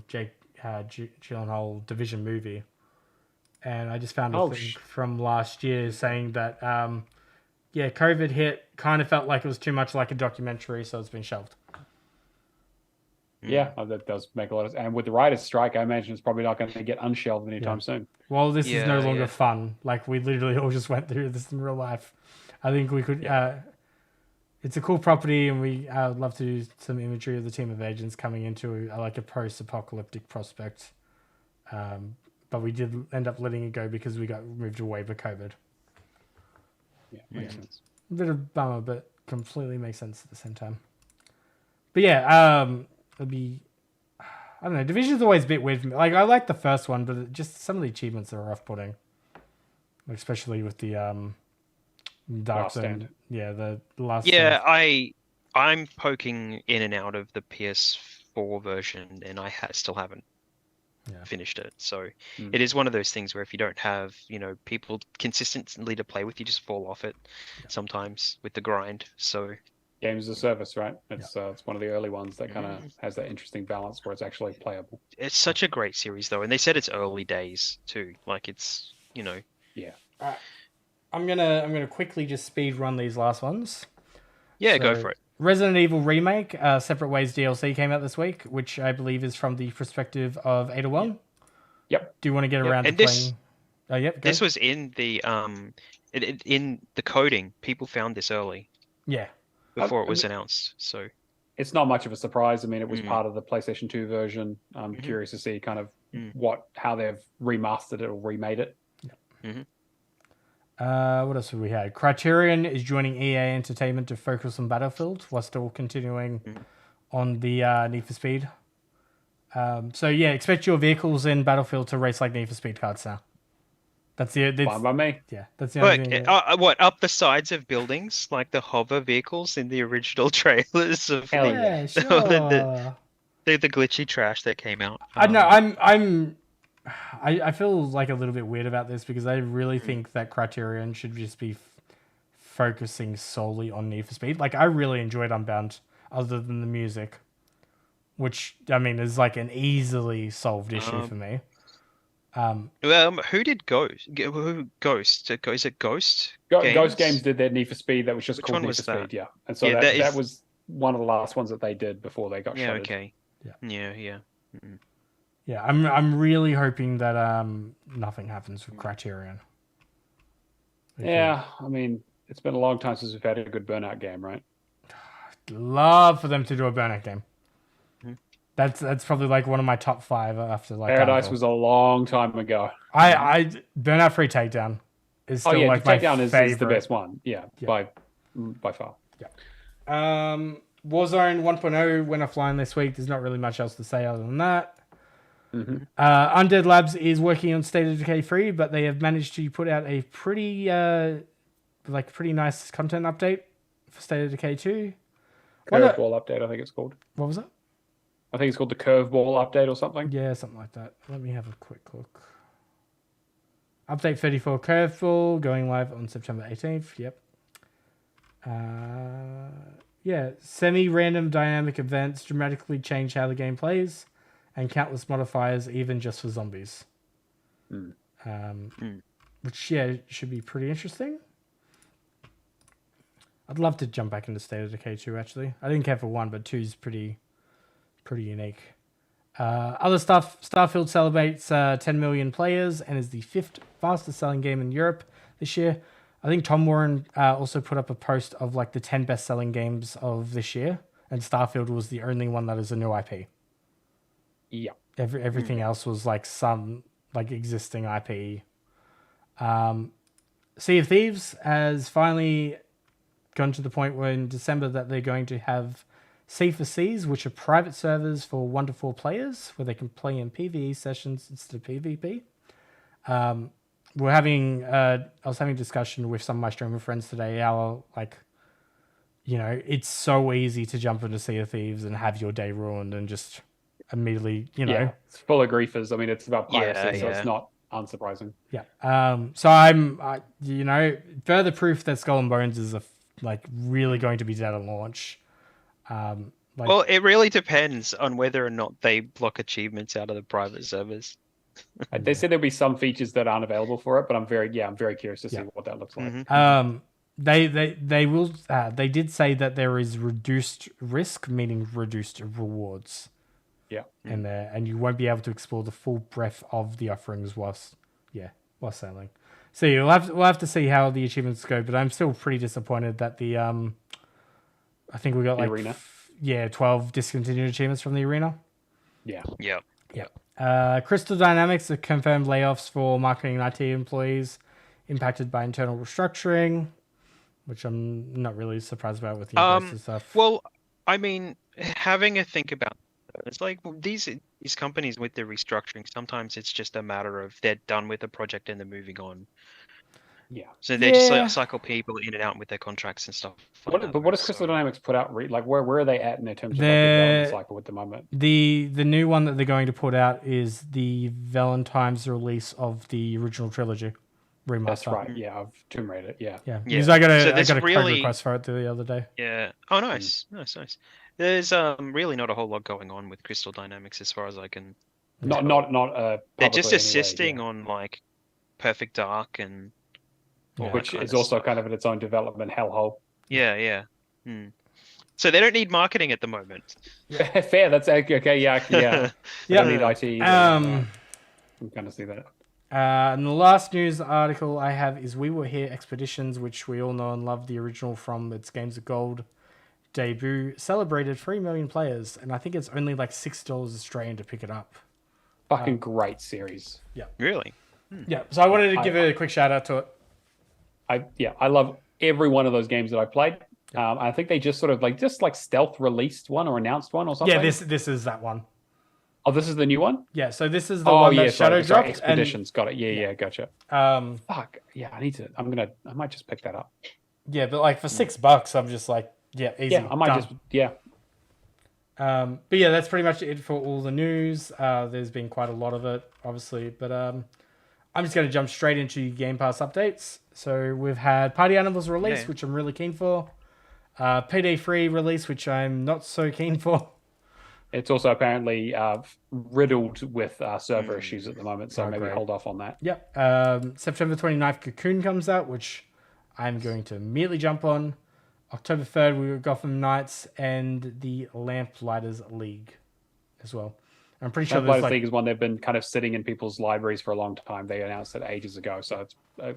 Jake Gyllenhaal Division movie, and I just found a thing from last year saying that COVID hit, kind of felt like it was too much like a documentary, so it's been shelved. Yeah, that does make a lot of sense. And with the writer's strike, I imagine it's probably not going to get unshelved anytime soon. Well, this is no longer fun. Like, we literally all just went through this in real life. I think we could... it's a cool property, and we would love to do some imagery of the team of agents coming into a post-apocalyptic prospect. but we did end up letting it go because we got moved away by COVID. Yeah, makes sense. A bit of a bummer, but completely makes sense at the same time. But yeah, it'd be... I don't know. Division's always a bit weird for me. Like, I like the first one, but just some of the achievements are off-putting. Especially with the Dark Last Zone. Stand. Yeah, the last. Yeah, Stand. I'm poking in and out of the PS4 version, and I still haven't finished it. So it is one of those things where if you don't have, people consistently to play with, you just fall off it sometimes with the grind. So Games as a service, right? It's one of the early ones that kind of has that interesting balance where it's actually playable. It's such a great series, though, and they said it's early days too. Like it's, Yeah. I'm gonna quickly just speed run these last ones. Yeah, go for it. Resident Evil Remake, Separate Ways DLC came out this week, which I believe is from the perspective of Ada Wong. Yep. Do you want to get around to playing? Oh, yep. This was in the in the coding. People found this early. Yeah. Before it was announced, so it's not much of a surprise. I mean, it was part of the PlayStation 2 version. I'm curious to see kind of how they've remastered it or remade it. What else have we had? Criterion is joining EA Entertainment to focus on Battlefield while still continuing on the Need for Speed. So yeah, expect your vehicles in Battlefield to race like Need for Speed cards now. That's fine by me. Yeah, that's the only thing. What, up the sides of buildings like the hover vehicles in the original trailers of sure. the glitchy trash that came out? I know. I feel like a little bit weird about this because I really think that Criterion should just be focusing solely on Need for Speed. Like, I really enjoyed Unbound, other than the music, which I mean is like an easily solved issue for me. Who did Ghost? Who Ghost? Is it Ghost? Ghost Games did their Need for Speed. That was just called Need for that? Speed. Yeah, and so that was one of the last ones that they did before they got shuttered. Okay. Yeah. Mm-hmm. Yeah, I'm really hoping that nothing happens with Criterion. Yeah, I mean, it's been a long time since we've had a good Burnout game, right? I'd love for them to do a Burnout game. That's probably like one of my top 5 after like Paradise was a long time ago. I Burnout Free Takedown is still like my Takedown favorite. is the best one. Yeah. By far. Yeah. Warzone 1.0 went offline this week. There's not really much else to say other than that. Undead Labs is working on State of Decay 3, but they have managed to put out a pretty nice content update for State of Decay 2. Curveball update, I think it's called. What was it? I think it's called the Curveball update or something. Yeah, something like that. Let me have a quick look. Update 34 Curveball going live on September 18th. Yep. Yeah, semi-random dynamic events dramatically change how the game plays, and countless modifiers, even just for zombies. Which, should be pretty interesting. I'd love to jump back into State of Decay 2, actually. I didn't care for 1, but 2 is pretty unique. Other stuff, Starfield celebrates 10 million players and is the 5th fastest selling game in Europe this year. I think Tom Warren also put up a post of like the 10 best selling games of this year, and Starfield was the only one that is a new IP. Yeah. Everything else was like some like existing IP. Sea of Thieves has finally gone to the point where in December that they're going to have Sea for Seas, which are private servers for 1 to 4 players, where they can play in PvE sessions instead of PvP. I was having a discussion with some of my streamer friends today. It's so easy to jump into Sea of Thieves and have your day ruined and just immediately, it's full of griefers. I mean, it's about piracy, so it's not unsurprising. Yeah. So I'm, further proof that Skull and Bones is really going to be dead at launch. Well, it really depends on whether or not they block achievements out of the private servers. They said there'll be some features that aren't available for it, but I'm very curious to see what that looks like. They will. They did say that there is reduced risk, meaning reduced rewards. Yeah, in there, and you won't be able to explore the full breadth of the offerings whilst sailing. So we'll have to see how the achievements go, but I'm still pretty disappointed that the I think we got the arena. 12 discontinued achievements from the arena. Yeah. Crystal Dynamics have confirmed layoffs for marketing and IT employees impacted by internal restructuring, which I'm not really surprised about with the Embracer stuff. Well, I mean, having a think about it's like these companies with the restructuring. Sometimes it's just a matter of they're done with the project and they're moving on. Yeah. So they just cycle people in and out with their contracts and stuff. But what does Crystal Dynamics put out? Like where are they at in terms of the development cycle at the moment? The new one that they're going to put out is the Valentine's release of the original trilogy remaster. That's right. Yeah, of Tomb Raider. Yeah. Because I got a code request for it the other day. Yeah. Oh, nice. Nice. There's really not a whole lot going on with Crystal Dynamics as far as I can. Not. They're just assisting on like Perfect Dark and. Which is also kind of in its own development hellhole. Yeah. So they don't need marketing at the moment. Fair. That's okay. Yeah. They don't need IT. I can kind of see that. And the last news article I have is We Were Here Expeditions, which we all know and love the original from its Games of Gold debut, celebrated 3 million players, and I think it's only like $6 Australian to pick it up. Fucking great series. Yeah. Really? Yeah. So I wanted to give a quick shout out to it. I love every one of those games that I played. I think they just sort of like stealth released one or announced one or something. Yeah, this is that one. Oh, this is the new one? Yeah, so this is the one that Shadow dropped. Expeditions, got it. Yeah, gotcha. Fuck. Yeah, I might just pick that up. Yeah, but like for $6, I'm just like, easy. Yeah, I might But yeah, that's pretty much it for all the news. There's been quite a lot of it, obviously, but I'm just going to jump straight into Game Pass updates. So we've had Party Animals release, which I'm really keen for. PD3 release, which I'm not so keen for. It's also apparently riddled with server issues at the moment, so maybe hold off on that. Yep. September 29th, Cocoon comes out, which I'm going to immediately jump on. October 3rd, we got Gotham Knights and the Lamplighters League as well. I'm pretty sure Lamplighters League is one they've been kind of sitting in people's libraries for a long time. They announced it ages ago, so it's a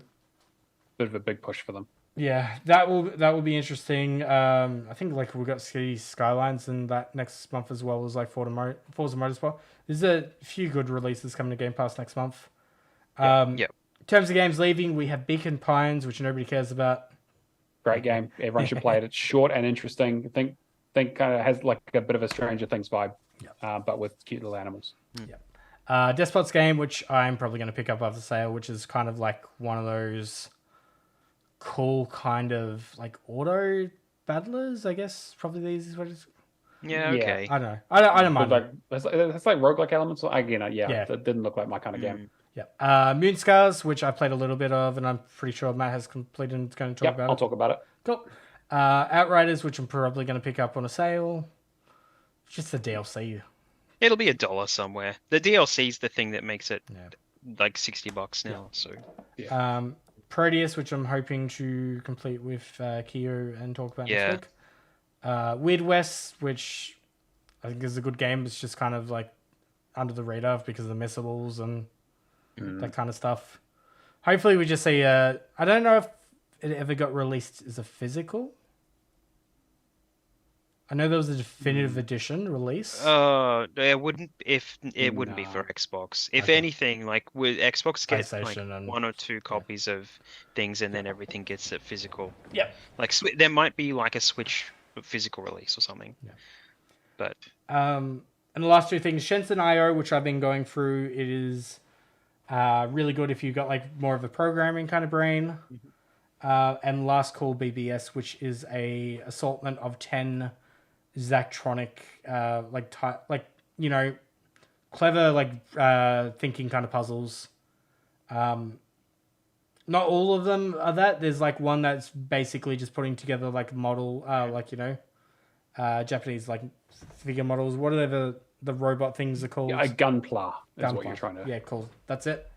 bit of a big push for them. Yeah, that will be interesting. I think like we've got City Skylines in that next month as well as like Forza Motorsport. There's a few good releases coming to Game Pass next month. In terms of games leaving, we have Beacon Pines, which nobody cares about. Great game. Everyone should play it. It's short and interesting. I think kind of has like a bit of a Stranger Things vibe, but with cute little animals. Despot's game, which I'm probably going to pick up after sale, which is kind of like one of those cool kind of like auto battlers, I guess. Probably the easiest way to. Yeah. Okay. I don't know. I don't mind. It's like roguelike elements. Again, it didn't look like my kind of game. Yeah. Moon Scars, which I played a little bit of, and I'm pretty sure Matt has completed and is going to talk about. I'll talk about it. Cool. Outriders, which I'm probably going to pick up on a sale. Just the DLC. It'll be $1 somewhere. The DLC is the thing that makes it like $60 now. So. Yeah. Proteus, which I'm hoping to complete with Kyo and talk about next week. Weird West, which I think is a good game. It's just kind of like under the radar because of the missables and that kind of stuff. Hopefully we just see I don't know if it ever got released as a physical. I know there was a definitive edition release. It wouldn't be for Xbox. If anything, like with Xbox gets like one or two copies of things, and then everything gets a physical. Yeah. Like there might be like a Switch physical release or something. Yeah. But and the last two things, Shenson IO, which I've been going through, it is really good if you've got like more of a programming kind of brain. And Last Call BBS, which is a assortment of 10 Zachtronic, clever, thinking kind of puzzles. Not all of them are that. There's like one that's basically just putting together like model, Japanese like figure models, whatever the robot things are called. Yeah, Gunpla is what you're trying to. Yeah, cool. That's it.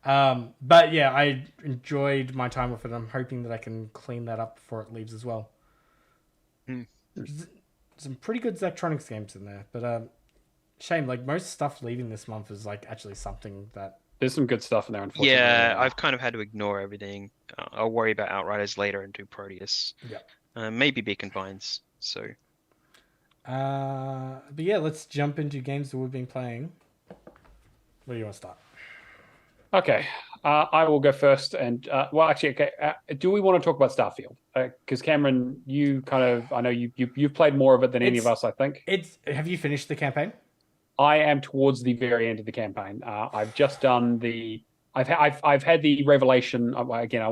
But yeah, I enjoyed my time with it. I'm hoping that I can clean that up before it leaves as well. Some pretty good Zachtronics games in there, but shame, like most stuff leaving this month is like actually something that there's some good stuff in there. Unfortunately, yeah, I've kind of had to ignore everything. I'll worry about Outriders later and do Proteus. Yeah, maybe Beacon Pines. So, but yeah, let's jump into games that we've been playing. Where do you want to start? Okay, I will go first. And well, actually, okay. Do we want to talk about Starfield? Because Cameron, I know you've played more of it than any of us. I think. Have you finished the campaign? I am towards the very end of the campaign. I've just done the. I've had the revelation. Again, I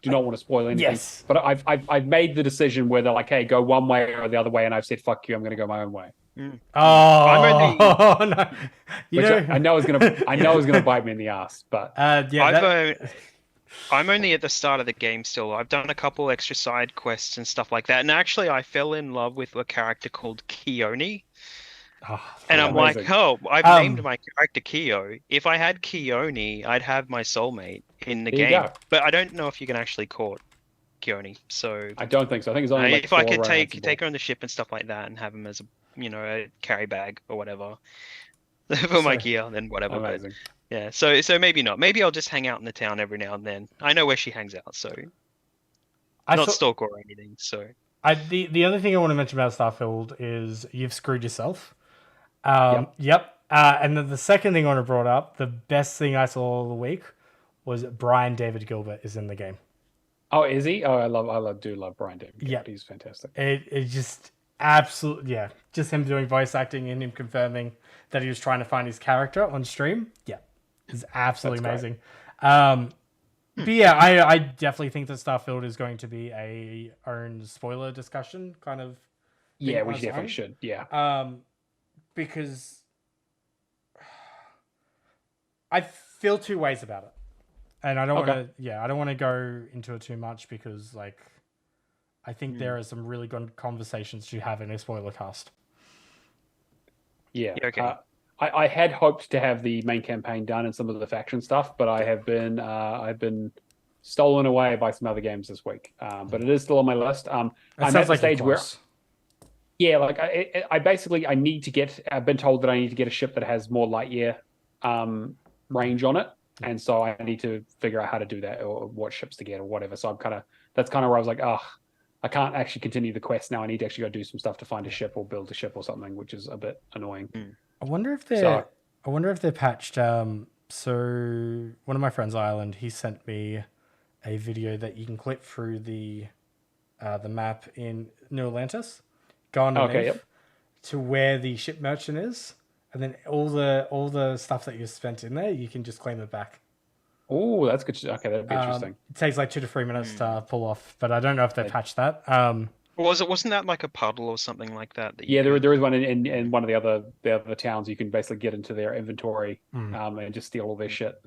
do not want to spoil anything. Yes. But I've made the decision where they're like, hey, go one way or the other way, and I've said, fuck you, I'm going to go my own way. Oh no! I know is gonna bite me in the ass, but I'm only at the start of the game still. I've done a couple extra side quests and stuff like that, and actually, I fell in love with a character called Keone. And I'm amazing. like, I've named my character Keo. If I had Keone, I'd have my soulmate in the game. But I don't know if you can actually court Keone. So I don't think so. I think it's only if I could take her on the ship and stuff like that, and have him as a carry bag or whatever for my gear, then whatever. Amazing. But, yeah. So maybe not. Maybe I'll just hang out in the town every now and then. I know where she hangs out, so not stalk her or anything. So the other thing I want to mention about Starfield is you've screwed yourself. Yep. And then the second thing I want to brought up, the best thing I saw all the week was Brian David Gilbert is in the game. Oh, is he? Oh, I do love Brian David Gilbert. He's fantastic. It just absolutely, just him doing voice acting and him confirming that he was trying to find his character on stream. Yeah, is absolutely amazing. But yeah, I definitely think that Starfield is going to be a own spoiler discussion kind of. Yeah, we definitely should. Yeah. Because I feel two ways about it, and I don't want to. Yeah, I don't want to go into it too much because, like, I think there are some really good conversations to have in a spoiler cast. Yeah. Okay. I had hoped to have the main campaign done and some of the faction stuff, but I've been stolen away by some other games this week. But it is still on my list. I'm at the stage where. Yeah, like I need to get. I've been told that I need to get a ship that has more light year range on it, and so I need to figure out how to do that or what ships to get or whatever. So that's kind of where I was like, I can't actually continue the quest now. I need to actually go do some stuff to find a ship or build a ship or something, which is a bit annoying. I wonder if they're patched. So one of my friends, Ireland, he sent me a video that you can click through the map in New Atlantis. Go underneath to where the ship merchant is, and then all the stuff that you spent in there, you can just claim it back. Oh, that's good. Okay, that'd be interesting. It takes like 2 to 3 minutes to pull off, but I don't know if they patched that. Wasn't that like a puddle or something like that? There is one in one of the other towns. You can basically get into their inventory and just steal all their shit.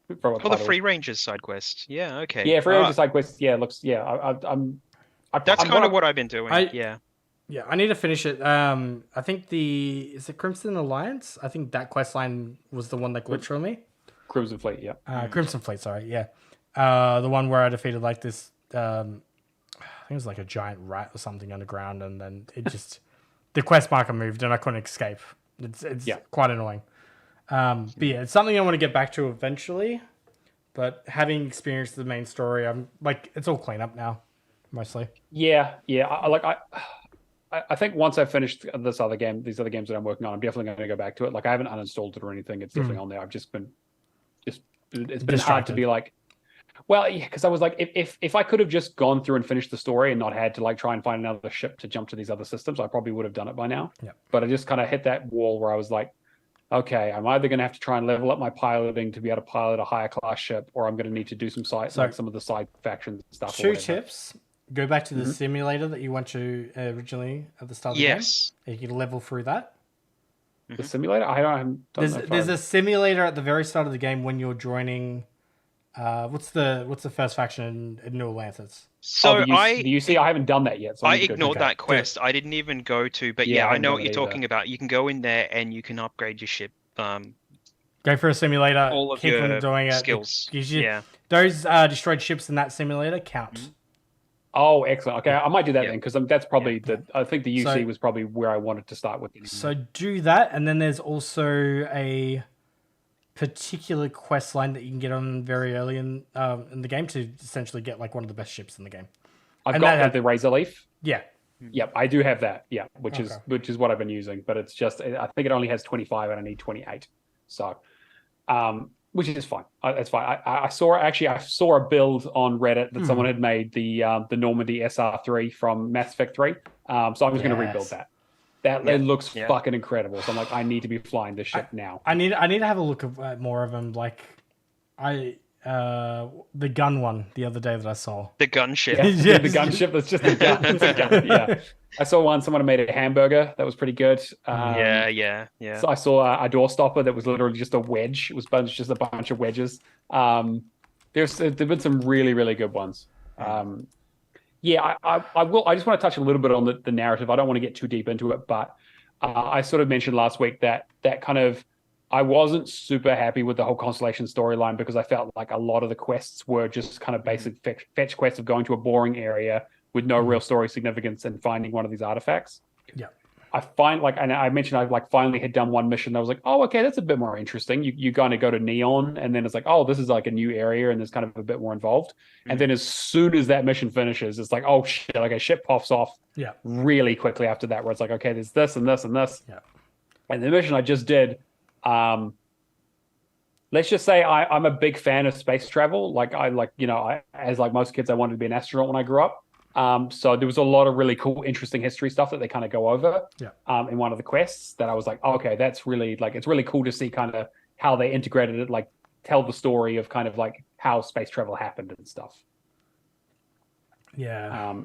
The Free Rangers side quest. Yeah. Okay. Yeah, Free Rangers side quest. Yeah, looks. Yeah, That's kind of what I've been doing. Yeah, I need to finish it. I think is it Crimson Alliance? I think that quest line was the one that glitched for me. Crimson Fleet, yeah. Crimson Fleet, sorry, yeah. The one where I defeated like this, I think it was like a giant rat or something underground, and then it just the quest marker moved and I couldn't escape. It's quite annoying. But yeah, it's something I want to get back to eventually. But having experienced the main story, I'm like, it's all clean up now, mostly. Yeah. I think once I've finished these other games that I'm working on, I'm definitely going to go back to it. Like I haven't uninstalled it or anything. It's definitely on there. I've just been, it's been hard to be like, well, yeah, because I was like, if I could have just gone through and finished the story and not had to like try and find another ship to jump to these other systems, I probably would have done it by now. Yeah. But I just kind of hit that wall where I was like, okay, I'm either going to have to try and level up my piloting to be able to pilot a higher class ship, or I'm going to need to do some like some of the side factions and stuff. Two tips. Go back to the simulator that you went to originally at the start of the game. You can level through that. The simulator? I haven't done that. There's a simulator at the very start of the game when you're joining. What's the first faction in New Atlantis? So the UC, I haven't done that yet. So I ignored that quest. I didn't even go to, but I know what you're talking about. You can go in there and you can upgrade your ship. Go for a simulator. All of keep your doing skills. Those destroyed ships in that simulator count. Oh, excellent. Okay, I might do that then, because that's probably I think the UC was probably where I wanted to start with. So do that, and then there's also a particular quest line that you can get on very early in the game to essentially get like one of the best ships in the game. I've got the Razor Leaf. Yeah. Yep, I do have that. Yeah, which is what I've been using, but it's just I think it only has 25 and I need 28. So which is fine. That's fine. I saw a build on Reddit that someone had made the Normandy SR3 from Mass Effect 3. So I'm just going to rebuild that. It looks fucking incredible. So I'm like, I need to be flying this ship now. I need to have a look at more of them. Like, the gun one the other day that I saw. The gunship. Yeah, the gunship that's just a gun. It's a gun. Yeah. I saw someone made a hamburger that was pretty good. Yeah. So I saw a door stopper that was literally just a wedge. It was just a bunch of wedges. There've been some really, really good ones. I just want to touch a little bit on the narrative. I don't want to get too deep into it, but I sort of mentioned last week that kind of I wasn't super happy with the whole Constellation storyline because I felt like a lot of the quests were just kind of basic fetch quests of going to a boring area with no real story significance and finding one of these artifacts. Yeah. And I mentioned I finally had done one mission. I was like, oh, okay, that's a bit more interesting. You kind of go to Neon, and then it's like, oh, this is like a new area, and there's kind of a bit more involved. And then as soon as that mission finishes, it's like, oh shit, like a ship pops off. Yeah. Really quickly after that, where it's like, okay, there's this and this and this. Yeah. And the mission I just did, let's just say I'm a big fan of space travel. As most kids, I wanted to be an astronaut when I grew up. So there was a lot of really cool, interesting history stuff that they kind of go over in one of the quests that I was like, oh, okay, that's really it's really cool to see kind of how they integrated it, like tell the story of kind of like how space travel happened and stuff. Yeah.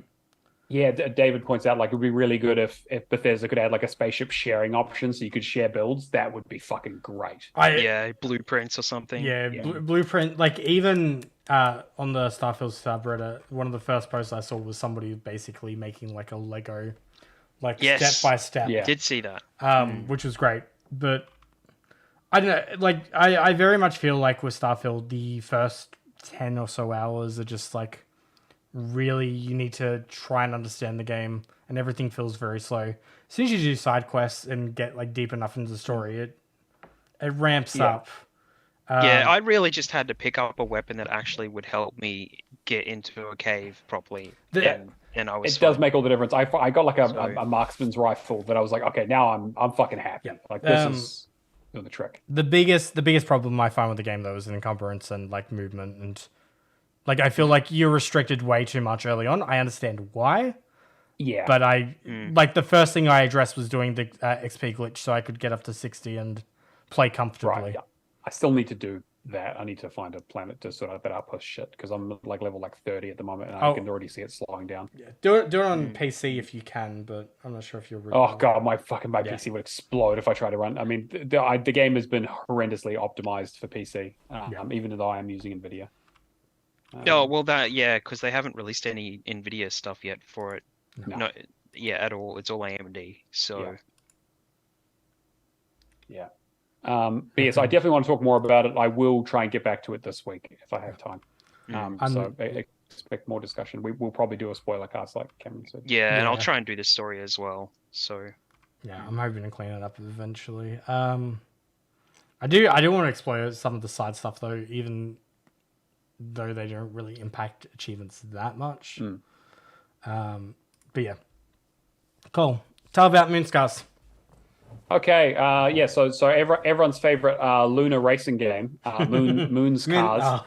David points out like it would be really good if Bethesda could add like a spaceship sharing option so you could share builds. That would be fucking great. Blueprints or something. Blueprint. Like even on the Starfield subreddit, one of the first posts I saw was somebody basically making like a Lego, step by step. Yeah, did see that. Which was great, but I don't know. Like I very much feel like with Starfield, the first 10 or so hours are just like. Really, you need to try and understand the game, and everything feels very slow. As soon as you do side quests and get like deep enough into the story, it ramps up. I really just had to pick up a weapon that actually would help me get into a cave properly. And I was. It does make all the difference. I got like a marksman's rifle that I was like, okay, now I'm fucking happy. Like this is doing the trick. The biggest problem I find with the game though is the encumbrance and like movement and. Like, I feel like you're restricted way too much early on. I understand why. Yeah. But like, the first thing I addressed was doing the XP glitch so I could get up to 60 and play comfortably. Right, yeah. I still need to do that. I need to find a planet to sort of that outpost shit because I'm like level 30 at the moment and I can already see it slowing down. Yeah. Do it on PC if you can, but I'm not sure if you're... Oh, God, my PC would explode if I try to run. I mean, the game has been horrendously optimized for PC, even though I am using NVIDIA. Because they haven't released any NVIDIA stuff yet for it. No, at all. It's all AMD. So, so I definitely want to talk more about it. I will try and get back to it this week if I have time. So I expect more discussion. We'll probably do a spoiler cast, like Cameron said. Yeah, and I'll try and do this story as well. So, I'm hoping to clean it up eventually. I do want to explore some of the side stuff though, even. Though they don't really impact achievements that much. But yeah. Cool. Tell about Moonscars. Okay. So everyone's favorite lunar racing game, Moonscars.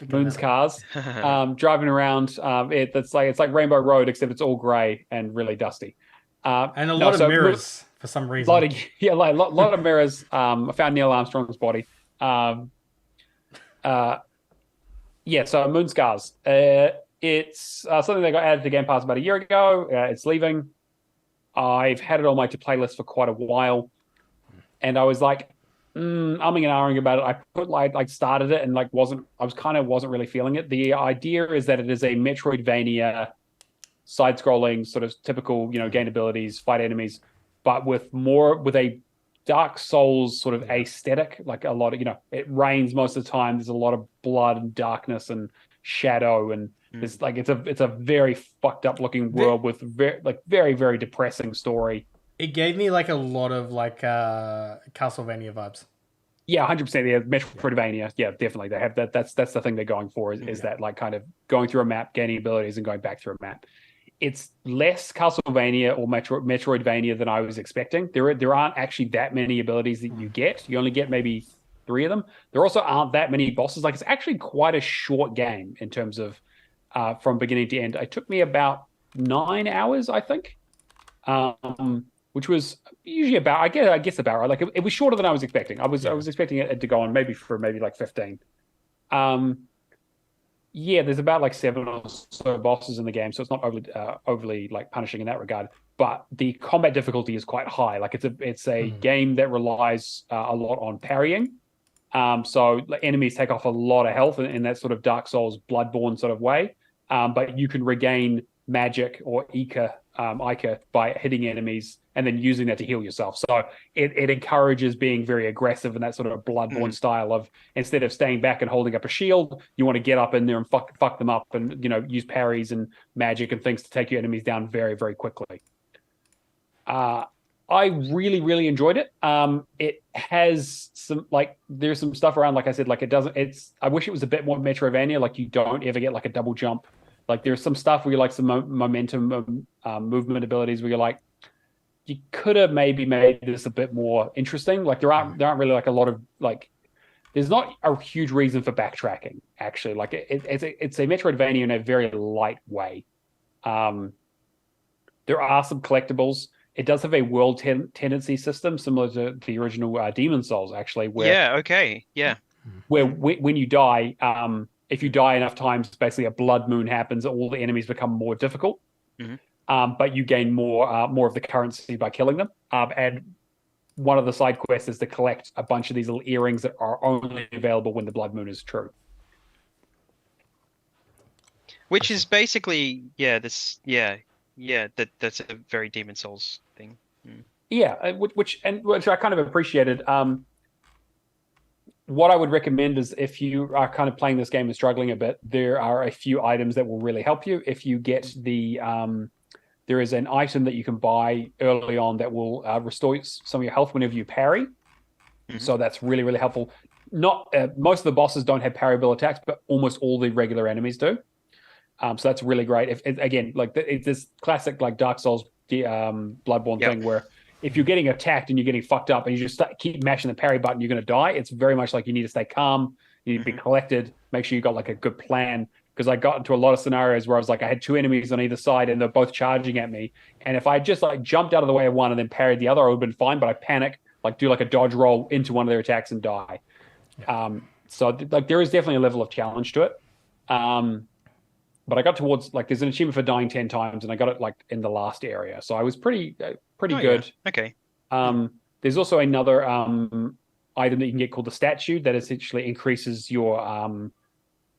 Moonscars. Driving around. It's like Rainbow Road, except it's all grey and really dusty. And a lot of mirrors for some reason. A lot of mirrors. I found Neil Armstrong's body. So Moonscars. It's something that got added to Game Pass about a year ago. It's leaving. I've had it on my to-play list for quite a while. And I was like, umming and ahhing about it. I started it and wasn't really feeling it. The idea is that it is a Metroidvania, side-scrolling, sort of typical, gain abilities, fight enemies, but with a Dark Souls sort of aesthetic, like a lot of, it rains most of the time. There's a lot of blood and darkness and shadow, and it's a very fucked up looking world with very, very depressing story. It gave me like a lot of Castlevania vibes. Yeah, 100%. Yeah, Metroidvania. Yeah, definitely. They have that. That's the thing they're going for is that kind of going through a map, gaining abilities, and going back through a map. It's less Castlevania or Metroidvania than I was expecting. There aren't actually that many abilities that you get. You only get maybe 3 of them. There also aren't that many bosses. Like, it's actually quite a short game in terms of from beginning to end. It took me about 9 hours, I think, which was usually about, I guess about right. Like, it was shorter than I was expecting. I was expecting it to go on maybe like 15. Yeah, there's about like 7 or so bosses in the game, so it's not overly like punishing in that regard. But the combat difficulty is quite high. Like, it's a game that relies a lot on parrying. So enemies take off a lot of health in that sort of Dark Souls, Bloodborne sort of way. But you can regain magic or Ica by hitting enemies and then using that to heal yourself. So it encourages being very aggressive in that sort of Bloodborne style of, instead of staying back and holding up a shield, you want to get up in there and fuck them up and, you know, use parries and magic and things to take your enemies down very, very quickly. I really, really enjoyed it. It has some, like, there's some stuff around, like I said, like I wish it was a bit more Metroidvania, like you don't ever get like a double jump. Like, there's some stuff where you like some momentum, movement abilities where you're like, you could have maybe made this a bit more interesting. Like, there aren't really like a lot of, like, there's not a huge reason for backtracking, actually. Like, it's a Metroidvania in a very light way. There are some collectibles. It does have a world tendency system similar to the original Demon Souls, actually. Where where when you die, if you die enough times, basically a blood moon happens. All the enemies become more difficult, but you gain more of the currency by killing them. And one of the side quests is to collect a bunch of these little earrings that are only available when the blood moon is true. Which is basically that's a very Demon Souls thing. Yeah, which I kind of appreciated. What I would recommend is, if you are kind of playing this game and struggling a bit, there are a few items that will really help you. If you get there is an item that you can buy early on that will restore some of your health whenever you parry. So that's really, really helpful. Not most of the bosses don't have parryable attacks, but almost all the regular enemies do. So that's really great. It's this classic like Dark Souls Bloodborne thing where if you're getting attacked and you're getting fucked up and you just keep mashing the parry button, you're going to die. It's very much like you need to stay calm, you need to be collected, make sure you got like a good plan. Because I got into a lot of scenarios where I was like, I had 2 enemies on either side and they're both charging at me. And if I just like jumped out of the way of one and then parried the other, I would have been fine. But I panic, like do like a dodge roll into one of their attacks and die. So like there is definitely a level of challenge to it. But I got towards, like, there's an achievement for dying 10 times, and I got it like in the last area, so I was pretty good. Yeah. Okay. There's also another item that you can get called the statue that essentially increases your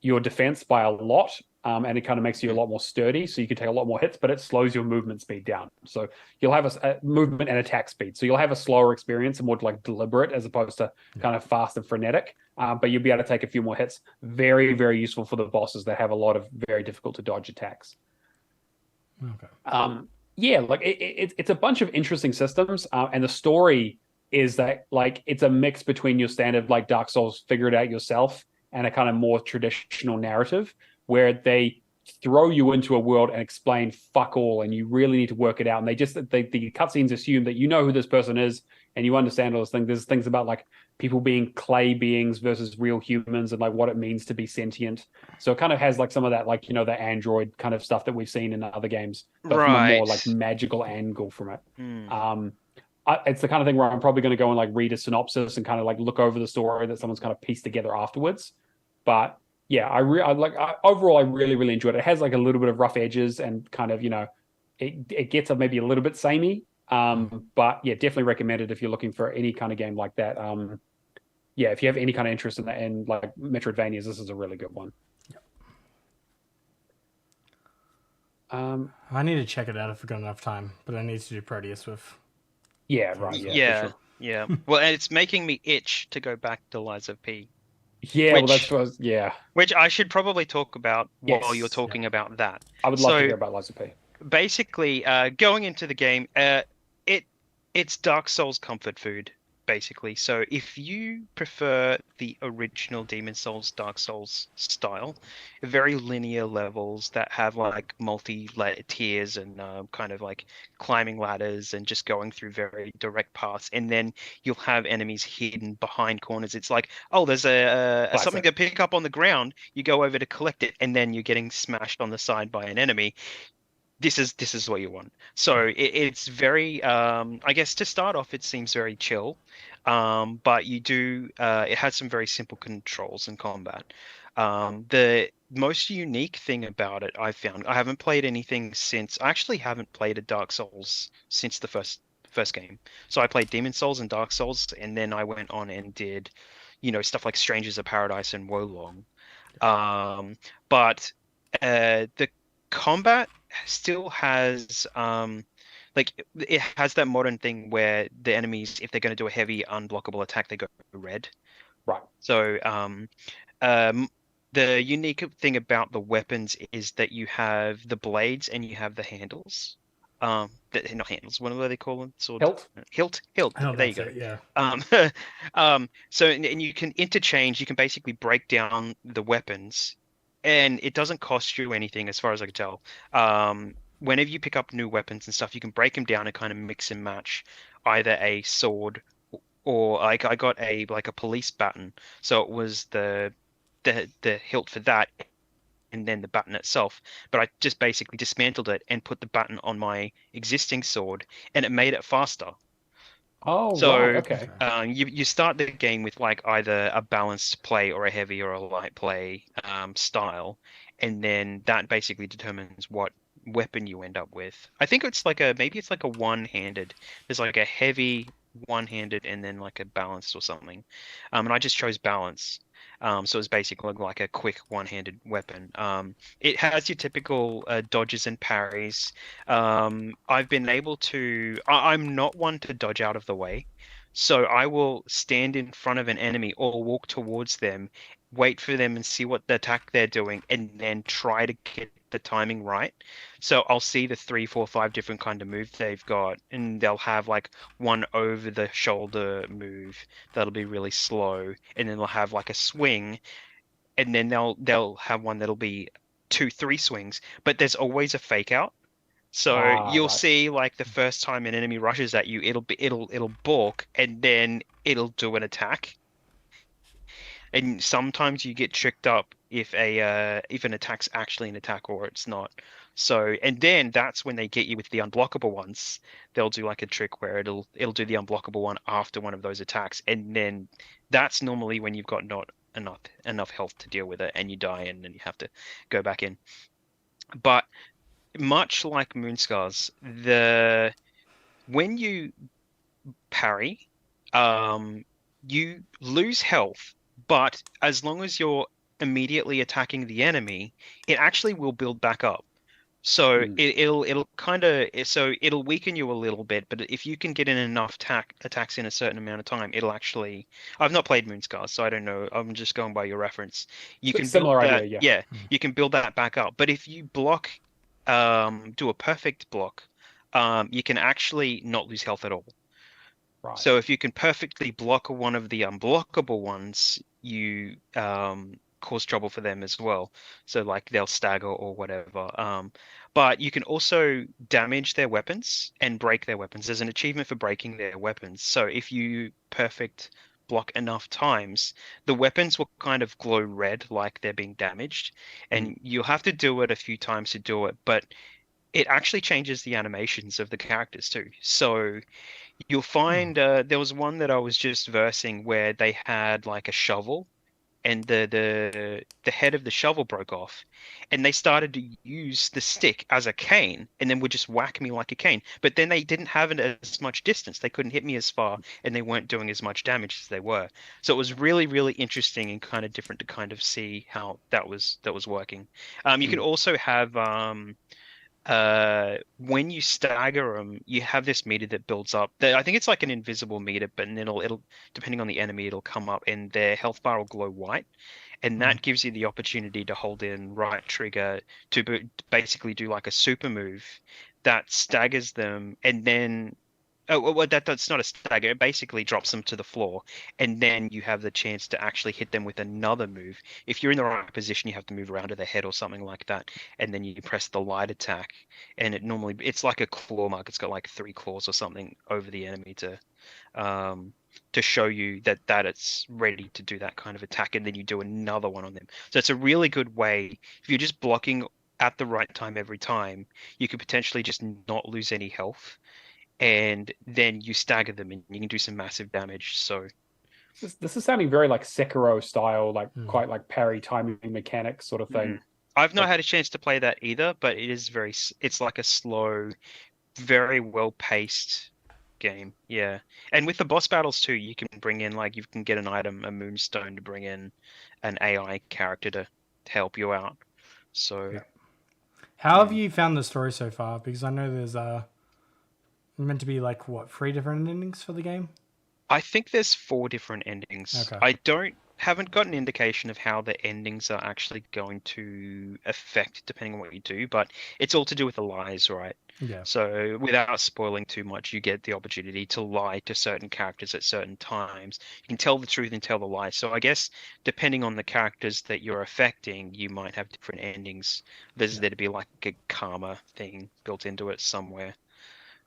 defense by a lot, and it kind of makes you a lot more sturdy, so you can take a lot more hits, but it slows your movement speed down. So you'll have a movement and attack speed. So you'll have a slower experience and more like deliberate as opposed to kind of fast and frenetic. But you'll be able to take a few more hits. Very, very useful for the bosses that have a lot of very difficult to dodge attacks. Okay. It's a bunch of interesting systems, and the story is that like it's a mix between your standard like Dark Souls figure it out yourself and a kind of more traditional narrative where they throw you into a world and explain fuck all, and you really need to work it out. And the cutscenes assume that you know who this person is and you understand all those things. There's things about like people being clay beings versus real humans and like what it means to be sentient. So it kind of has like some of that, like, you know, the android kind of stuff that we've seen in other games, but from a more like magical angle from it. It's the kind of thing where I'm probably going to go and like read a synopsis and kind of like look over the story that someone's kind of pieced together afterwards. But yeah, overall I really, really enjoyed it. It has like a little bit of rough edges and kind of, you know, it gets maybe a little bit samey. But yeah, definitely recommend it if you're looking for any kind of game like that. If you have any kind of interest in that and like Metroidvanias, this is a really good one. I need to check it out if I've got enough time, but I need to do Proteus with. Yeah, right. Yeah, for sure. Yeah. Well, and it's making me itch to go back to Lies of P. Yeah, Which I should probably talk about while you're talking about that. I would love to hear about Lies of P. Basically, going into the game, it's Dark Souls comfort food. basically. So if you prefer the original Demon Souls, Dark Souls style, very linear levels that have like tiers and kind of like climbing ladders and just going through very direct paths, and then you'll have enemies hidden behind corners. It's like, oh, there's something to pick up on the ground. You go over to collect it, and then you're getting smashed on the side by an enemy. This is what you want. So it's very I guess to start off it seems very chill, but it has some very simple controls in combat. The most unique thing about it I found, I haven't played anything since, I actually haven't played a Dark Souls since the first game. So I played Demon Souls and Dark Souls, and then I went on and did stuff like Strangers of Paradise and Wolong. But the combat still has like it has that modern thing where the enemies, if they're going to do a heavy unblockable attack, they go red. Right. So the unique thing about the weapons is that you have the blades and you have the handles. Not handles. What do they call them? Sword. Hilt. Oh, there you go. it, yeah. So and you can interchange. You can basically break down the weapons, and it doesn't cost you anything, as far as I can tell. Whenever you pick up new weapons and stuff, you can break them down and kind of mix and match either a sword or like I got a police baton, so it was the hilt for that, and then the baton itself. But I just basically dismantled it and put the baton on my existing sword, and it made it faster. Oh, so, right, okay. You start the game with like either a balanced play or a heavy or a light play style, and then that basically determines what weapon you end up with. I think it's like maybe it's like a one-handed. There's like a heavy one-handed and then like a balanced or something. And I just chose balance. So it's basically like a quick one-handed weapon. It has your typical dodges and parries. I've been able to. I'm not one to dodge out of the way, so I will stand in front of an enemy or walk towards them, wait for them and see what the attack they're doing, and then try to get the timing right. So I'll see the 3, 4, 5 different kind of moves they've got, and they'll have like one over the shoulder move that'll be really slow, and then they'll have like a swing, and then they'll have one that'll be 2, 3 swings, but there's always a fake out. So you'll see like the first time an enemy rushes at you, it'll balk, and then it'll do an attack. And sometimes you get tricked up if an attack's actually an attack or it's not. So, and then that's when they get you with the unblockable ones. They'll do like a trick where it'll do the unblockable one after one of those attacks, and then that's normally when you've got not enough health to deal with it, and you die, and then you have to go back in. But much like Moonscars, when you parry, you lose health. But as long as you're immediately attacking the enemy, it actually will build back up. So it'll kind of it'll weaken you a little bit. But if you can get in enough attacks in a certain amount of time, it'll actually. I've not played Moonscars, so I don't know. I'm just going by your reference. You can similar build idea, that, yeah. You can build that back up. But if you block, do a perfect block, you can actually not lose health at all. Right. So if you can perfectly block one of the unblockable ones, you cause trouble for them as well. So like they'll stagger or whatever. But you can also damage their weapons and break their weapons. There's an achievement for breaking their weapons. So if you perfect block enough times, the weapons will kind of glow red like they're being damaged. And you'll have to do it a few times to do it. But it actually changes the animations of the characters too. So you'll find there was one that I was just versing where they had like a shovel, and the head of the shovel broke off, and they started to use the stick as a cane, and then would just whack me like a cane. But then they didn't have as much distance; they couldn't hit me as far, and they weren't doing as much damage as they were. So it was really, really interesting and kind of different to kind of see how that was working. You can also have when you stagger them, you have this meter that builds up. I think it's like an invisible meter, but then it'll depending on the enemy, it'll come up and their health bar will glow white, and that gives you the opportunity to hold in right trigger to basically do like a super move that staggers them, and then Oh, well, that's not a stagger. It basically drops them to the floor, and then you have the chance to actually hit them with another move. If you're in the right position, you have to move around to the head or something like that, and then you press the light attack, and it's like a claw mark. It's got like 3 claws or something over the enemy to show you that it's ready to do that kind of attack, and then you do another one on them. So it's a really good way. If you're just blocking at the right time every time, you could potentially just not lose any health, and then you stagger them and you can do some massive damage. So this is sounding very like Sekiro style, like quite like parry timing mechanics sort of thing. I've not had a chance to play that either, but it's like a slow, very well paced game. Yeah. And with the boss battles too, you can bring in, like, you can get an item, a moonstone, to bring in an AI character to help you out. So how have you found the story so far? Because I know there's meant to be like 3 different endings for the game. I think there's 4 different endings. Okay. I haven't got an indication of how the endings are actually going to affect depending on what you do, but it's all to do with the lies, right? Yeah. So without spoiling too much, you get the opportunity to lie to certain characters at certain times. You can tell the truth and tell the lie. So I guess depending on the characters that you're affecting, you might have different endings. There's there to be like a karma thing built into it somewhere,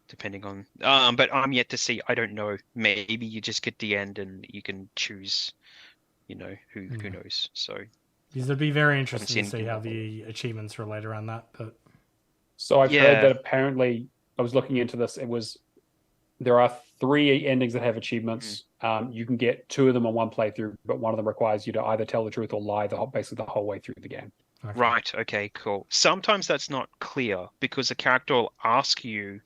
depending on. But I'm yet to see. I don't know. Maybe you just get the end and you can choose. You know, who knows? So Because it'd be very interesting to see how the achievements relate around that. But so I've heard that apparently, I was looking into this. There are 3 endings that have achievements. You can get 2 of them on one playthrough, but one of them requires you to either tell the truth or lie basically the whole way through the game. Okay. Right. Okay. Cool. Sometimes that's not clear because a character will ask you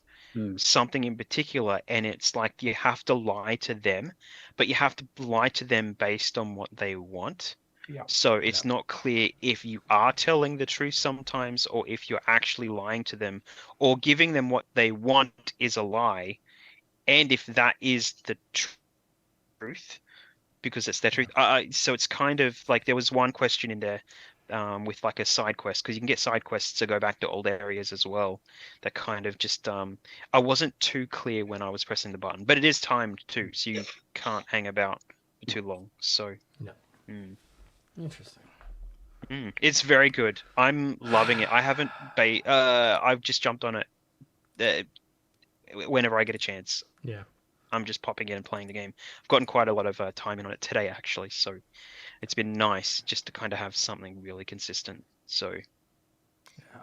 something in particular, and it's like you have to lie to them, but you have to lie to them based on what they want. Yeah. So it's not clear if you are telling the truth sometimes, or if you're actually lying to them, or giving them what they want is a lie, and if that is the truth, because it's their truth. So it's kind of like there was one question in there with like a side quest, because you can get side quests to go back to old areas as well. That kind of just I wasn't too clear when I was pressing the button, but it is timed too, so you can't hang about for too long. So interesting. It's very good. I'm loving it. I haven't I've just jumped on it whenever I get a chance. Yeah. I'm just popping in and playing the game. I've gotten quite a lot of time in on it today, actually, so it's been nice just to kind of have something really consistent. So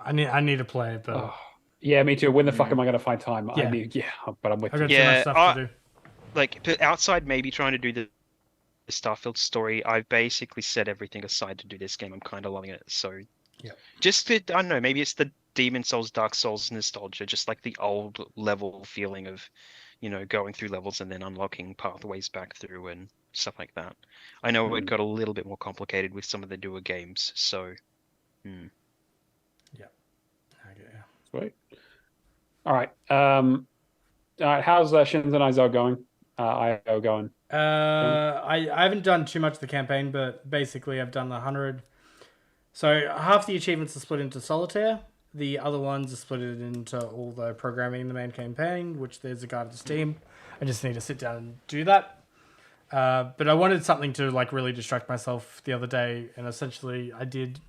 I need to play it, but yeah, me too. When the fuck am I going to find time? Yeah. But I'm with you. I've got too much stuff to do. Like outside maybe trying to do the Starfield story, I've basically set everything aside to do this game. I'm kind of loving it. So just I don't know, maybe it's the Demon Souls, Dark Souls nostalgia, just like the old level feeling of, you know, going through levels and then unlocking pathways back through and stuff like that. I know it got a little bit more complicated with some of the newer games, so Sweet. All right. How's Shins and Izo going? IO going? I haven't done too much of the campaign, but basically I've done 100. So half the achievements are split into solitaire. The other ones are split into all the programming in the main campaign, which there's a guide to Steam. I just need to sit down and do that. But I wanted something to like really distract myself the other day, and essentially I did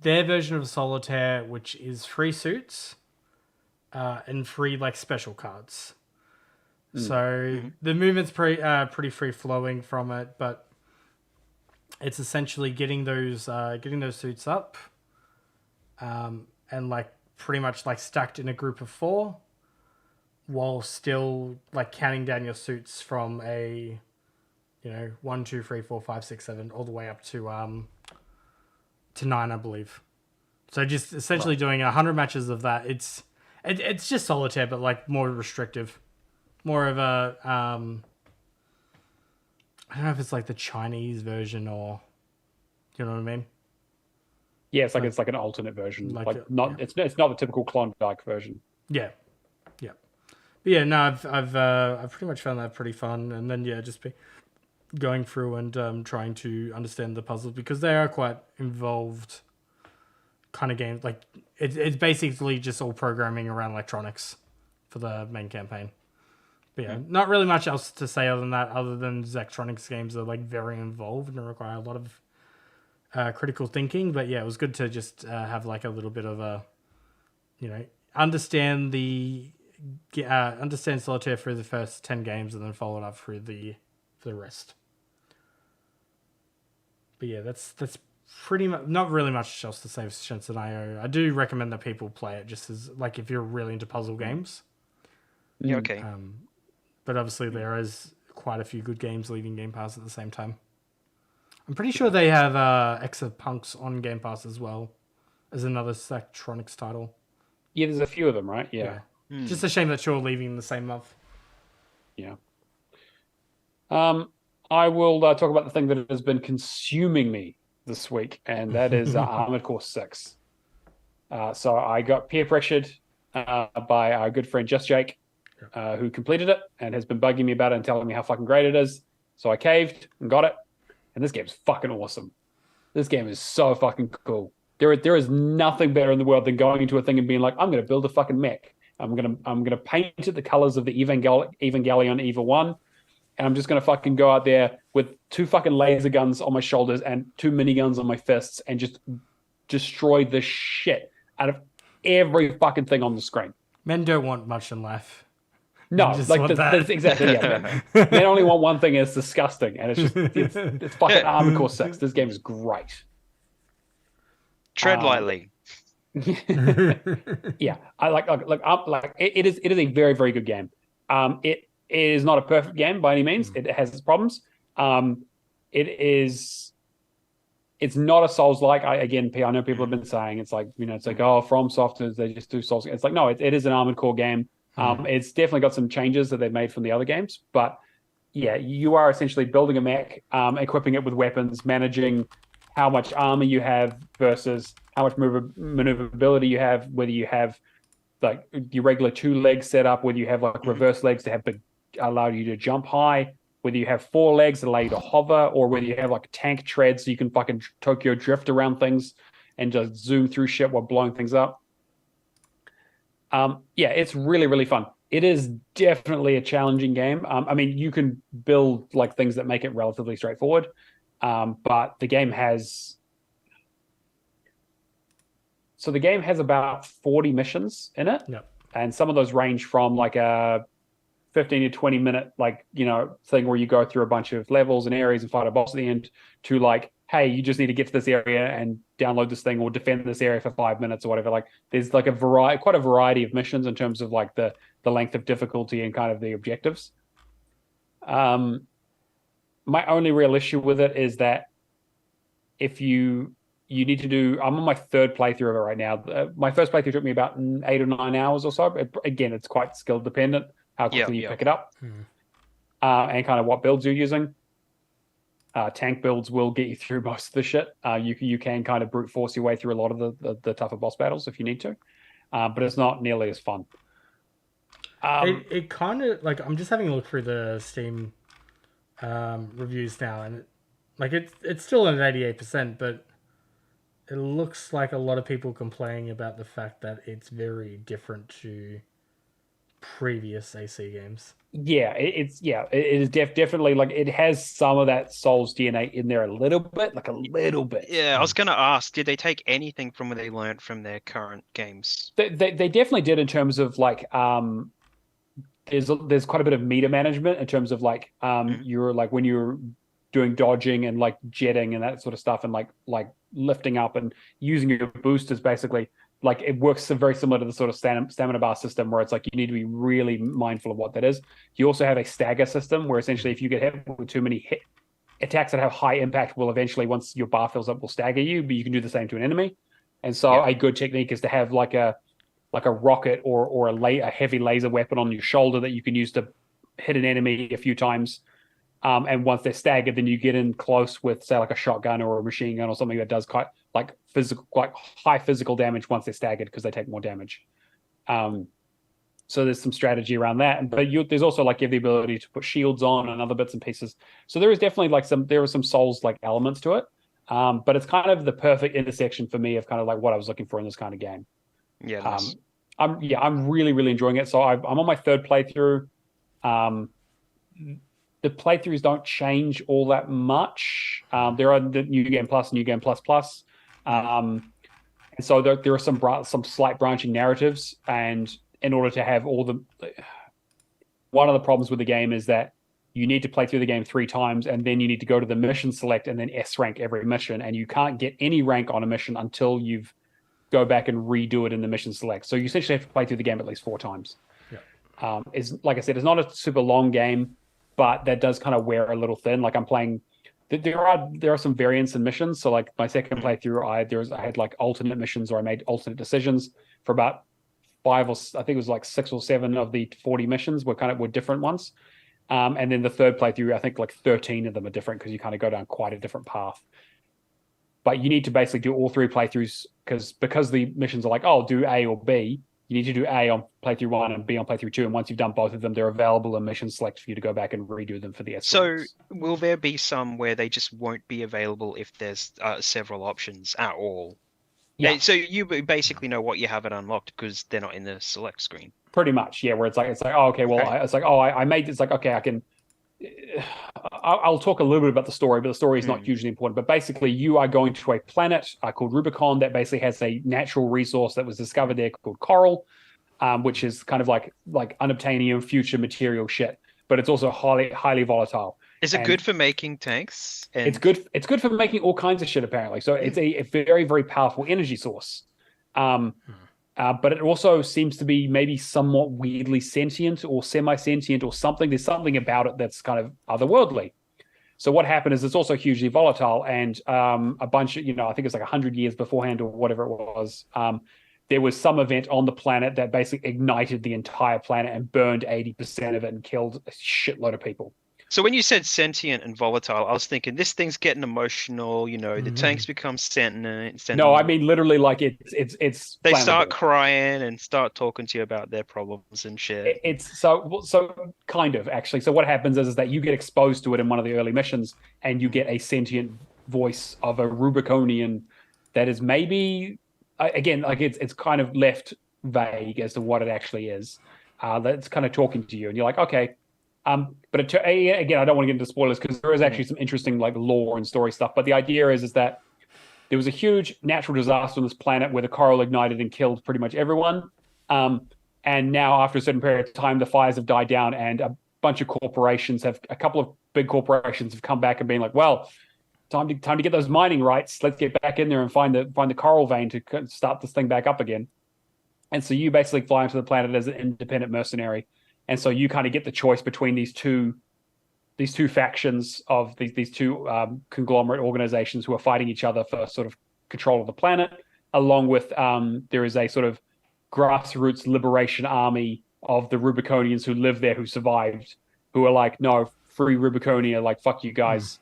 their version of solitaire, which is 3 suits and 3 like special cards. So the movement's pretty free flowing from it, but it's essentially getting those suits up, and like pretty much like stacked in a group of 4, while still like counting down your suits from a, 1, 2, 3, 4, 5, 6, 7, all the way up to 9, I believe. So just essentially doing 100 matches of that. It's just solitaire, but like more restrictive. More of a I don't know if it's like the Chinese version or, you know what I mean? Yeah, it's like an alternate version. It's not the typical Klondike version. Yeah. But yeah, no, I've pretty much found that pretty fun, and then just be going through and trying to understand the puzzles, because they are quite involved kind of games. Like it's basically just all programming around electronics for the main campaign. But yeah, not really much else to say other than that, other than Zachtronics games are like very involved and require a lot of critical thinking. But yeah, it was good to just have like a little bit of a, understand Solitaire through the first 10 games and then follow it up through for the rest. But yeah, that's pretty much not really much else to say for Shensen IO. I do recommend that people play it just as like if you're really into puzzle games. Yeah, okay. But obviously there is quite a few good games leaving Game Pass at the same time. I'm pretty sure they have Exapunks on Game Pass as well as another Zachtronics title. Yeah, there's a few of them, right? Yeah. Just a shame that you're leaving the same month. Yeah. I will talk about the thing that has been consuming me this week, and that is Armored Core 6. So I got peer pressured by our good friend Just Jake, who completed it and has been bugging me about it and telling me how fucking great it is. So I caved and got it, and this game's fucking awesome. This game is so fucking cool. There is nothing better in the world than going into a thing and being like, I'm going to build a fucking mech. I'm gonna paint it the colors of the Evangelion Eva 1. And I'm just going to fucking go out there with 2 fucking laser guns on my shoulders and 2 miniguns on my fists and just destroy the shit out of every fucking thing on the screen. Men don't want much in life. No, like that's exactly, yeah. Men only want one thing, and it's disgusting. And it's fucking Armored Core 6. This game is great. Tread lightly. Yeah, I like it is a very, very good game. It is not a perfect game by any means. It has its problems. It's not a Souls-like. I know people have been saying it's like, it's like, oh, From Software, they just do Souls. It's like, no, it is an Armored Core game. It's definitely got some changes that they've made from the other games. But yeah, you are essentially building a mech, equipping it with weapons, managing how much armor you have versus how much maneuverability you have, whether you have like your regular 2 legs set up, whether you have like reverse legs to allow you to jump high, whether you have 4 legs that allow you to hover, or whether you have like tank treads so you can fucking Tokyo drift around things and just zoom through shit while blowing things up. Yeah, it's really, really fun. It is definitely a challenging game. I mean, you can build like things that make it relatively straightforward, but the game has about 40 missions in it. Yep. And some of those range from like a 15 to 20 minute thing where you go through a bunch of levels and areas and fight a boss at the end, to like, hey, you just need to get to this area and download this thing or defend this area for 5 minutes or whatever. Like there's like quite a variety of missions in terms of like the length of difficulty and kind of the objectives. My only real issue with it is that if you need to do, I'm on my 3rd playthrough of it right now. My first playthrough took me about 8 or 9 hours or so. Again, it's quite skill dependent how quickly you pick it up, and kind of what builds you're using. Tank builds will get you through most of the shit. You can kind of brute force your way through a lot of the tougher boss battles if you need to, but it's not nearly as fun. It kind of like, I'm just having a look through the Steam reviews now, and it's still at 88%, but it looks like a lot of people complaining about the fact that it's very different to previous AC games. Yeah, it is definitely like, it has some of that Souls DNA in there a little bit. Yeah, I was gonna ask, did they take anything from what they learned from their current games? They definitely did, in terms of like there's quite a bit of meter management in terms of like you're like, when you're doing dodging and like jetting and that sort of stuff, and like lifting up and using your boosters, basically like it works very similar to the sort of stamina bar system, where it's like you need to be really mindful of what that is. You also have a stagger system where essentially if you get hit with too many attacks that have high impact, will eventually, once your bar fills up, will stagger you, but you can do the same to an enemy. And so a good technique is to have like a rocket or a heavy laser weapon on your shoulder that you can use to hit an enemy a few times. And once they're staggered, then you get in close with, say, like a shotgun or a machine gun or something that does quite like high physical damage once they're staggered, because they take more damage. So there's some strategy around that, but there's also like you have the ability to put shields on and other bits and pieces. So there is definitely like there are some Souls like elements to it, but it's kind of the perfect intersection for me of kind of like what I was looking for in this kind of game. Yeah, nice. I'm really, really enjoying it. So I'm on my 3rd playthrough. The playthroughs don't change all that much. There are the New Game Plus, New Game Plus Plus. And so there are some slight branching narratives, and in order to have one of the problems with the game is that you need to play through the game 3 times, and then you need to go to the mission select and then S rank every mission, and you can't get any rank on a mission until you've go back and redo it in the mission select. So you essentially have to play through the game at least 4 times. Yeah. It's like I said, it's not a super long game, but that does kind of wear a little thin. Like I'm playing, there are some variants in missions. So like my second playthrough, I had like alternate missions, or I made alternate decisions for about 5 or I think it was like 6 or 7 of the 40 missions were different ones. And then the third playthrough, I think like 13 of them are different because you kind of go down quite a different path. But you need to basically do all 3 playthroughs because the missions are like, oh, do A or B. You need to do A on playthrough 1 and B on playthrough 2. And once you've done both of them, they're available in mission select for you to go back and redo them for the S. So will there be some where they just won't be available if there's several options at all? Yeah. So you basically know what you haven't unlocked because they're not in the select screen. Pretty much, yeah. Where it's like, oh, okay, well, okay. It's like, oh, I made this. Like, okay, I can. I'll talk a little bit about the story, but the story is not hugely important. But basically, you are going to a planet called Rubicon that basically has a natural resource that was discovered there called coral, which is kind of like unobtainium future material shit. But it's also highly volatile. Is it good for making tanks? It's good. It's good for making all kinds of shit apparently. So it's a very, very powerful energy source. But it also seems to be maybe somewhat weirdly sentient or semi-sentient or something. There's something about it that's kind of otherworldly. So what happened is it's also hugely volatile, and a bunch of, I think it's like 100 years beforehand or whatever it was, there was some event on the planet that basically ignited the entire planet and burned 80% of it and killed a shitload of people. So when you said sentient and volatile, I was thinking this thing's getting emotional. The tanks become sentient. No, I mean literally, like it's. They start crying and start talking to you about their problems and shit. It's so kind of actually. So what happens is that you get exposed to it in one of the early missions, and you get a sentient voice of a Rubiconian that is maybe again like it's kind of left vague as to what it actually is. That's kind of talking to you, and you're like, okay. But again, I don't want to get into spoilers because there is actually some interesting like lore and story stuff. But the idea is that there was a huge natural disaster on this planet where the coral ignited and killed pretty much everyone. And now, after a certain period of time, the fires have died down, and a bunch of a couple of big corporations have come back and been like, "Well, time to get those mining rights. Let's get back in there and find the coral vein to start this thing back up again." And so you basically fly onto the planet as an independent mercenary. And so you kind of get the choice between these two factions of these two conglomerate organizations who are fighting each other for sort of control of the planet, along with there is a sort of grassroots liberation army of the Rubiconians who live there, who survived, who are like, no, free Rubiconia, like, fuck you guys.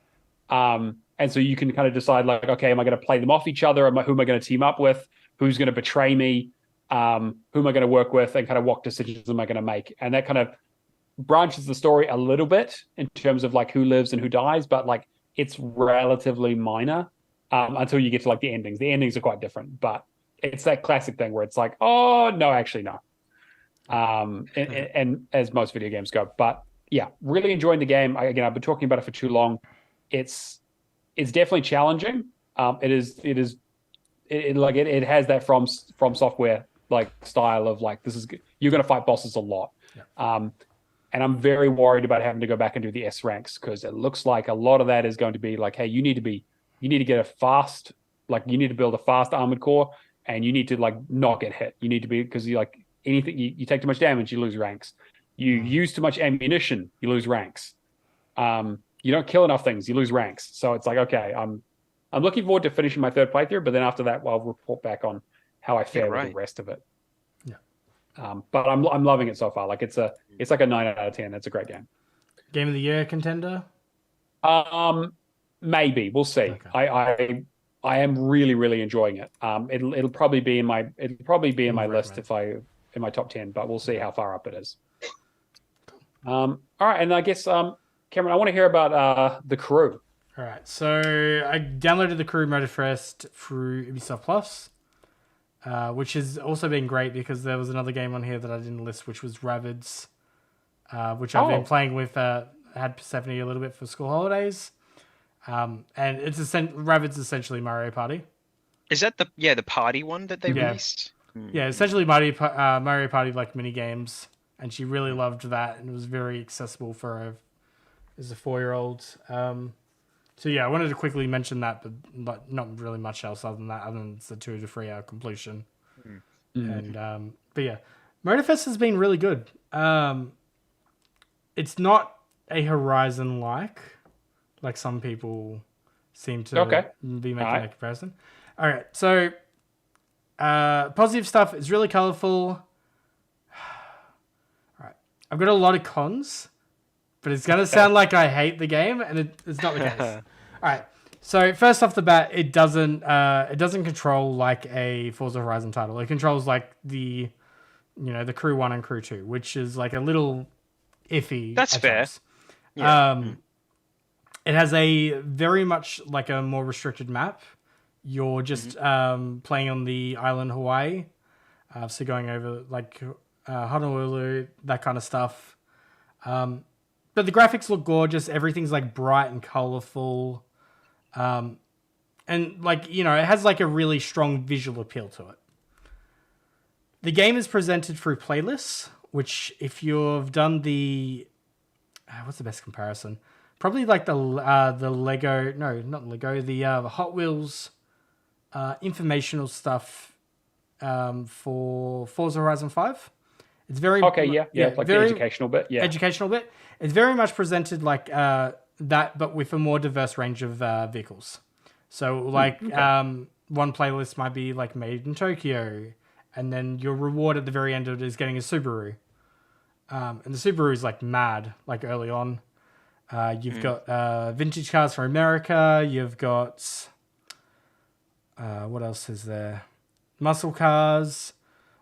And so you can kind of decide, like, okay, am I going to play them off each other? Who am I going to team up with? Who's going to betray me? Who am I going to work with, and kind of what decisions am I going to make? And that kind of branches the story a little bit in terms of like who lives and who dies, but like it's relatively minor until you get to like the endings. The endings are quite different, but it's that classic thing where it's like, oh no, actually no. And as most video games go, but yeah, really enjoying the game. I've been talking about it for too long. It's definitely challenging. It has that from software like style of like, you're going to fight bosses a lot. Yeah. And I'm very worried about having to go back and do the S ranks, because it looks like a lot of that is going to be like, hey, you need to get a fast, like you need to build a fast armored core, and you need to like not get hit. You need to be, because you like anything, you take too much damage, you lose ranks. You use too much ammunition, you lose ranks. You don't kill enough things, you lose ranks. So it's like, okay, I'm looking forward to finishing my third playthrough, but then after that, I'll report back on how I fare with the rest of it. Yeah. But I'm loving it so far. Like it's like a 9 out of 10. It's a great game. Game of the year contender? Maybe we'll see. Okay. I am really, really enjoying it. It'll probably be in my list in my top 10, but we'll see how far up it is. All right, and I guess Cameron, I want to hear about The Crew. All right, so I downloaded The Crew mode first through Ubisoft Plus, which has also been great because there was another game on here that I didn't list, which was Rabbids. which I've been playing with. Had Persephone a little bit for school holidays, and it's Rabbids essentially Mario Party. Is that the party one that they released? Yeah, essentially Mario Party like mini games, and she really loved that, and it was very accessible for her as a 4-year-old. So yeah, I wanted to quickly mention that, but not really much else other than it's a 2 to 3 hour completion. And but yeah, Motorfest has been really good. It's not a Horizon like some people seem to be making a comparison. All right, so positive stuff is really colorful. All right, I've got a lot of cons, but it's gonna sound like I hate the game, and it's not the case. All right, so first off the bat, it doesn't control like a Forza Horizon title. It controls like the Crew 1 and Crew 2, which is like a little iffy. That's fair. Times. Yeah. It has a very much like a more restricted map. You're just playing on the island Hawaii, so going over like Honolulu, that kind of stuff. But the graphics look gorgeous. Everything's like bright and colorful, and like it has like a really strong visual appeal to it. The game is presented through playlists, which if you've done the what's the best comparison? Probably like the Lego, no, not Lego, the Hot Wheels informational stuff for Forza Horizon 5. It's very like the educational bit. Yeah, educational bit. It's very much presented like that, but with a more diverse range of vehicles. So like one playlist might be like made in Tokyo, and then your reward at the very end of it is getting a Subaru. And the Subaru is like mad, like early on. You've got vintage cars from America. You've got what else is there? Muscle cars.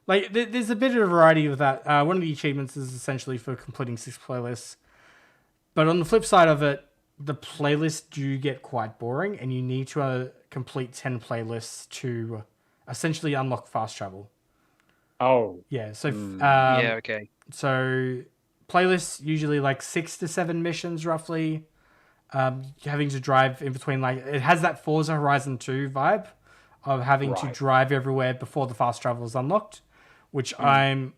Like there's a bit of variety with that. One of the achievements is essentially for completing 6 playlists. But on the flip side of it, the playlists do get quite boring, and you need to complete 10 playlists to essentially unlock fast travel. Oh. Yeah. So okay. So playlists usually like 6 to 7 missions roughly. Having to drive in between, like it has that Forza Horizon 2 vibe of having to drive everywhere before the fast travel is unlocked, which I'm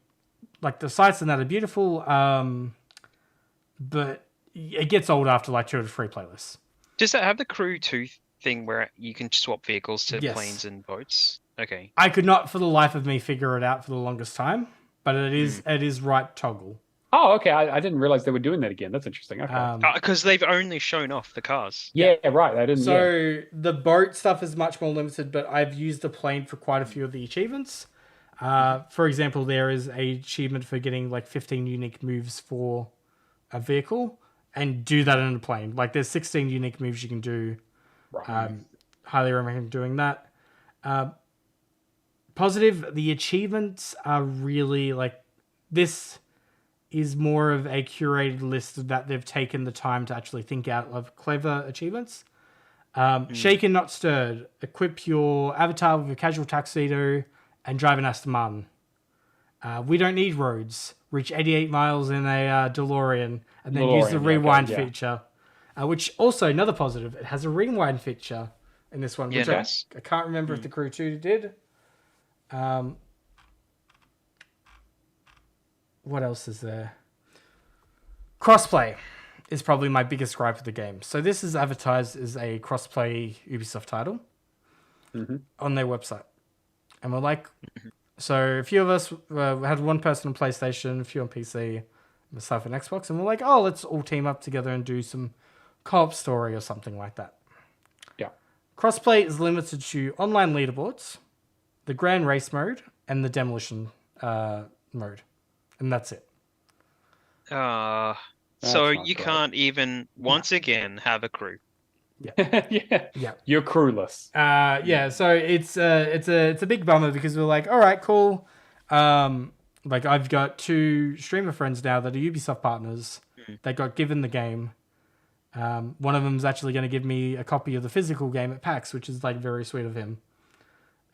like the sights in that are beautiful, but it gets old after like 2 to 3 playlists. Does that have the Crew 2 thing where you can swap vehicles to planes and boats? Okay. I could not for the life of me figure it out for the longest time, but it is right toggle. Oh, okay. I didn't realize they were doing that again. That's interesting. Okay. Because they've only shown off the cars. Yeah, right. I didn't. So the boat stuff is much more limited, but I've used the plane for quite a few of the achievements. For example, there is an achievement for getting like 15 unique moves for a vehicle, and do that in a plane. Like there's 16 unique moves you can do. Right. Highly recommend doing that. Positive, the achievements are really like this is more of a curated list that they've taken the time to actually think out of clever achievements. Shaken, not stirred. Equip your avatar with a casual tuxedo and drive an Aston Martin. We don't need roads. Reach 88 miles in a DeLorean and then use the rewind feature. Which also, another positive, it has a rewind feature in this one, which I can't remember if the Crew 2 did. What else is there? Crossplay is probably my biggest gripe with the game. So this is advertised as a crossplay Ubisoft title on their website. And we're like, so a few of us had one person on PlayStation, a few on PC, myself on Xbox, and we're like, oh, let's all team up together and do some co-op story or something like that. Yeah. Crossplay is limited to online leaderboards, the grand race mode, and the demolition mode. And that's it. So you can't even, once again, have a crew. Yeah. You're crewless. So it's a big bummer because we're like, all right, cool. Like I've got 2 streamer friends now that are Ubisoft partners. They got given the game. One of them's actually going to give me a copy of the physical game at PAX, which is like very sweet of him.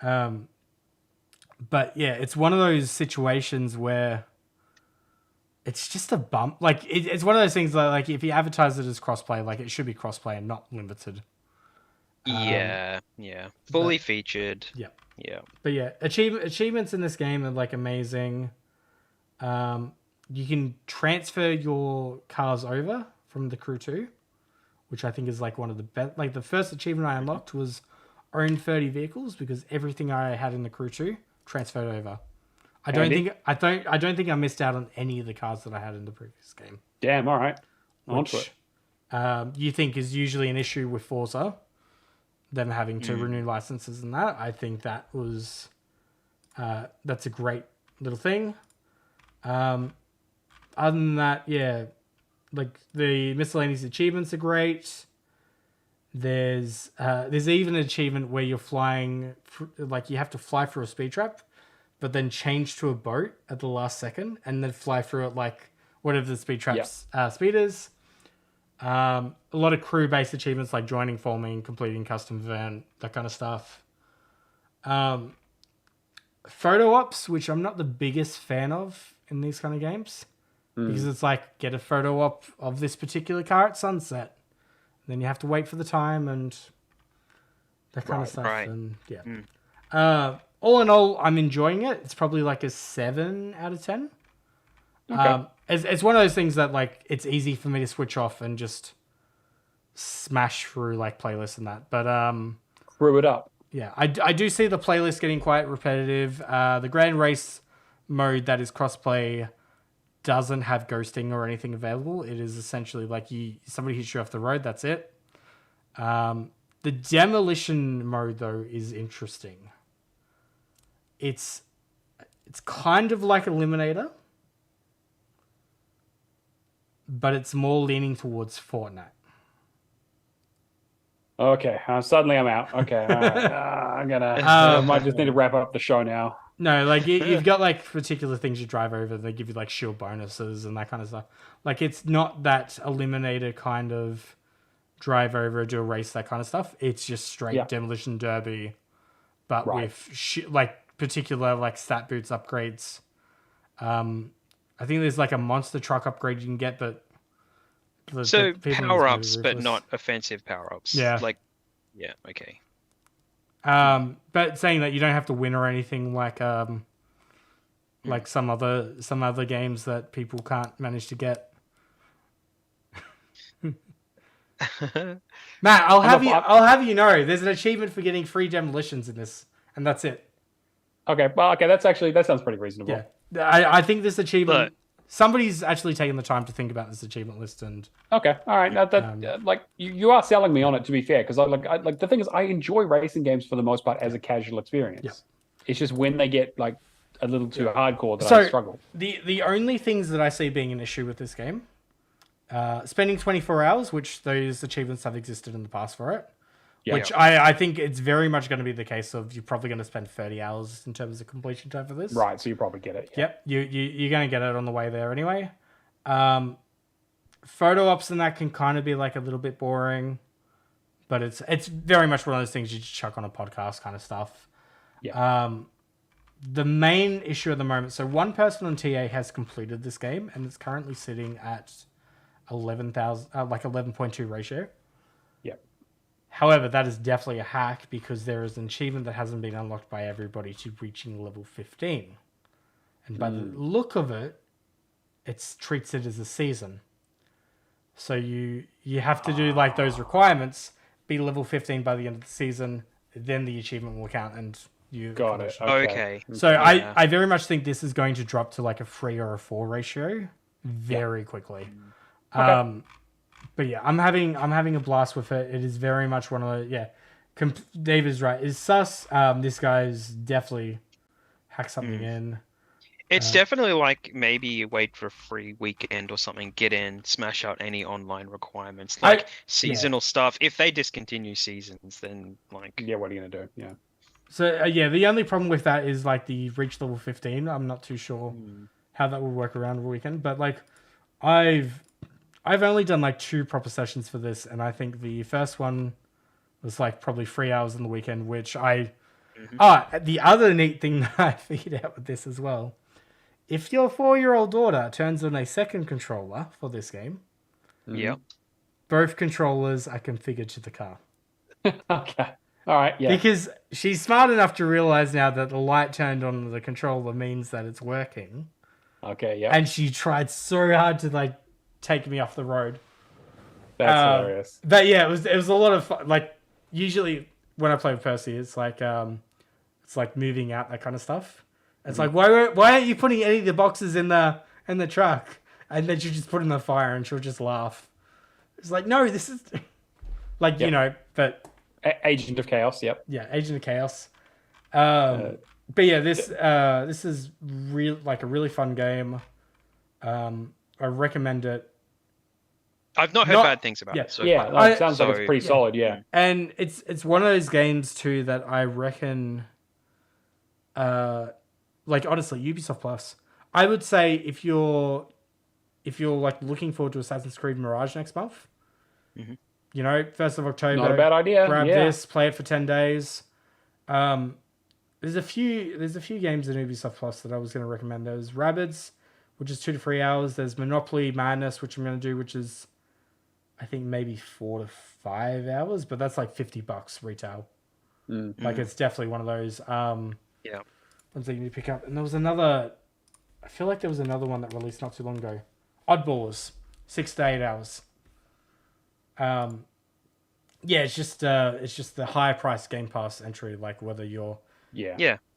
But yeah, it's one of those situations where it's just a bump. Like it's one of those things that, like, if you advertise it as crossplay, like, it should be crossplay and not limited. Yeah. Fully featured. Yeah. Yeah. But yeah, achievements in this game are like amazing. You can transfer your cars over from the crew 2, which I think is like one of the best. Like, the first achievement I unlocked was own 30 vehicles, because everything I had in the crew 2 transferred over. I don't think I missed out on any of the cars that I had in the previous game. Damn, all right. Onto it. You think is usually an issue with Forza, them having to renew licenses and that. I think that was that's a great little thing. Other than that, yeah, like, the miscellaneous achievements are great. There's even an achievement where you're flying, like, you have to fly through a speed trap, but then change to a boat at the last second and then fly through it, like, whatever the speed trap's speed is. A lot of crew-based achievements, like joining, forming, completing custom event, that kind of stuff. Photo ops, which I'm not the biggest fan of in these kind of games, because it's like, get a photo op of this particular car at sunset, then you have to wait for the time and that kind of stuff. Right. And yeah. All in all, I'm enjoying it. It's probably like a 7 out of 10. Okay. It's one of those things that, like, it's easy for me to switch off and just smash through, like, playlists and that. But screw it up. Yeah, I do see the playlist getting quite repetitive. The Grand Race mode that is crossplay doesn't have ghosting or anything available. It is essentially like, somebody hits you off the road, that's it. The demolition mode, though, is interesting. It's kind of like Eliminator, but it's more leaning towards Fortnite. Okay, suddenly I'm out. Okay, all right. I'm gonna. I might just need to wrap up the show now. No, like, you've got, like, particular things you drive over. They give you, like, shield bonuses and that kind of stuff. Like, it's not that Eliminator kind of drive over, do a race, that kind of stuff. It's just straight demolition derby, but with like, particular, like, stat boots upgrades. I think there's, like, a monster truck upgrade you can get, but power ups, but not offensive power ups. Yeah. Like, yeah, okay. But saying that, you don't have to win or anything like some other games that people can't manage to get. Matt, I'll have you know, there's an achievement for getting free demolitions in this, and that's it. Okay, well, that sounds pretty reasonable. Yeah, I think this achievement, somebody's actually taken the time to think about this achievement list, and okay, all right. Now that like, you are selling me on it, to be fair, because I like the thing is, I enjoy racing games for the most part as a casual experience. Yeah. It's just when they get, like, a little too hardcore that I struggle. The only things that I see being an issue with this game, spending 24 hours, which those achievements have existed in the past for it. Yeah, which I think it's very much going to be the case of, you're probably going to spend 30 hours in terms of completion time for this. Right, so you probably get it. Yeah. Yep, you're going to get it on the way there anyway. Photo ops and that can kind of be, like, a little bit boring, but it's very much one of those things you just chuck on a podcast kind of stuff. Yeah. The main issue at the moment, so one person on TA has completed this game, and it's currently sitting at 11.2 ratio. However, that is definitely a hack, because there is an achievement that hasn't been unlocked by everybody to reaching level 15. And by the look of it, it treats it as a season. So you have to do, like, those requirements, be level 15 by the end of the season, then the achievement will count, and you got it. Okay. So yeah. I very much think this is going to drop to, like, a 3 or a 4 ratio very quickly. Okay. But yeah, I'm having a blast with it. It is very much one of the Dave is right. It's sus. This guy's definitely hacked something in. It's definitely like, maybe you wait for a free weekend or something, get in, smash out any online requirements, like seasonal stuff. If they discontinue seasons, then, like, what are you gonna do? Yeah. So the only problem with that is, like, the reach level 15. I'm not too sure how that would work around the weekend, but, like, I've only done, like, 2 proper sessions for this, and I think the first one was, like, probably 3 hours on the weekend, which the other neat thing that I figured out with this as well if your 4-year-old daughter turns on a second controller for this game, Yeah. both controllers are configured to the car. Okay. All right. Yeah. Because she's smart enough to realize now that the light turned on the controller means that it's working. Okay. Yeah. And she tried so hard to like take me off the road. That's hilarious. But yeah, it was a lot of fun. Like usually when I play with Percy, it's like moving out, that kind of stuff. It's like why aren't you putting any of the boxes in the truck? And then she just put in the fire and she'll just laugh. It's like, no, this is like but Agent of Chaos. Yep. Yeah, Agent of Chaos. But yeah, this is a really fun game. I recommend it. I've not heard bad things about it. So it sounds like it's pretty solid. Yeah, and it's one of those games too that I reckon, like honestly, Ubisoft Plus. I would say if you're like looking forward to Assassin's Creed Mirage next month, 1st of October, not a bad idea. Grab this, play it for 10 days. There's a few games in Ubisoft Plus that I was going to recommend. There's Rabbids, which is 2 to 3 hours. There's Monopoly Madness, which I'm going to do, which is I think maybe 4 to 5 hours, but that's like $50 retail. Like it's definitely one of those. Ones that you need to pick up. And there was another. I feel like there was another one that released not too long ago. Oddballers, 6 to 8 hours. It's just the higher price Game Pass entry. Like whether you're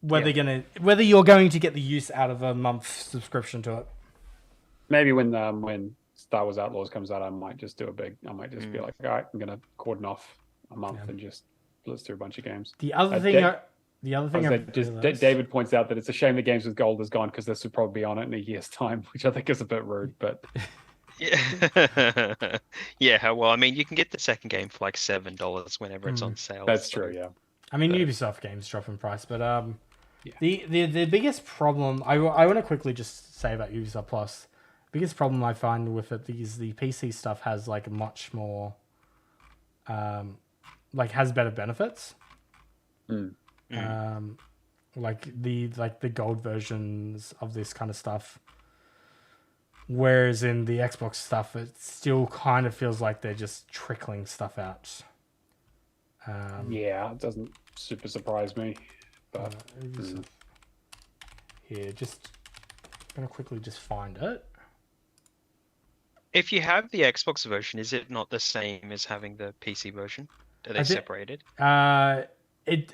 whether you're going to get the use out of a month subscription to it. Maybe when Star Wars Outlaws comes out, I might just be like, all right, I'm gonna cordon off a month and just blitz through a bunch of games. The other thing David points out that it's a shame that Games with Gold is gone because this would probably be on it in a year's time, which I think is a bit rude, but yeah. Well, I mean, you can get the second game for like $7 whenever it's on sale. That's true. Yeah. I mean, Ubisoft games drop in price, but the biggest problem I want to quickly just say about Ubisoft Plus. Biggest problem I find with it is the PC stuff has like much more, has better benefits. Like the gold versions of this kind of stuff. Whereas in the Xbox stuff, it still kind of feels like they're just trickling stuff out. It doesn't super surprise me. But here, just gonna quickly just find it. If you have the Xbox version, is it not the same as having the PC version? Are they separated? It's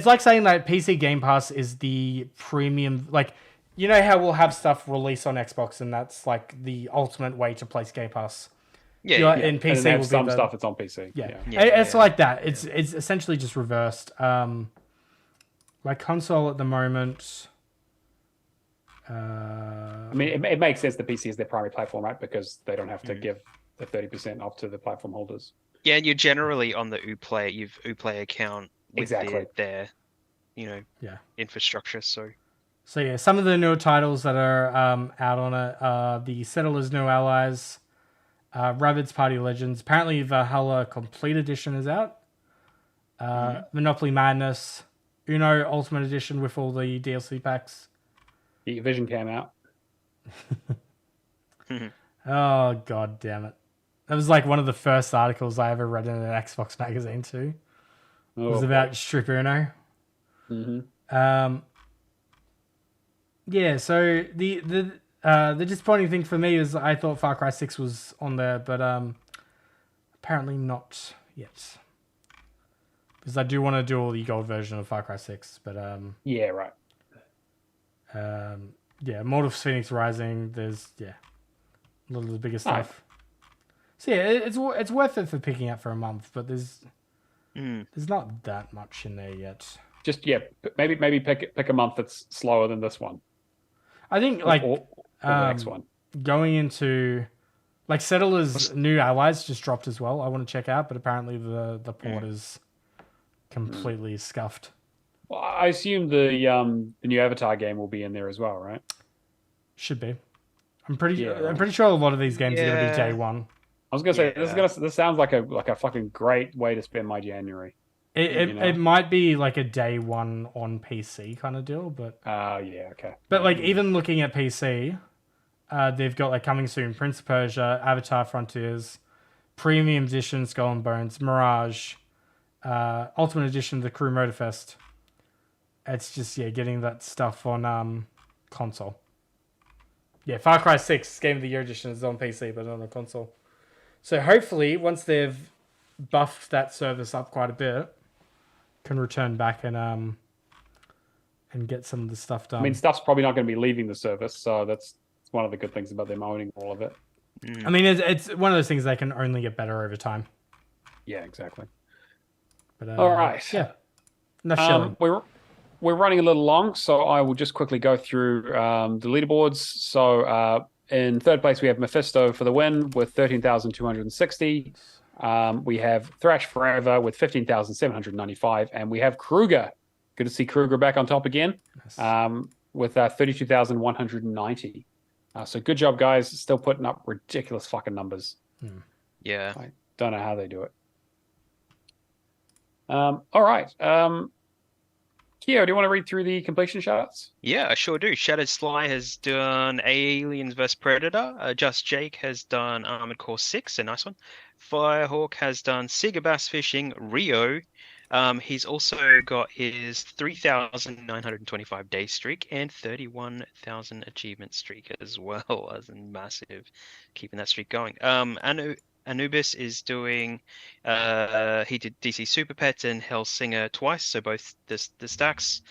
like saying that PC Game Pass is the premium. Like, you know how we'll have stuff released on Xbox, and that's like the ultimate way to place Game Pass. In PC, and some stuff it's on PC. It's like that. It's essentially just reversed. Like console at the moment. I mean, it makes sense that PC is their primary platform, right? Because they don't have to give the 30% off to the platform holders. Yeah, and you're generally on the Uplay account with their infrastructure. So yeah, some of the newer titles that are out on it are the Settlers New Allies, Rabbids Party Legends. Apparently, Valhalla Complete Edition is out. Monopoly Madness, Uno Ultimate Edition with all the DLC packs. The Vision came out. Oh, god damn it. That was like one of the first articles I ever read in an Xbox magazine too. It was about Strip Uno. So the disappointing thing for me is I thought Far Cry 6 was on there, but apparently not yet. Because I do want to do all the gold version of Far Cry 6, but right. Immortal Phoenix Rising. There's a lot of the bigger stuff. So yeah, it's worth it for picking up for a month, but there's not that much in there yet. Just maybe pick a month that's slower than this one. I think or the next one going into like Settlers New Allies just dropped as well. I want to check out, but apparently the port is completely scuffed. Well, I assume the new Avatar game will be in there as well, right? Should be. I'm pretty sure a lot of these games are going to be day one. I was going to say this sounds like a fucking great way to spend my January. It might be like a day one on PC kind of deal, but yeah, okay. But like even looking at PC, they've got like coming soon Prince of Persia, Avatar Frontiers, Premium Edition Skull and Bones, Mirage, Ultimate Edition The Crew Motorfest. It's just getting that stuff on console. Yeah, Far Cry 6 Game of the Year edition is on PC but not on console. So hopefully once they've buffed that service up quite a bit, can return back and get some of the stuff done. I mean, stuff's probably not going to be leaving the service, so that's one of the good things about them owning all of it. I mean, it's one of those things that can only get better over time. Yeah, exactly. But all right. Yeah. Enough shilling. We're running a little long, so I will just quickly go through the leaderboards. So in third place, we have Mephisto for the win with 13,260. We have Thrash Forever with 15,795. And we have Kruger. Good to see Kruger back on top again with 32,190. So good job, guys. Still putting up ridiculous fucking numbers. Yeah. I don't know how they do it. All right. Keo, do you want to read through the completion shoutouts? Yeah, I sure do. Shattered Sly has done Aliens vs Predator. Just Jake has done Armored Core 6, a nice one. Firehawk has done Sega Bass Fishing Rio. He's also got his 3,925 day streak and 31,000 achievement streak as well, as in massive, keeping that streak going. Anubis is doing, he did DC Super Pets and Hellsinger twice, so both the stacks.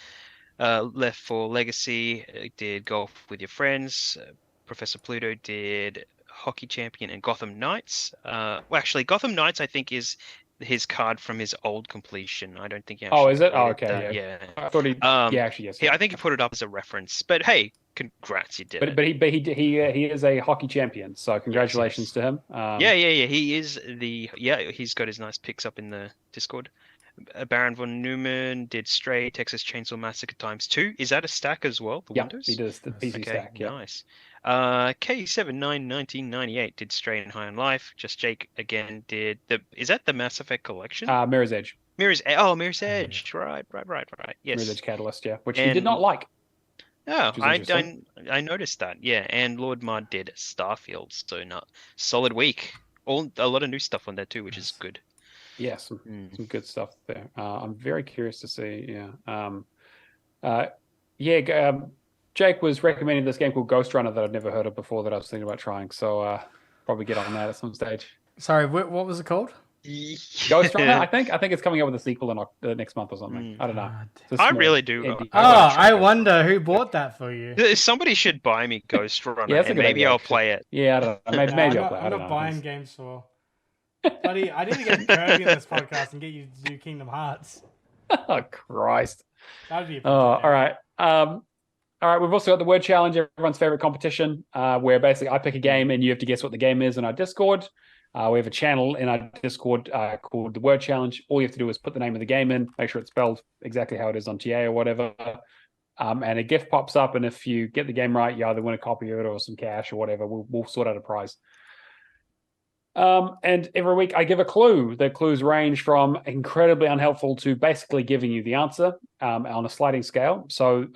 Left for Legacy did Golf with Your Friends. Professor Pluto did Hockey Champion and Gotham Knights. Well, actually, Gotham Knights, I think, is his card from his old completion. I don't think he actually. Oh, is it? Oh, okay. Yeah. I thought he. Yeah, actually, yes. Yeah, I think he put it up as a reference. But hey, congrats, you did it. But he is a hockey champion, so congratulations to him. Yeah. He is he's got his nice picks up in the Discord. Baron von Neumann did Stray, Texas Chainsaw Massacre ×2. Is that a stack as well? The Windows? He does the PC stack. Yeah, nice. K79 1998 did Stray and High on Life. Just Jake again did is that the Mass Effect collection? Mirror's Edge. Mirror's Edge. Right. Yes. Mirror's Edge Catalyst, yeah, which he did not like. Oh, I noticed that. Yeah, and Lord Mud did Starfield, so not solid week. A lot of new stuff on there too, which is good. Yeah, some good stuff there. I'm very curious to see. Jake was recommending this game called Ghost Runner that I'd never heard of before that I was thinking about trying. So probably get on that at some stage. Sorry, what was it called? Ghost Runner. I think it's coming up with a sequel in next month or something. I don't know. I really do. I wonder who bought that for you. Somebody should buy me Ghost Runner, and maybe idea, I'll play it. Yeah, I don't know. Maybe I'll play it. I'm not buying games for. Buddy, I need to get Kirby in this podcast and get you to do Kingdom Hearts. Oh, Christ. That'd be all right. All right, we've also got the word challenge, everyone's favorite competition, where basically I pick a game and you have to guess what the game is in our Discord. We have a channel in our Discord called the word challenge. All you have to do is put the name of the game in, make sure it's spelled exactly how it is on TA or whatever. And a gift pops up, and if you get the game right, you either win a copy of it or some cash or whatever. We'll sort out a prize. And every week I give a clue. The clues range from incredibly unhelpful to basically giving you the answer on a sliding scale. So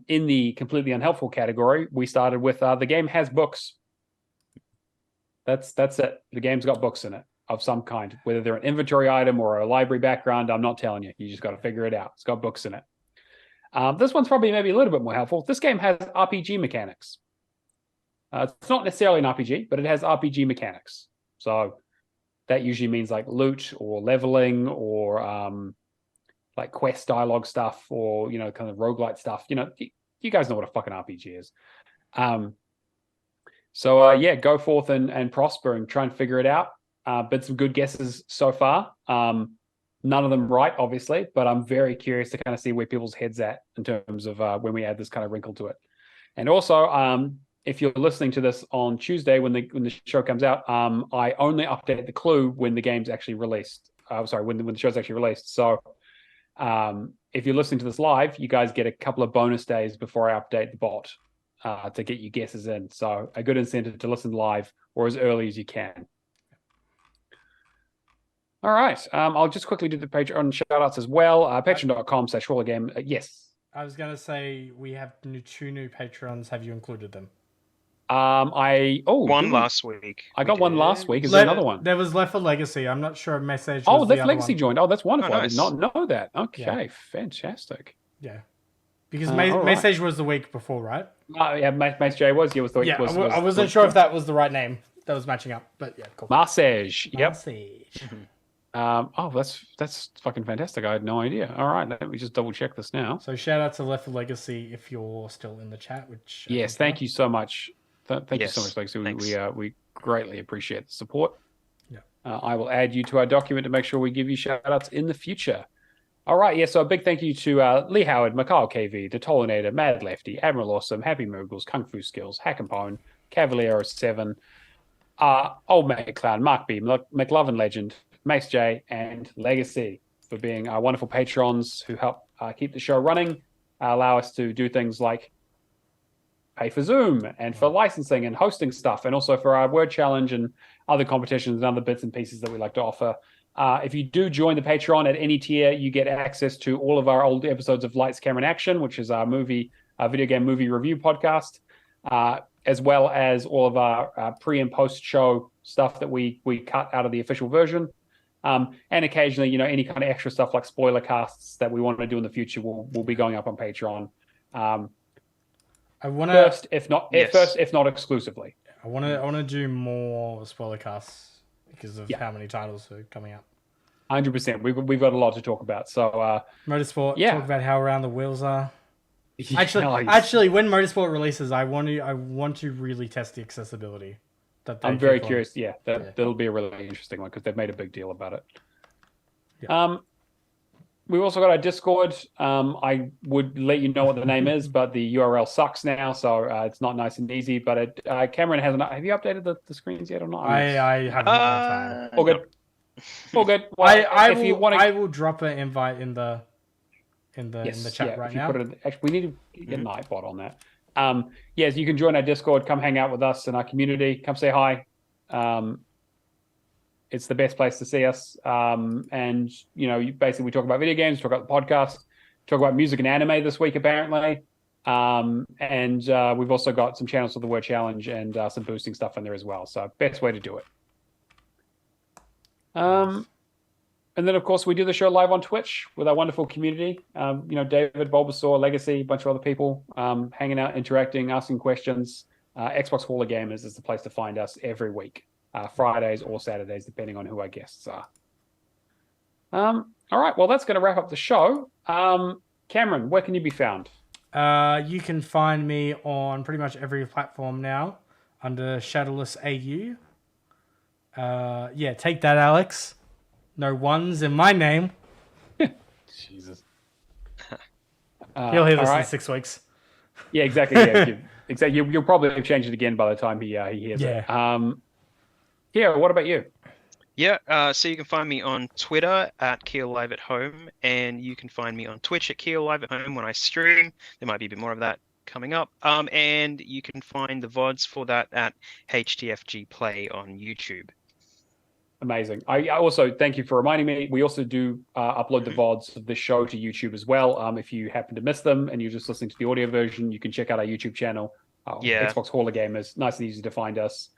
in the completely unhelpful category, we started with the game has books. That's it. The game's got books in it of some kind, whether they're an inventory item or a library background. I'm not telling you. You just got to figure it out. It's got books in it. This one's probably maybe a little bit more helpful. This game has RPG mechanics. It's not necessarily an RPG, but it has RPG mechanics. So that usually means like loot or leveling or like quest dialogue stuff or, kind of roguelite stuff. You guys know what a fucking RPG is. So go forth and prosper and try and figure it out. But some good guesses so far. None of them right, obviously, but I'm very curious to kind of see where people's heads at in terms of when we add this kind of wrinkle to it. And also, if you're listening to this on Tuesday when the show comes out, I only update the clue when the game's actually released. When the show's actually released. So if you're listening to this live, you guys get a couple of bonus days before I update the bot to get your guesses in. So a good incentive to listen live or as early as you can. All right. I'll just quickly do the Patreon shout-outs as well. Patreon.com/HallAgame. Yes. I was going to say we have two new patrons. Have you included them? One last week. I got one last week. Is there another one? There was Left for Legacy. I'm not sure if Message. Oh, Left Legacy joined. Oh, that's wonderful. Oh, nice. I did not know that. Okay, fantastic. Yeah, because Message was the week before, right? Yeah, Mace J was. Yeah, was the week. I wasn't sure if that was the right name that was matching up, but yeah, cool. Message. Yep. Message. That's fucking fantastic. I had no idea. All right, let me just double check this now. So shout out to Left for Legacy if you're still in the chat. Which yes, thank you so much. Thank you so much, Legacy. We greatly appreciate the support. Yeah. I will add you to our document to make sure we give you shout outs in the future. All right, yeah. So a big thank you to Lee Howard, Mikhail KV, Detolinator, Mad Lefty, Admiral Awesome, Happy Moogles, Kung Fu Skills, Hack and Pone, Cavalier 07, Old Mate Clown, Mark B, McLovin Legend, Mace J, and Legacy for being our wonderful patrons who help keep the show running, allow us to do things like pay for Zoom and for licensing and hosting stuff, and also for our word challenge and other competitions and other bits and pieces that we like to offer. If you do join the Patreon at any tier, you get access to all of our old episodes of Lights, Camera, and Action, which is our video game movie review podcast, as well as all of our pre and post show stuff that we cut out of the official version. And occasionally, any kind of extra stuff like spoiler casts that we want to do in the future will be going up on Patreon. I want to first, if not exclusively. I want to do more spoiler casts because of how many titles are coming out. 100%. We've got a lot to talk about. So Motorsport. Talk about how around the wheels are. Actually, when Motorsport releases, I want to really test the accessibility. I'm very curious. Yeah, that'll be a really interesting one because they've made a big deal about it. Yeah. We've also got our Discord. I would let you know what the name is, but the URL sucks now, so it's not nice and easy. But Cameron hasn't. Have you updated the screens yet or not? I haven't. All good. All good. Well, I will drop an invite in the chat right now. We need to get Nightbot on that. Yes, you can join our Discord. Come hang out with us in our community. Come say hi. It's the best place to see us. And basically we talk about video games, talk about the podcast, talk about music and anime this week apparently. And we've also got some channels for the word challenge and some boosting stuff in there as well. So best way to do it. And then of course we do the show live on Twitch with our wonderful community. David, Bulbasaur, Legacy, a bunch of other people hanging out, interacting, asking questions. Xbox Hall of Gamers is the place to find us every week. Fridays or Saturdays, depending on who our guests are. All right, well, that's going to wrap up the show. Cameron, where can you be found? You can find me on pretty much every platform now under Shadowless AU. Take that, Alex. No ones in my name. Jesus. He'll hear this in 6 weeks. Yeah, exactly. Yeah, exactly. You'll probably change it again by the time he hears it. Yeah, what about you? Yeah, so you can find me on Twitter at Keel Live at Home, and you can find me on Twitch at Keel Live at Home when I stream. There might be a bit more of that coming up. And you can find the VODs for that at HTFG Play on YouTube. Amazing. I also thank you for reminding me. We also do upload the VODs of this show to YouTube as well. If you happen to miss them and you're just listening to the audio version, you can check out our YouTube channel. Xbox Hall of Gamers. Nice and easy to find us.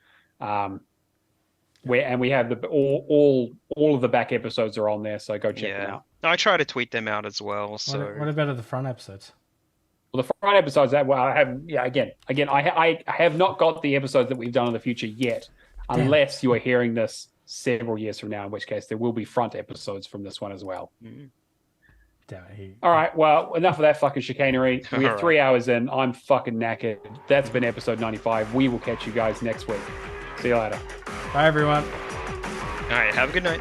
We have all of the back episodes are on there, so go check them out. I try to tweet them out as well. So what about the front episodes? Well, the front episodes I have. Yeah, again, I have not got the episodes that we've done in the future yet, unless you are hearing this several years from now, in which case there will be front episodes from this one as well. All right, well, enough of that fucking chicanery. We're 3 hours in. I'm fucking knackered. That's been episode 95. We will catch you guys next week. See you later. Bye, everyone. All right, have a good night.